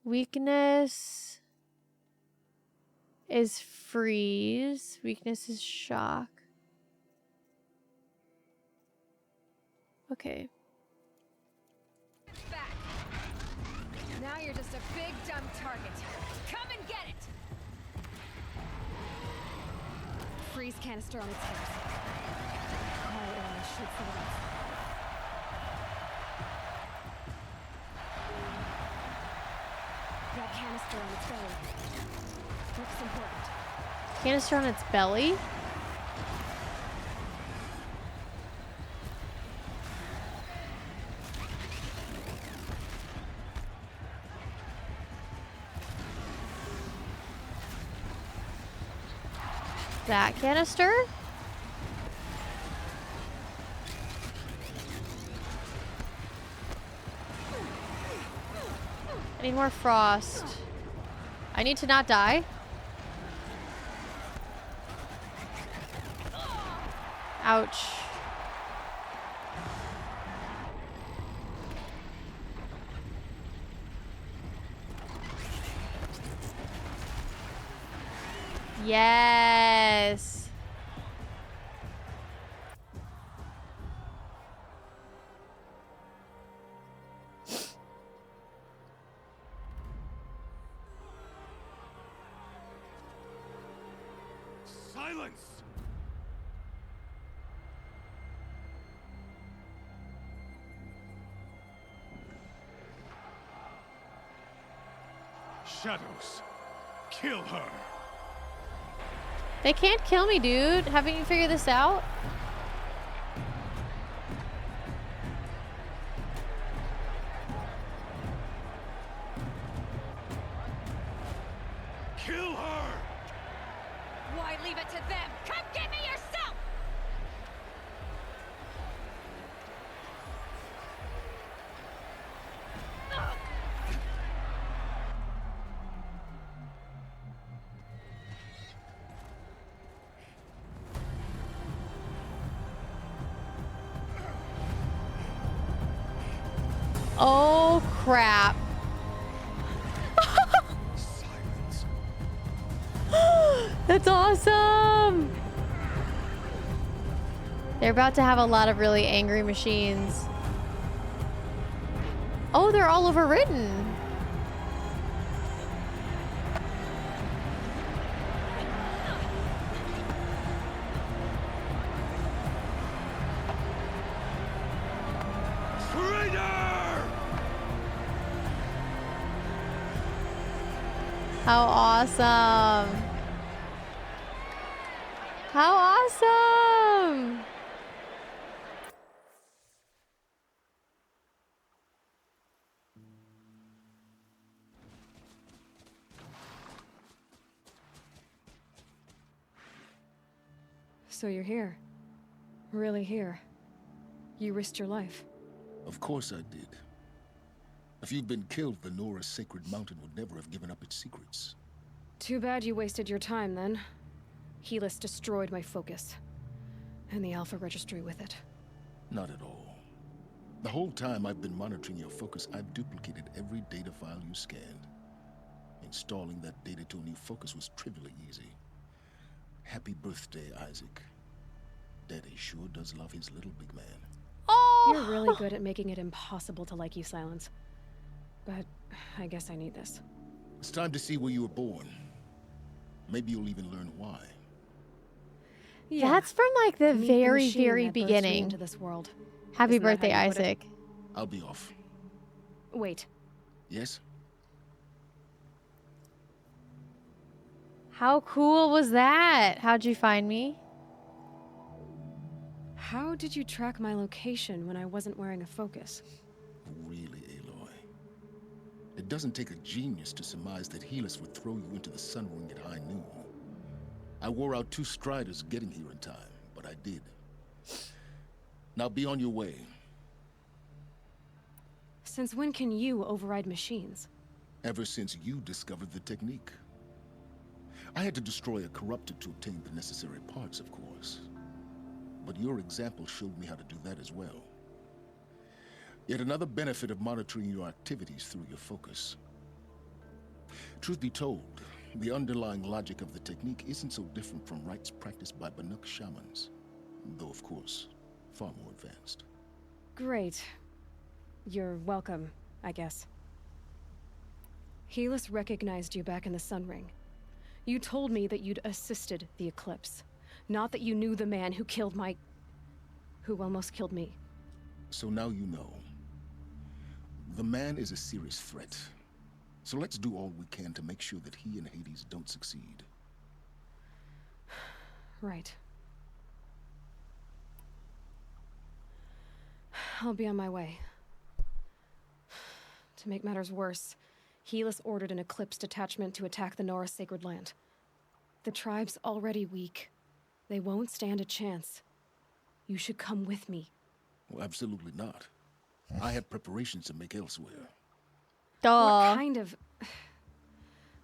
Weakness is freeze. Weakness is shock. Okay. Back. Now you're just a big dumb target. Come and get it! Freeze canister on its hairs. Quiet area shoots the lights. That canister on its belly. Looks important. Canister on its belly? That canister? I need more frost. I need to not die. Ouch. Yes. Silence! Shadows, kill her. They can't kill me, dude. Haven't you figured this out? Kill her! Why leave it to them? Come get me yourself! crap. That's awesome. They're about to have a lot of really angry machines. Oh, they're all overridden. How awesome. How awesome. So you're here. Really here. You risked your life. Of course I did. If you'd been killed, the Nora's sacred mountain would never have given up its secrets. Too bad you wasted your time then. Helis destroyed my focus. And the Alpha Registry with it. Not at all. The whole time I've been monitoring your focus, I've duplicated every data file you scanned. Installing that data to a new focus was trivially easy. Happy birthday, Isaac. Daddy sure does love his little big man. Oh! You're really good at making it impossible to like you, Silence. But I guess I need this. It's time to see where you were born. Maybe you'll even learn why. Yeah. That's from like the Meet very, machine very that birthed me beginning. into this world. Happy Isn't that birthday, how you put it? Isaac. I'll be off. Wait. Yes? How cool was that? How'd you find me? How did you track my location when I wasn't wearing a focus? Really, Aloy? It doesn't take a genius to surmise that Helis would throw you into the sun ring at high noon. I wore out 2 striders getting here in time, but I did. Now be on your way. Since when can you override machines? Ever since you discovered the technique. I had to destroy a corruptor to obtain the necessary parts, of course. But your example showed me how to do that as well. Yet another benefit of monitoring your activities through your focus. Truth be told, the underlying logic of the technique isn't so different from rites practiced by Banuk shamans. Though, of course, far more advanced. Great. You're welcome, I guess. Helis recognized you back in the Sun Ring. You told me that you'd assisted the Eclipse. Not that you knew the man who killed my... who almost killed me. So now you know. The man is a serious threat. So let's do all we can to make sure that he and Hades don't succeed. Right. I'll be on my way. To make matters worse, Helis ordered an Eclipse detachment to attack the Nora Sacred Land. The tribe's already weak. They won't stand a chance. You should come with me. Well, absolutely not. I have preparations to make elsewhere. What kind of...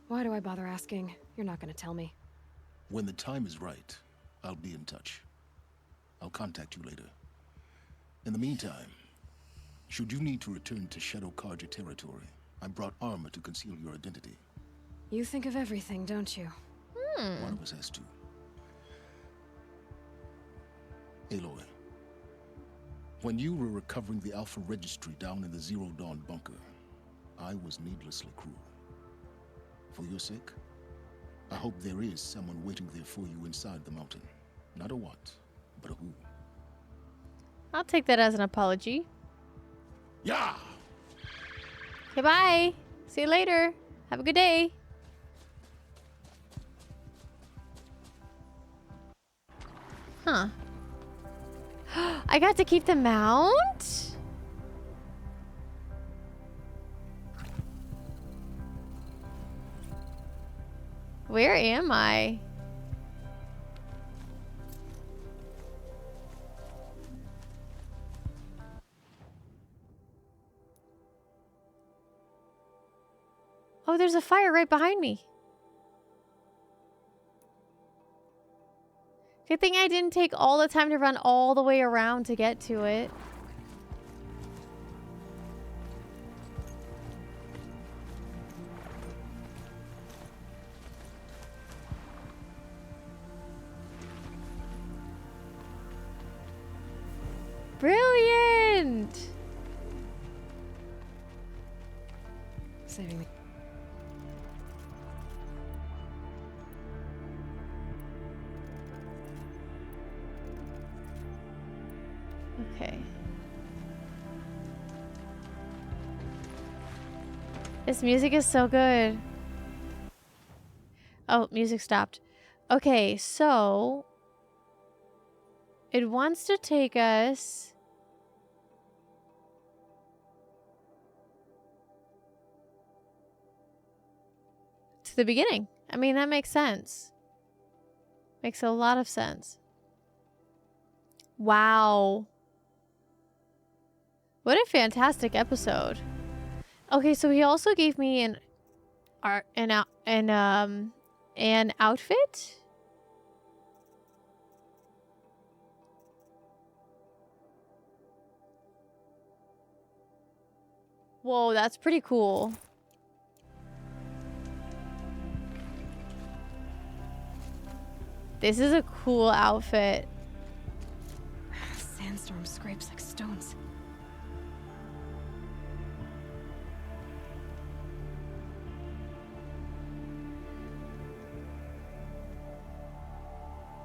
Why do I bother asking? You're not gonna tell me. When the time is right, I'll be in touch. I'll contact you later. In the meantime, should you need to return to Shadow Karja territory, I brought armor to conceal your identity. You think of everything, don't you? One of us has to. Aloy, when you were recovering the Alpha Registry down in the Zero Dawn bunker, I was needlessly cruel. For your sake, I hope there is someone waiting there for you inside the mountain. Not a what, but a who. I'll take that as an apology. Yeah! Okay, bye. See you later. Have a good day. Huh. I got to keep the mount? Where am I? Oh, there's a fire right behind me. Good thing I didn't take all the time to run all the way around to get to it. saving me. Okay. This music is so good. Oh, music stopped. Okay, so it wants to take us to the beginning. I mean, that makes sense. Makes a lot of sense. Wow. What a fantastic episode. Okay, so he also gave me an outfit. Whoa, that's pretty cool. This is a cool outfit. Sandstorm scrapes like stones.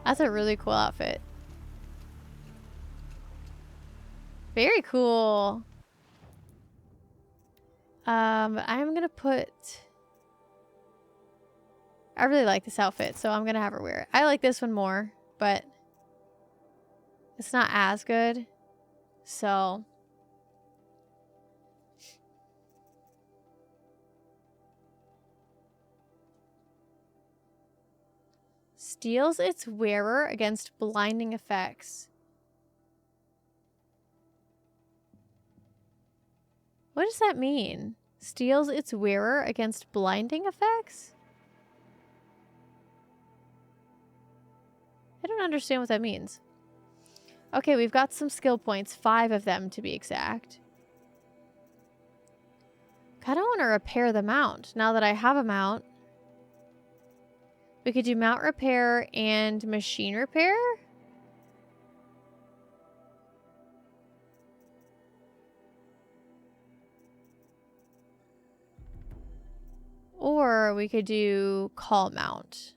That's a really cool outfit. Very cool. I'm gonna put... I really like this outfit, so I'm gonna have her wear it. I like this one more, but it's not as good. So... steals its wearer against blinding effects. What does that mean? Steals its wearer against blinding effects? I don't understand what that means. Okay, we've got some skill points. 5 of them to be exact. Kinda want to repair the mount. Now that I have a mount, we could do mount repair and machine repair. Or we could do call mount,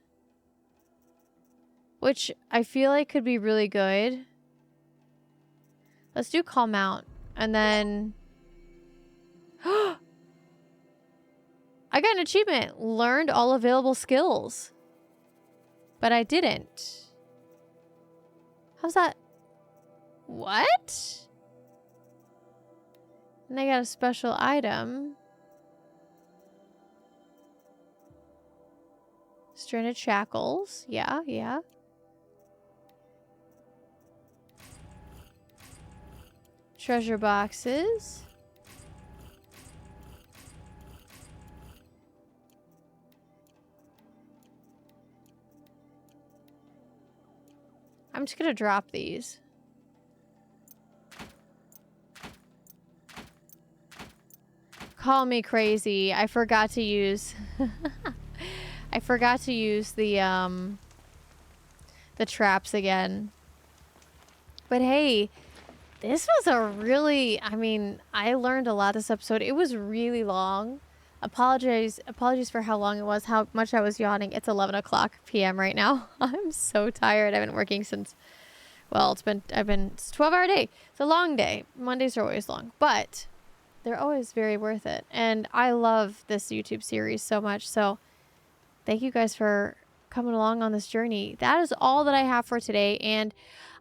which I feel like could be really good. Let's do call mount. And then... I got an achievement. Learned all available skills. But I didn't. How's that? What? And I got a special item. Stranded shackles. Yeah, yeah. Treasure boxes. I'm just gonna drop these. Call me crazy. I forgot to use... I forgot to use the traps again. But hey, this was a really... I mean, I learned a lot this episode. It was really long. Apologies for how long it was, how much I was yawning. It's 11 o'clock p.m. right now. I'm so tired. I've been working since... well, it's a 12-hour day. It's a long day. Mondays are always long. But they're always very worth it. And I love this YouTube series so much. So thank you guys for coming along on this journey. That is all that I have for today. And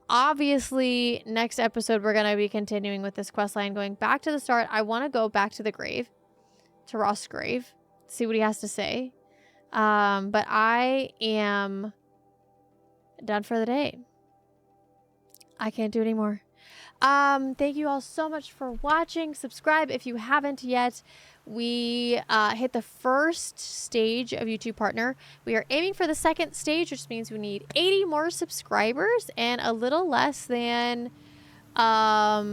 obviously, next episode, we're going to be continuing with this quest line, going back to the start. I want to go back to the grave, to Ross's grave, see what he has to say. But I am done for the day. I can't do it anymore. Thank you all so much for watching. Subscribe if you haven't yet. We hit the first stage of YouTube Partner. We are aiming for the second stage, which means we need 80 more subscribers and a little less than, I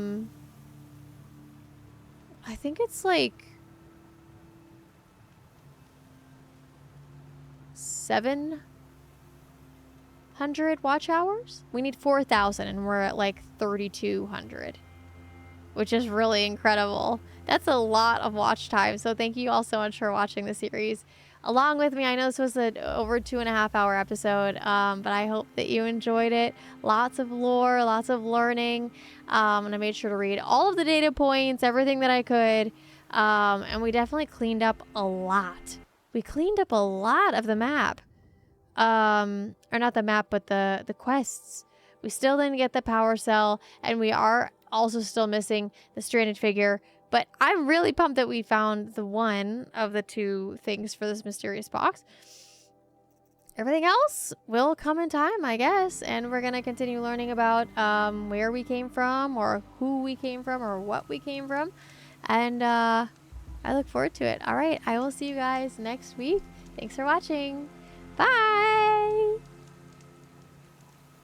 think it's like 700 watch hours. We need 4,000 and we're at like 3,200, which is really incredible. That's a lot of watch time. So thank you all so much for watching the series along with me. I know this was an over 2.5 hour episode, but I hope that you enjoyed it. Lots of lore, lots of learning. And I made sure to read all of the data points, everything that I could. And we definitely cleaned up a lot. We cleaned up a lot of the map. Or not the map, but the quests. We still didn't get the power cell, and we are also still missing the stranded figure. But I'm really pumped that we found the one of the two things for this mysterious box. Everything else will come in time, I guess. And we're going to continue learning about where we came from, or who we came from, or what we came from. And I look forward to it. All right, I will see you guys next week. Thanks for watching. Bye!